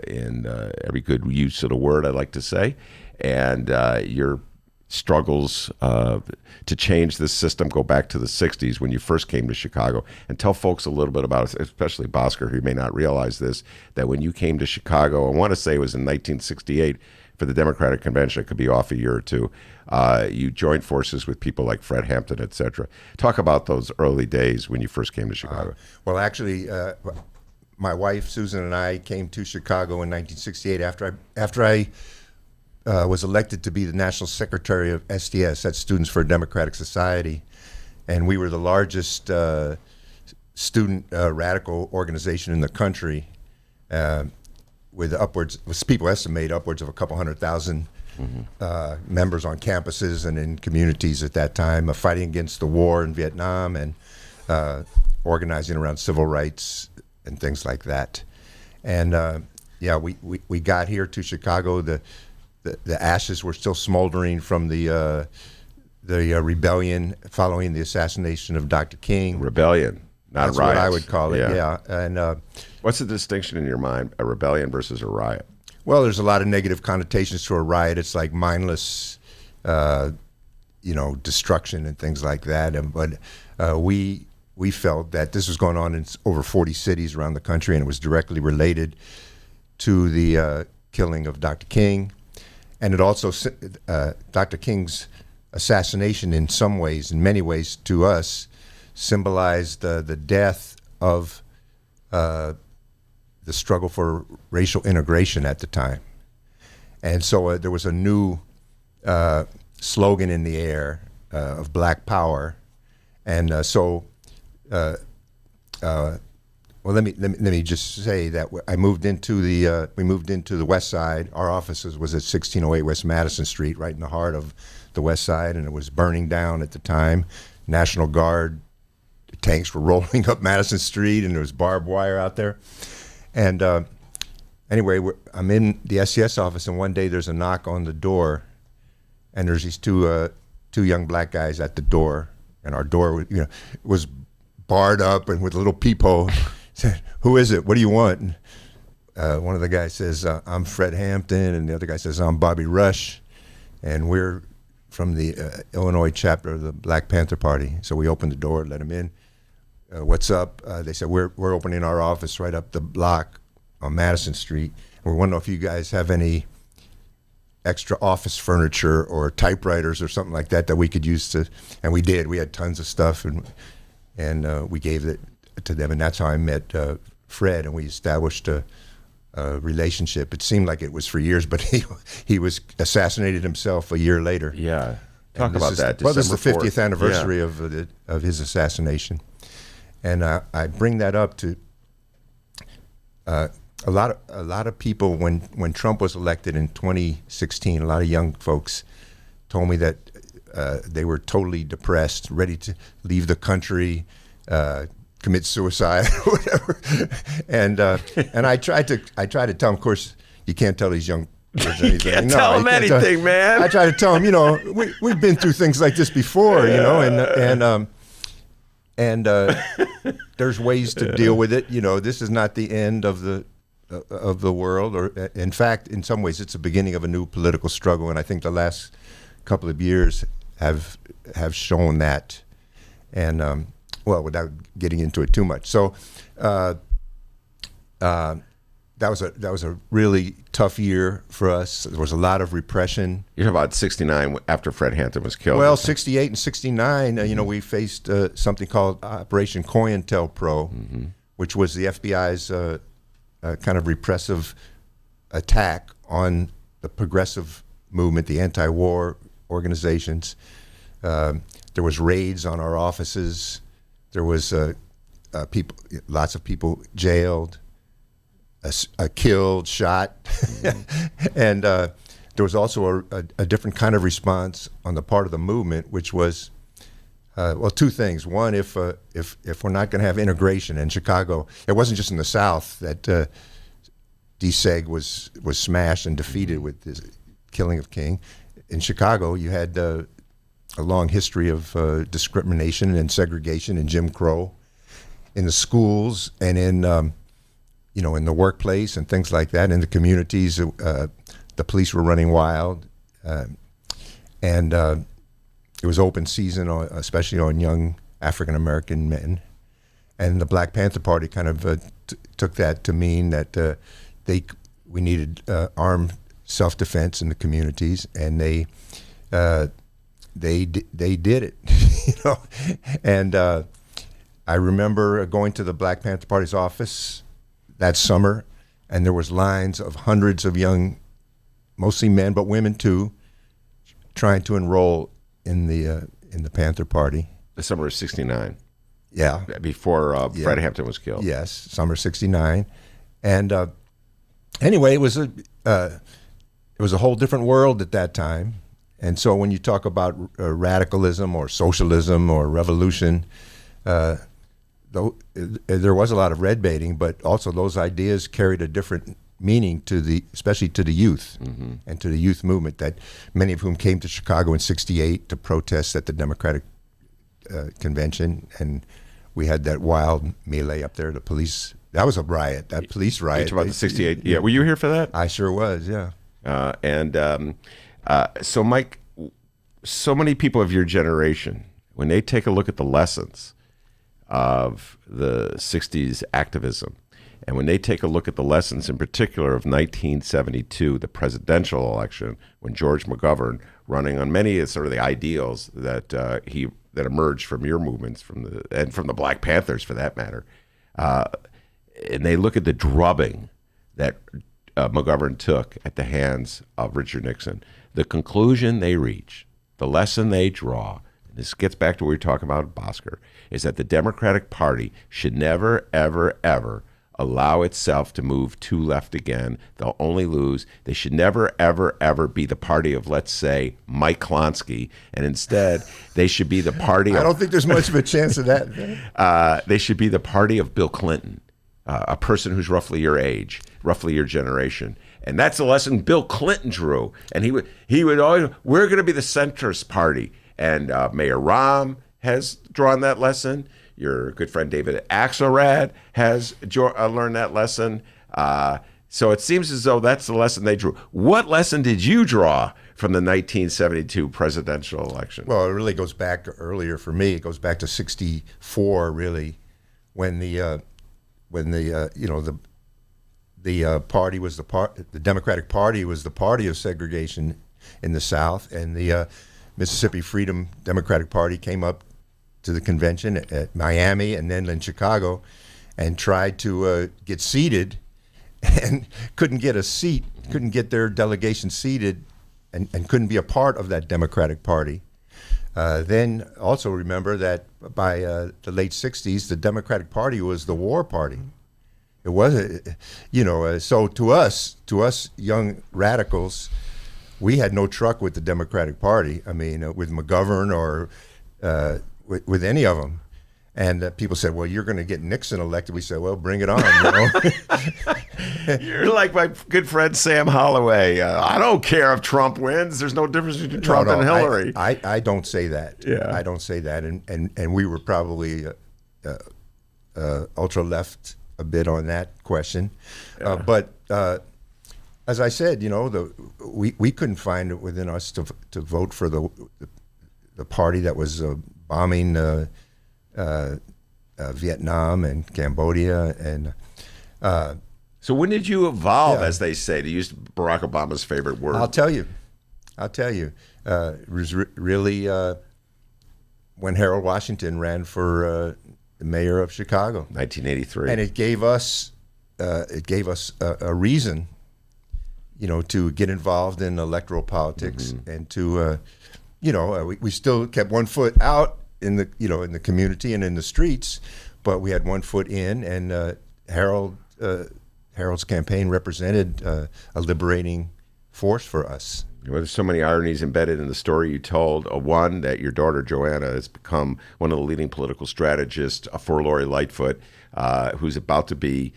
in every good use of the word, I like to say, and your struggles to change this system go back to the 60s when you first came to Chicago. And tell folks a little bit about it, especially Bhaskar, who may not realize this, that when you came to Chicago, I want to say it was in 1968, for the Democratic Convention, it could be off a year or two, you joined forces with people like Fred Hampton, et cetera. Talk about those early days when you first came to Chicago. Well, actually, my wife, Susan, and I came to Chicago in 1968 after I was elected to be the National Secretary of SDS, that's Students for a Democratic Society. And we were the largest student radical organization in the country, with people estimate upwards of a couple 100,000 members on campuses and in communities at that time, fighting against the war in Vietnam and organizing around civil rights and things like that. And we got here to Chicago. The ashes were still smoldering from the rebellion following the assassination of Dr. King. Rebellion, not That's riots. what I would call it. Yeah. And what's the distinction in your mind, a rebellion versus a riot? Well, there's a lot of negative connotations to a riot. It's like mindless, destruction and things like that. But we felt that this was going on in over 40 cities around the country, and it was directly related to the killing of Dr. King. And it also, Dr. King's assassination in some ways, in many ways to us, symbolized the death of the struggle for racial integration at the time. And so there was a new slogan in the air of Black Power. And let me just say that we moved into the West Side. Our offices was at 1608 West Madison Street, right in the heart of the West Side, and it was burning down at the time. National Guard tanks were rolling up Madison Street, and there was barbed wire out there. And anyway, I'm in the SCS office, and one day there's a knock on the door, and there's these two young black guys at the door, and our door was barred up and with a little peephole. Said, "Who is it? What do you want?" And, one of the guys says, "I'm Fred Hampton," and the other guy says, "I'm Bobby Rush, and we're from the Illinois chapter of the Black Panther Party." So we opened the door, let them in. What's up? They said, we're opening our office right up the block on Madison Street. And we want to know if you guys have any extra office furniture or typewriters or something like that we could use to, and we did. We had tons of stuff, and we gave it to them. And that's how I met Fred, and we established a relationship. It seemed like it was for years, but he was assassinated himself a year later. Yeah. Talk about that. Well, this is the December 50th 4th. anniversary of his assassination. And I bring that up to a lot of people when Trump was elected in 2016. A lot of young folks told me that they were totally depressed, ready to leave the country, commit suicide, or whatever. And I tried to tell them. Of course, you can't tell these young kids anything. You can't tell them anything, man. I try to tell them, we've been through things like this before, and there's ways to deal with it. This is not the end of the world, or in fact, in some ways, it's the beginning of a new political struggle. And I think the last couple of years have shown that. And without getting into it too much, so that was a really tough year for us. There was a lot of repression. You're talking about 69 after Fred Hampton was killed. Well, 68 and 69, we faced something called Operation COINTELPRO, which was the FBI's kind of repressive attack on the progressive movement, the anti-war organizations. There was raids on our offices. There was lots of people jailed, killed, shot, and there was also a different kind of response on the part of the movement, which was, two things. One, if we're not going to have integration in Chicago, it wasn't just in the South that DSEG was smashed and defeated with the killing of King. In Chicago, you had a long history of discrimination and segregation and Jim Crow in the schools and in the workplace and things like that. In the communities, the police were running wild, and it was open season, especially on young African American men. And the Black Panther Party kind of took that to mean that we needed armed self-defense in the communities, and they did it, And I remember going to the Black Panther Party's office that summer, and there was lines of hundreds of young, mostly men, but women too, trying to enroll in the Panther Party. The summer of 69. Yeah. Before Fred Hampton was killed. Yes, summer 69. And anyway, it was a whole different world at that time. And so when you talk about radicalism or socialism or revolution, though there was a lot of red baiting, but also those ideas carried a different meaning especially to the youth and to the youth movement, that many of whom came to Chicago in '68 to protest at the Democratic convention. And we had that wild melee up there. The police, that was a riot, that police riot. You're about the 68. Yeah, were you here for that? I sure was, yeah. So Mike, so many people of your generation, when they take a look at the lessons of the 60s activism, and when they take a look at the lessons in particular of 1972, the presidential election, when George McGovern, running on many of sort of the ideals that emerged from your movements, and from the Black Panthers for that matter, and they look at the drubbing that McGovern took at the hands of Richard Nixon, the conclusion they reach, the lesson they draw, and this gets back to what we were talking about Bosker, is that the Democratic Party should never, ever, ever allow itself to move too left again. They'll only lose. They should never, ever, ever be the party of, let's say, Mike Klonsky, and instead they should be the party of... I don't think there's much of a chance of that. They should be the party of Bill Clinton, a person who's roughly your age, roughly your generation. And that's the lesson Bill Clinton drew. And he would always, we're going to be the centrist party. And Mayor Rahm has drawn that lesson. Your good friend David Axelrod has learned that lesson. So it seems as though that's the lesson they drew. What lesson did you draw from the 1972 presidential election? Well, it really goes back earlier for me. It goes back to '64, really, when the party was the Democratic Party was the party of segregation in the South, and the Mississippi Freedom Democratic Party came up to the convention at Miami and then in Chicago and tried to get seated and couldn't get a seat, couldn't get their delegation seated, and couldn't be a part of that Democratic Party. Then also remember that by the late 60s, the Democratic Party was the war party. It wasn't, so to us young radicals, we had no truck with the Democratic Party. I mean, with McGovern or with any of them. And people said, well, you're going to get Nixon elected. We said, well, bring it on. You're like my good friend Sam Holloway. I don't care if Trump wins. There's no difference between Trump and Hillary. I don't say that. Yeah. I don't say that. And we were probably ultra-left a bit on that question. Yeah. But as I said, we couldn't find it within us to vote for the party that was bombing Vietnam and Cambodia. And so when did you evolve, as they say, to use Barack Obama's favorite word? I'll tell you. It was really when Harold Washington ran for the mayor of Chicago, 1983, and it gave us a reason, to get involved in electoral politics, and to, we still kept one foot out in the in the community and in the streets, but we had one foot in, and Harold's campaign represented a liberating force for us. Well, there's so many ironies embedded in the story you told. One, that your daughter Joanna has become one of the leading political strategists for Lori Lightfoot, who's about to be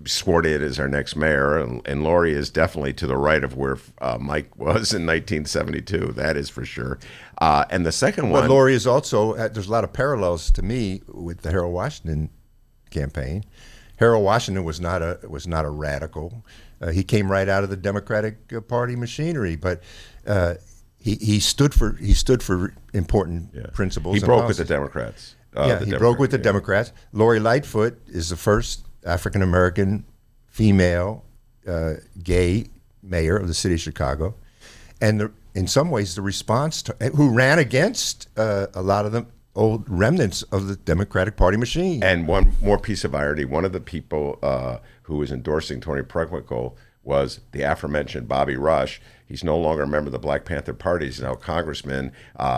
sworn in as our next mayor, and Lori is definitely to the right of where Mike was in 1972. That is for sure. And the second one, but Lori is also. There's a lot of parallels to me with the Harold Washington campaign. Harold Washington was not a radical. He came right out of the Democratic Party machinery, but he stood for important principles. He and broke policies. with the Democrats. He broke with the Democrats. Lori Lightfoot is the first African American female gay mayor of the city of Chicago, and in some ways the response to who ran against a lot of the old remnants of the Democratic Party machine. And one more piece of irony: one of the people who was endorsing Tony Preckwinkle was the aforementioned Bobby Rush. He's no longer a member of the Black Panther Party. He's now a congressman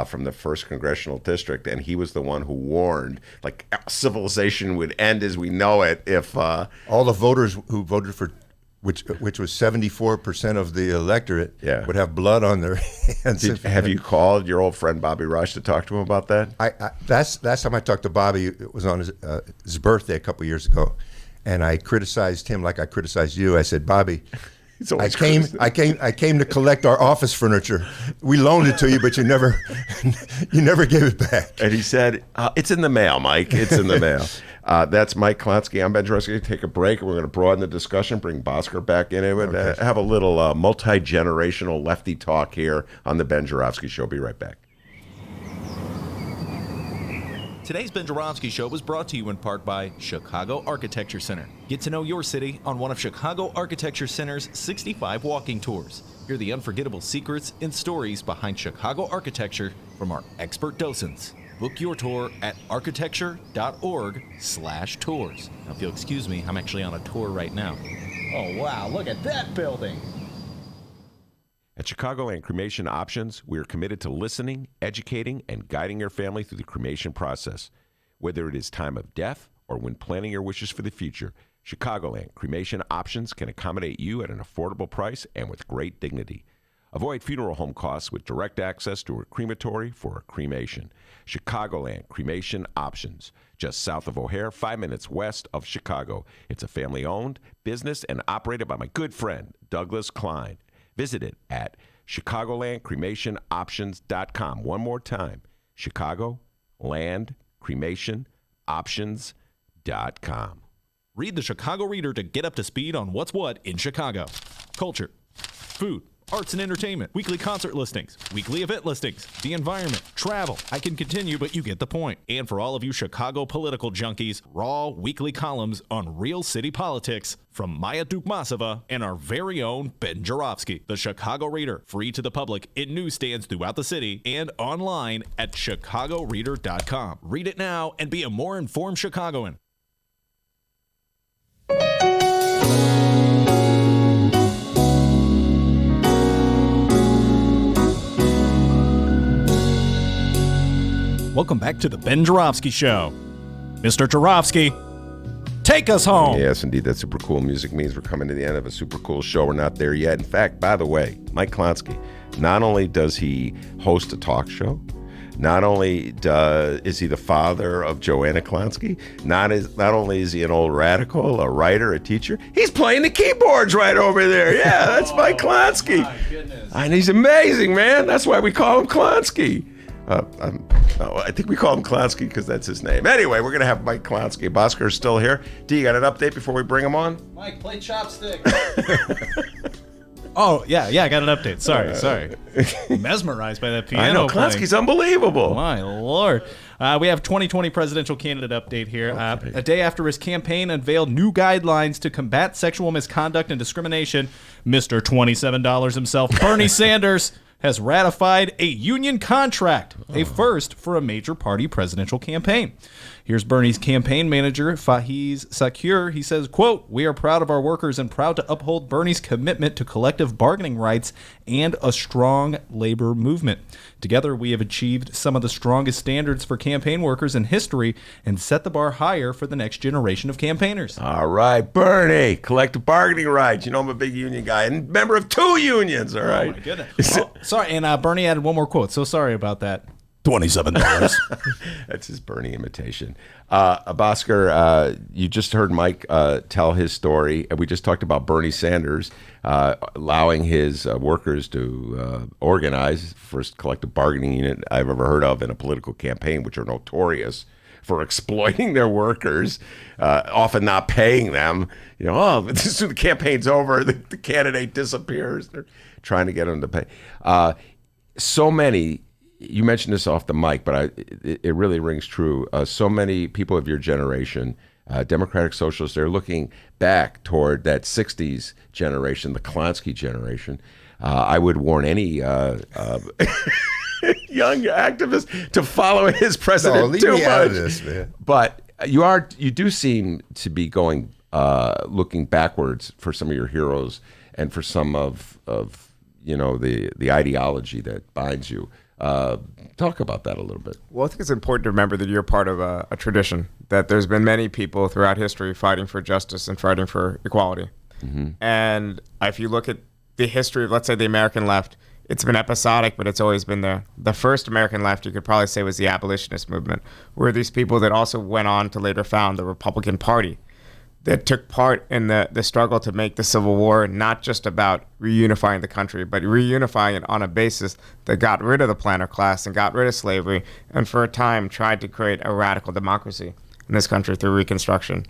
from the 1st Congressional District, and he was the one who warned, like, civilization would end as we know it if... all the voters who voted for, which was 74% of the electorate, would have blood on their hands. Have you called your old friend Bobby Rush to talk to him about that? Last time I talked to Bobby, it was on his birthday a couple years ago, and I criticized him like I criticized you. I said, Bobby, I came to collect our office furniture. We loaned it to you, but you never gave it back. And he said, it's in the mail, Mike. It's in the mail. That's Mike Klotsky. I'm Ben Joravsky. Take a break. We're going to broaden the discussion, bring Bhaskar back in it, and have a little multi-generational lefty talk here on the Ben Joravsky Show. Be right back. Today's Ben Joravsky Show was brought to you in part by Chicago Architecture Center. Get to know your city on one of Chicago Architecture Center's 65 walking tours. Hear the unforgettable secrets and stories behind Chicago architecture from our expert docents. Book your tour at architecture.org/tours. Now, if you'll excuse me, I'm actually on a tour right now. Oh, wow, look at that building. At Chicagoland Cremation Options, we are committed to listening, educating, and guiding your family through the cremation process. Whether it is time of death or when planning your wishes for the future, Chicagoland Cremation Options can accommodate you at an affordable price and with great dignity. Avoid funeral home costs with direct access to a crematory for a cremation. Chicagoland Cremation Options, just south of O'Hare, 5 minutes west of Chicago. It's a family-owned business and operated by my good friend, Douglas Klein. Visit it at ChicagolandCremationOptions.com. One more time, ChicagolandCremationOptions.com. Read the Chicago Reader to get up to speed on what's what in Chicago. Culture, food, arts and entertainment, weekly concert listings, weekly event listings, the environment, travel. I can continue, but you get the point. And for all of you Chicago political junkies, raw weekly columns on real city politics from Maya Dukmasova and our very own Ben Joravsky. The Chicago Reader, free to the public in newsstands throughout the city and online at chicagoreader.com. Read it now and be a more informed Chicagoan. Welcome back to the Ben Joravsky Show. Mr. Joravsky, take us home. Yes, indeed. That super cool music means we're coming to the end of a super cool show. We're not there yet. In fact, by the way, Mike Klonsky, not only does he host a talk show, not only is he the father of Joanna Klonsky, not only is he an old radical, a writer, a teacher, he's playing the keyboards right over there. Yeah, that's Mike Klonsky. My goodness. And he's amazing, man. That's why we call him Klonsky. I think we call him Klonsky because that's his name. Anyway, we're going to have Mike Klonsky. Bosker's still here. D, you got an update before we bring him on? Mike, play chopstick. Oh, yeah, I got an update. Sorry. Mesmerized by that piano. I know, Klonsky's unbelievable. My Lord. We have 2020 presidential candidate update here. A day after his campaign unveiled new guidelines to combat sexual misconduct and discrimination, Mr. $27 himself, Bernie Sanders, has ratified a union contract, a first for a major party presidential campaign. Here's Bernie's campaign manager, Faiz Sakur. He says, quote, "We are proud of our workers and proud to uphold Bernie's commitment to collective bargaining rights and a strong labor movement. Together, we have achieved some of the strongest standards for campaign workers in history and set the bar higher for the next generation of campaigners." All right, Bernie, collective bargaining rights. You know I'm a big union guy and member of 2 unions, all right? Oh, my goodness. Sorry, and Bernie added one more quote. So sorry about that. $27. That's his Bernie imitation. Bhaskar, you just heard Mike tell his story. We just talked about Bernie Sanders allowing his workers to organize, first collective bargaining unit I've ever heard of in a political campaign, which are notorious for exploiting their workers, often not paying them. You know, the campaign's over, the candidate disappears. They're trying to get them to pay. So many. You mentioned this off the mic, but it really rings true. So many people of your generation, Democratic Socialists, they're looking back toward that 60s generation, the Klonsky generation. I would warn any young activist to follow his precedent leave too me much. out of this, man. But you do seem to be going looking backwards for some of your heroes and for some of the ideology that binds you. Talk about that a little bit. Well, I think it's important to remember that you're part of a tradition, that there's been many people throughout history fighting for justice and fighting for equality. Mm-hmm. And if you look at the history of, let's say, the American left, it's been episodic, but it's always been there. The first American left, you could probably say, was the abolitionist movement, where these people that also went on to later found the Republican Party, that took part in the struggle to make the Civil War not just about reunifying the country, but reunifying it on a basis that got rid of the planter class and got rid of slavery, and for a time tried to create a radical democracy in this country through Reconstruction.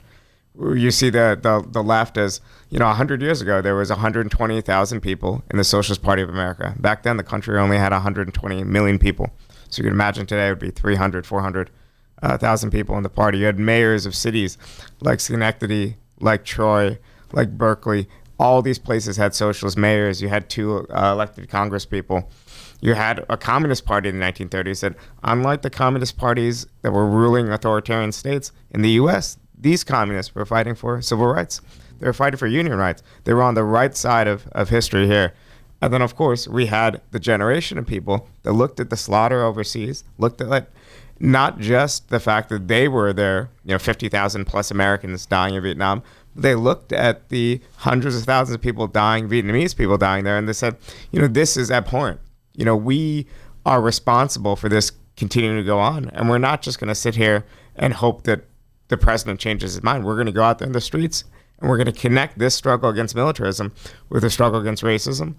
You see the left as, 100 years ago, there was 120,000 people in the Socialist Party of America. Back then, the country only had 120 million people. So you can imagine today it would be 300, 400,000 people in the party. You had mayors of cities like Schenectady, like Troy, like Berkeley. All these places had socialist mayors. You had 2 elected Congress people. You had a communist party in the 1930s that, unlike the communist parties that were ruling authoritarian states in the U.S., these communists were fighting for civil rights. They were fighting for union rights. They were on the right side of history here. And then, of course, we had the generation of people that looked at the slaughter overseas, looked at not just the fact that they were there, 50,000 plus Americans dying in Vietnam. They looked at the hundreds of thousands of people dying, Vietnamese people dying there, and they said, this is abhorrent. We are responsible for this continuing to go on. And we're not just going to sit here and hope that the president changes his mind. We're going to go out there in the streets and we're going to connect this struggle against militarism with the struggle against racism.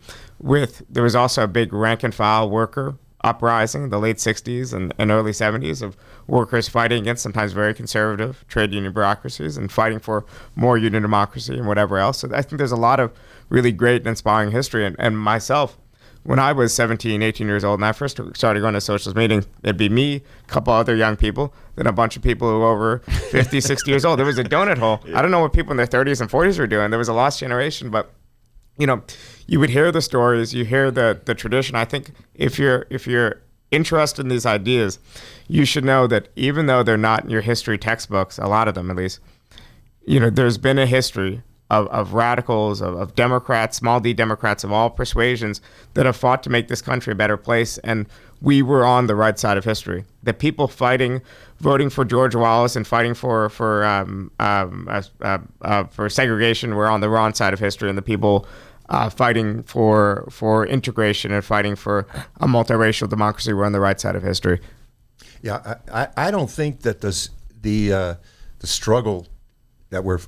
There was also a big rank and file worker uprising in the late 60s and early 70s of workers fighting against sometimes very conservative trade union bureaucracies and fighting for more union democracy and whatever else. So I think there's a lot of really great and inspiring history. And myself, when I was 17, 18 years old and I first started going to socialist meetings, it'd be me, a couple other young people, then a bunch of people who were over 50, 60 years old. There was a donut hole. I don't know what people in their 30s and 40s were doing. There was a lost generation, but you would hear the stories, you hear the tradition. I think if you're interested in these ideas, you should know that even though they're not in your history textbooks, a lot of them at least, there's been a history of radicals, of Democrats, small d Democrats of all persuasions that have fought to make this country a better place. And we were on the right side of history. The people voting for George Wallace and fighting for segregation were on the wrong side of history, and the people fighting for integration and fighting for a multiracial democracy were on the right side of history. Yeah, I don't think that the struggle that we're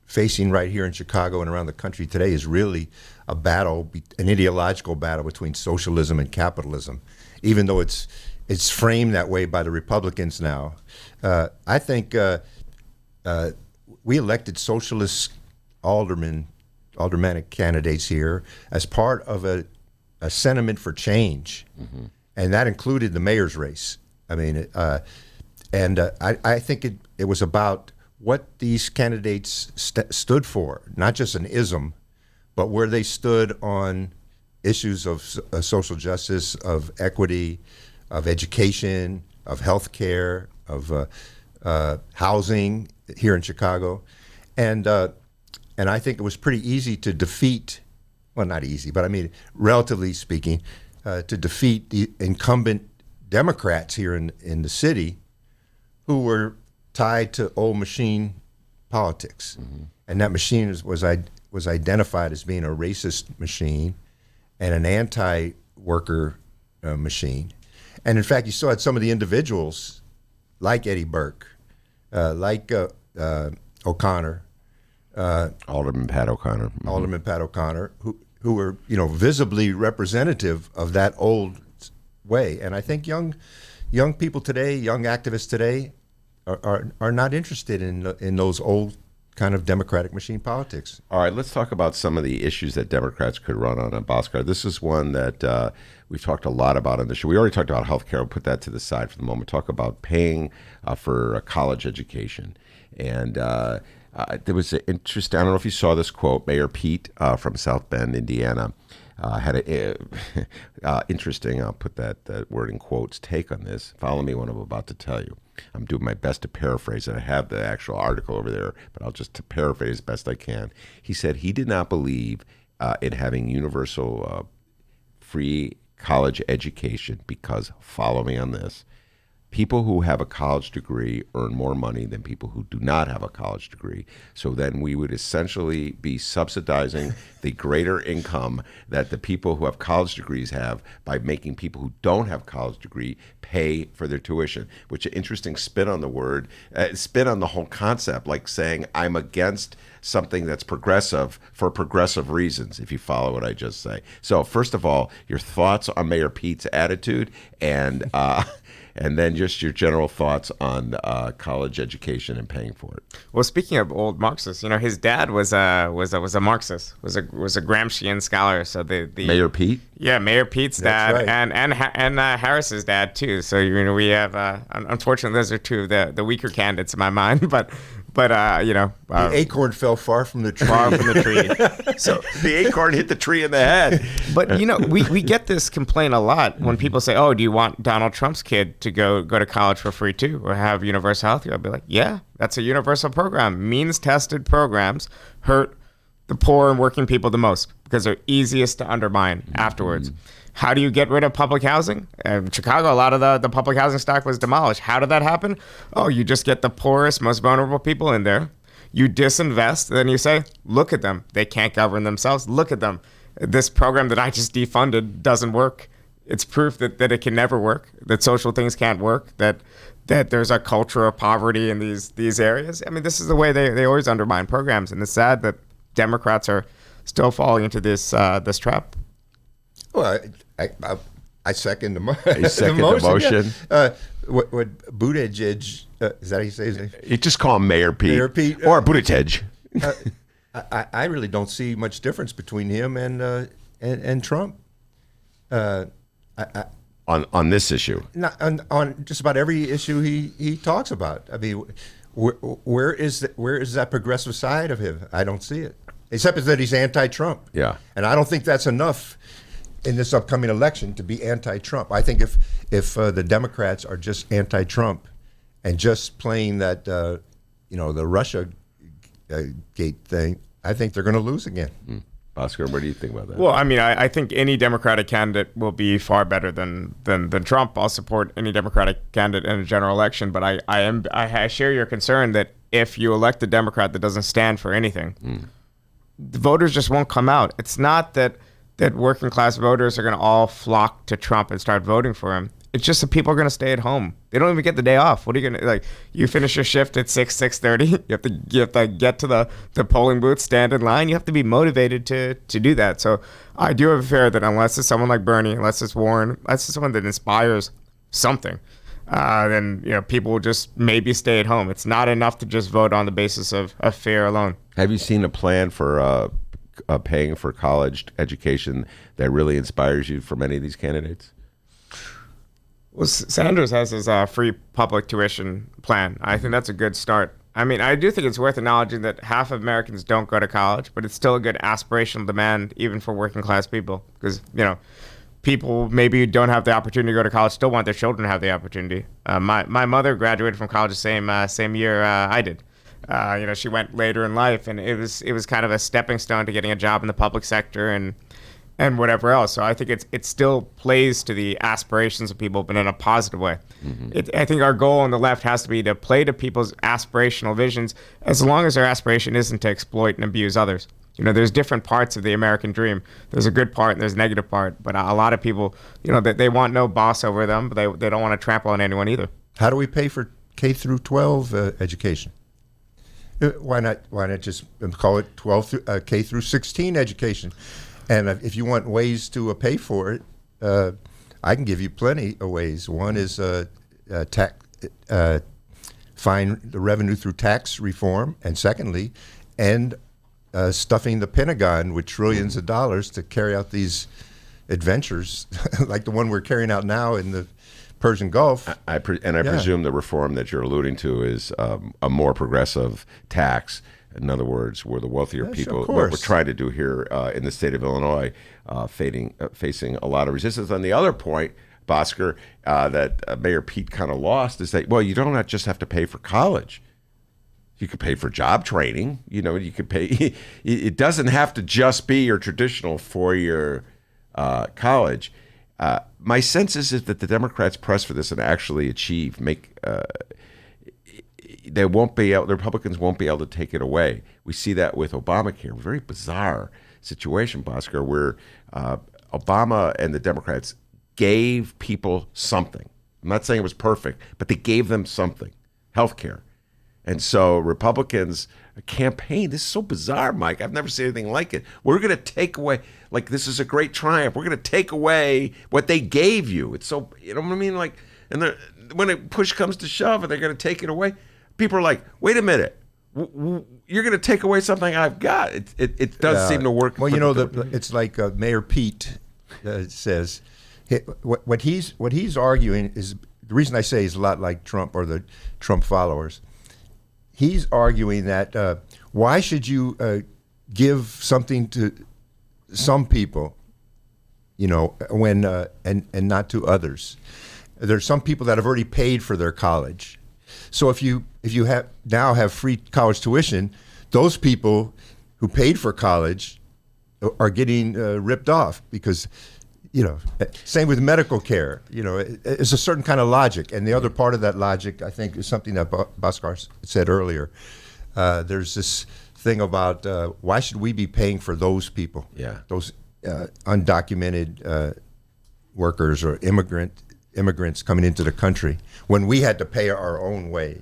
facing right here in Chicago and around the country today is really a battle, an ideological battle between socialism and capitalism, even though it's framed that way by the Republicans now. I think we elected socialist aldermanic candidates here as part of a sentiment for change, and that included the mayor's race. I mean, I think it was about what these candidates stood for, not just an ism, but where they stood on issues of social justice, of equity, of education, of health care, of housing here in Chicago. And I think it was pretty easy to defeat, well, not easy, but I mean, relatively speaking, to defeat the incumbent Democrats here in the city who were tied to old machine politics. And that machine was identified as being a racist machine and an anti-worker machine. And in fact, you saw it, some of the individuals like Eddie Burke, like O'Connor, Alderman Pat O'Connor, Alderman Pat O'Connor, who were visibly representative of that old way. And I think young people today, young activists today, are not interested in those old kind of democratic machine politics. All right, let's talk about some of the issues that Democrats could run on a boxcar. This is one that we've talked a lot about on the show. We already talked about healthcare. We'll put that to the side for the moment. Talk about paying for a college education. And there was an interesting, I don't know if you saw this quote, Mayor Pete from South Bend, Indiana, had an interesting, I'll put that word in quotes, take on this. Follow me what I'm about to tell you. I'm doing my best to paraphrase it. I have the actual article over there, but I'll just paraphrase as best I can. He said he did not believe in having universal free college education because, follow me on this, people who have a college degree earn more money than people who do not have a college degree. So then we would essentially be subsidizing the greater income that the people who have college degrees have by making people who don't have college degree pay for their tuition, which is an interesting spin on the word, spin on the whole concept, like saying I'm against something that's progressive for progressive reasons, if you follow what I just say. So first of all, your thoughts on Mayor Pete's attitude, and then just your general thoughts on college education and paying for it. Well, speaking of old Marxists, his dad was a Marxist, was a Gramscian scholar. So the Mayor Pete. Yeah, Mayor Pete's dad, right. and Harris's dad too. So we have unfortunately those are two of the weaker candidates in my mind, but the acorn fell far from the tree. Far from the tree. So the acorn hit the tree in the head. But we get this complaint a lot when people say, "Oh, do you want Donald Trump's kid to go to college for free too, or have universal health care?" I'll be like, "Yeah, that's a universal program. Means-tested programs hurt the poor and working people the most because they're easiest to undermine afterwards." How do you get rid of public housing? In Chicago, a lot of the public housing stock was demolished. How did that happen? Oh, you just get the poorest, most vulnerable people in there. You disinvest, then you say, look at them. They can't govern themselves. Look at them. This program that I just defunded doesn't work. It's proof that it can never work, that social things can't work, that there's a culture of poverty in these areas. I mean, this is the way they always undermine programs, and it's sad that Democrats are still falling into this trap. Well, I second the motion. Yeah. What Buttigieg, is that how you say his name? You just call him Mayor Pete. Mayor Pete. Or Buttigieg. I really don't see much difference between him and Trump. On this issue? Not on just about every issue he talks about. I mean, where is that progressive side of him? I don't see it. Except that he's anti-Trump. Yeah. And I don't think that's enough in this upcoming election to be anti-Trump. I think if the Democrats are just anti-Trump and just playing that, the Russia gate thing, I think they're going to lose again. Oscar, what do you think about that? Well, I mean, I think any Democratic candidate will be far better than Trump. I'll support any Democratic candidate in a general election, but I share your concern that if you elect a Democrat that doesn't stand for anything, the voters just won't come out. It's not that working class voters are going to all flock to Trump and start voting for him. It's just that people are going to stay at home. They don't even get the day off. What are you going to, like, you finish your shift at 6:30. You have to get to the polling booth, stand in line. You have to be motivated to do that. So I do have a fear that unless it's someone like Bernie, unless it's Warren, unless it's someone that inspires something, then people will just maybe stay at home. It's not enough to just vote on the basis of fear alone. Have you seen a plan for paying for college education that really inspires you from any of these candidates? Well, Sanders has his free public tuition plan. I think that's a good start. I mean, I do think it's worth acknowledging that half of Americans don't go to college, but it's still a good aspirational demand even for working class people, because people maybe don't have the opportunity to go to college, still want their children to have the opportunity. My mother graduated from college the same year I did. She went later in life, and it was kind of a stepping stone to getting a job in the public sector and whatever else. So I think it still plays to the aspirations of people, but in a positive way. I think our goal on the left has to be to play to people's aspirational visions, as long as their aspiration isn't to exploit and abuse others. There's different parts of the American dream. There's a good part and there's a negative part. But a lot of people, they want no boss over them, but they don't want to trample on anyone either. How do we pay for K through 12 education? Why not just call it K through 16 education? And if you want ways to pay for it, I can give you plenty of ways. One is find the revenue through tax reform, and secondly, end stuffing the Pentagon with trillions of dollars to carry out these adventures, like the one we're carrying out now in the Persian Gulf. I presume the reform that you're alluding to is a more progressive tax. In other words, where the wealthier people, what we're trying to do here in the state of Illinois, facing a lot of resistance. On the other point, Bhaskar, that Mayor Pete kind of lost is that, well, you don't just have to pay for college. You could pay for job training. You could pay. It doesn't have to just be your traditional four-year college. My sense is that the Democrats press for this and actually the Republicans won't be able to take it away. We see that with Obamacare. A very bizarre situation, Bhaskar, where Obama and the Democrats gave people something. I'm not saying it was perfect, but they gave them something, healthcare. And so Republicans campaign. This is so bizarre, Mike. I've never seen anything like it. We're going to take away, like, this is a great triumph. We're going to take away what they gave you. It's so, you know what I mean? Like, and when it push comes to shove and they're going to take it away, people are like, wait a minute. You're going to take away something I've got. It does seem to work. Well, it's like Mayor Pete says. What he's arguing is, the reason I say he's a lot like Trump or the Trump followers. He's arguing that why should you give something to some people, when and not to others? There's some people that have already paid for their college. So if you now have free college tuition, those people who paid for college are getting ripped off because, same with medical care. It's a certain kind of logic, and the other part of that logic, I think, is something that Bhaskar said earlier. There's this thing about why should we be paying for those people? Yeah, those undocumented workers or immigrants coming into the country when we had to pay our own way,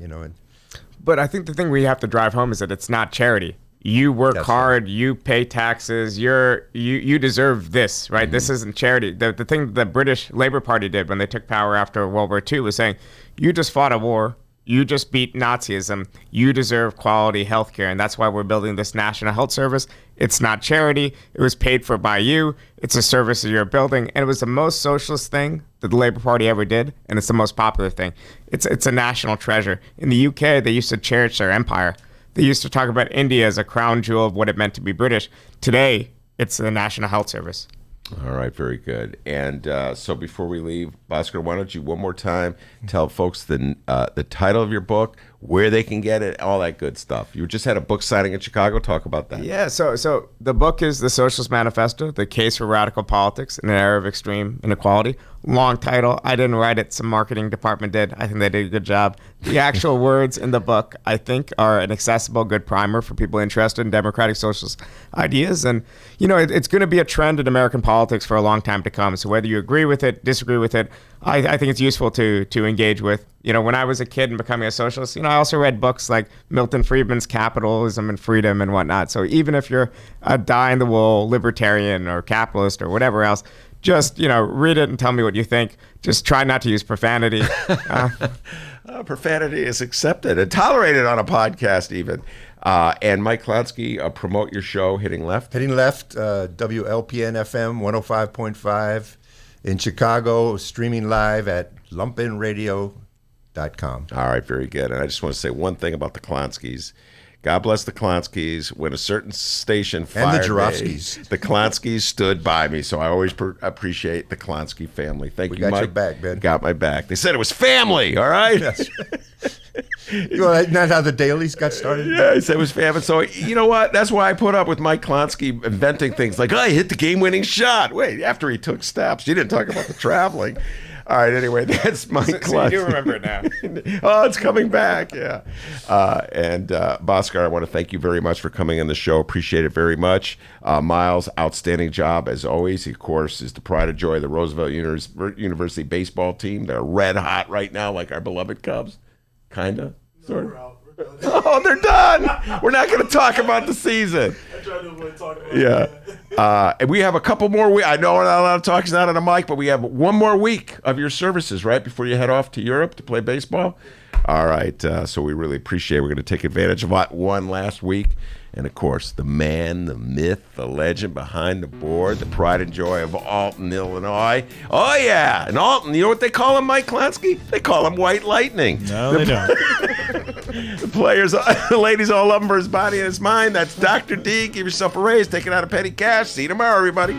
But I think the thing we have to drive home is that it's not charity. You work hard, right. You pay taxes, you deserve this, right? Mm-hmm. This isn't charity. The thing the British Labour Party did when they took power after World War II was saying, you just fought a war, you just beat Nazism, you deserve quality health care, and that's why we're building this National Health Service. It's not charity, it was paid for by you, it's a service that you're building, and it was the most socialist thing that the Labour Party ever did, and it's the most popular thing. It's a national treasure. In the UK, they used to cherish their empire. They used to talk about India as a crown jewel of what it meant to be British. Today, it's the National Health Service. All right, very good. And so before we leave, Bhaskar, why don't you one more time tell folks the title of your book, where they can get it, all that good stuff. You just had a book signing in Chicago. Talk about that. Yeah, so the book is The Socialist Manifesto, The Case for Radical Politics in an Era of Extreme Inequality. Long title. I didn't write it. Some marketing department did. I think they did a good job. The actual words in the book, I think, are an accessible, good primer for people interested in democratic socialist ideas. And, it's going to be a trend in American politics for a long time to come. So whether you agree with it, disagree with it, I think it's useful to engage with. When I was a kid and becoming a socialist, I also read books like Milton Friedman's Capitalism and Freedom and whatnot. So even if you're a die-in-the-wool libertarian or capitalist or whatever else, just, read it and tell me what you think. Just try not to use profanity. Profanity is accepted and tolerated on a podcast even. And Mike Klonsky, promote your show, Hitting Left. Hitting Left, WLPN FM 105.5 in Chicago, streaming live at lumpinradio.com. All right, very good. And I just want to say one thing about the Klonskys. God bless the Klonskys. When a certain station fired and the Joravskys, the Klonskys stood by me. So I always appreciate the Klonsky family. Thank you, Mike. We got your back, Ben. Got my back. They said it was family. All right. That's right. Not how the dailies got started. Yeah, he said it was family. So you know what? That's why I put up with Mike Klonsky inventing things like, I hit the game-winning shot. Wait, after he took steps. You didn't talk about the traveling. All right, anyway, that's Mike Klonsky. So you do remember it now. Oh, it's coming back, yeah. And Bhaskar, I want to thank you very much for coming on the show. Appreciate it very much. Miles, outstanding job as always. He, of course, is the pride of joy of the Roosevelt University baseball team. They're red hot right now, like our beloved Cubs. Kinda, sort of. Oh, they're done. We're not going to talk about the season. I tried to avoid talking about Yeah. And we have a couple more weeks. I know we're not allowed to talk. It's not on the mic, but we have one more week of your services, right, before you head off to Europe to play baseball. All right. So we really appreciate it. We're going to take advantage of one last week. And, of course, the man, the myth, the legend behind the board, the pride and joy of Alton, Illinois. Oh, yeah. And Alton, you know what they call him, Mike Klonsky? They call him White Lightning. No, they don't. The players, the ladies all love him for his body and his mind. That's Dr. D. Give yourself a raise. Take it out of petty cash. See you tomorrow, everybody.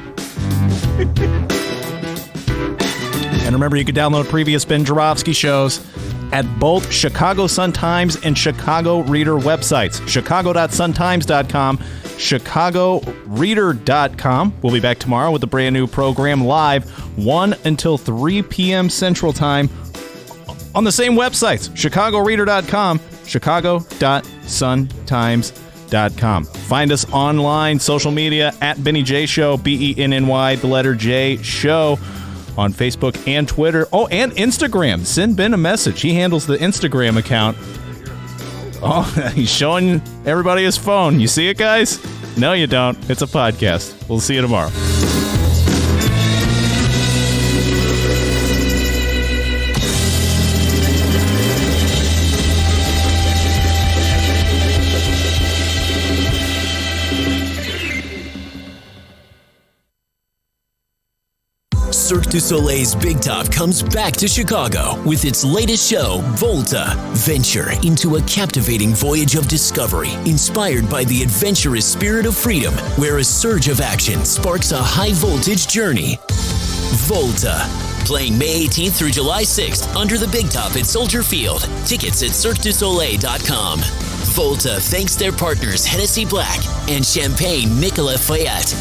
And remember, you can download previous Ben Joravsky shows at both Chicago Sun-Times and Chicago Reader websites, chicago.suntimes.com, chicagoreader.com. We'll be back tomorrow with a brand new program live 1 until 3 p.m. Central Time on the same websites, chicagoreader.com, chicago.suntimes.com. Find us online, social media, at Benny J Show, BENNY, the letter J Show, on Facebook and Twitter. Oh, and Instagram. Send Ben a message. He handles the Instagram account. Oh, he's showing everybody his phone. You see it, guys? No, you don't. It's a podcast. We'll see you tomorrow. Cirque Du Soleil's Big Top comes back to Chicago with its latest show, Volta. Venture into a captivating voyage of discovery inspired by the adventurous spirit of freedom, where a surge of action sparks a high-voltage journey. Volta. Playing May 18th through July 6th under the Big Top at Soldier Field. Tickets at CirqueDuSoleil.com. Volta thanks their partners Hennessy Black and Champagne Nicolas Fayette.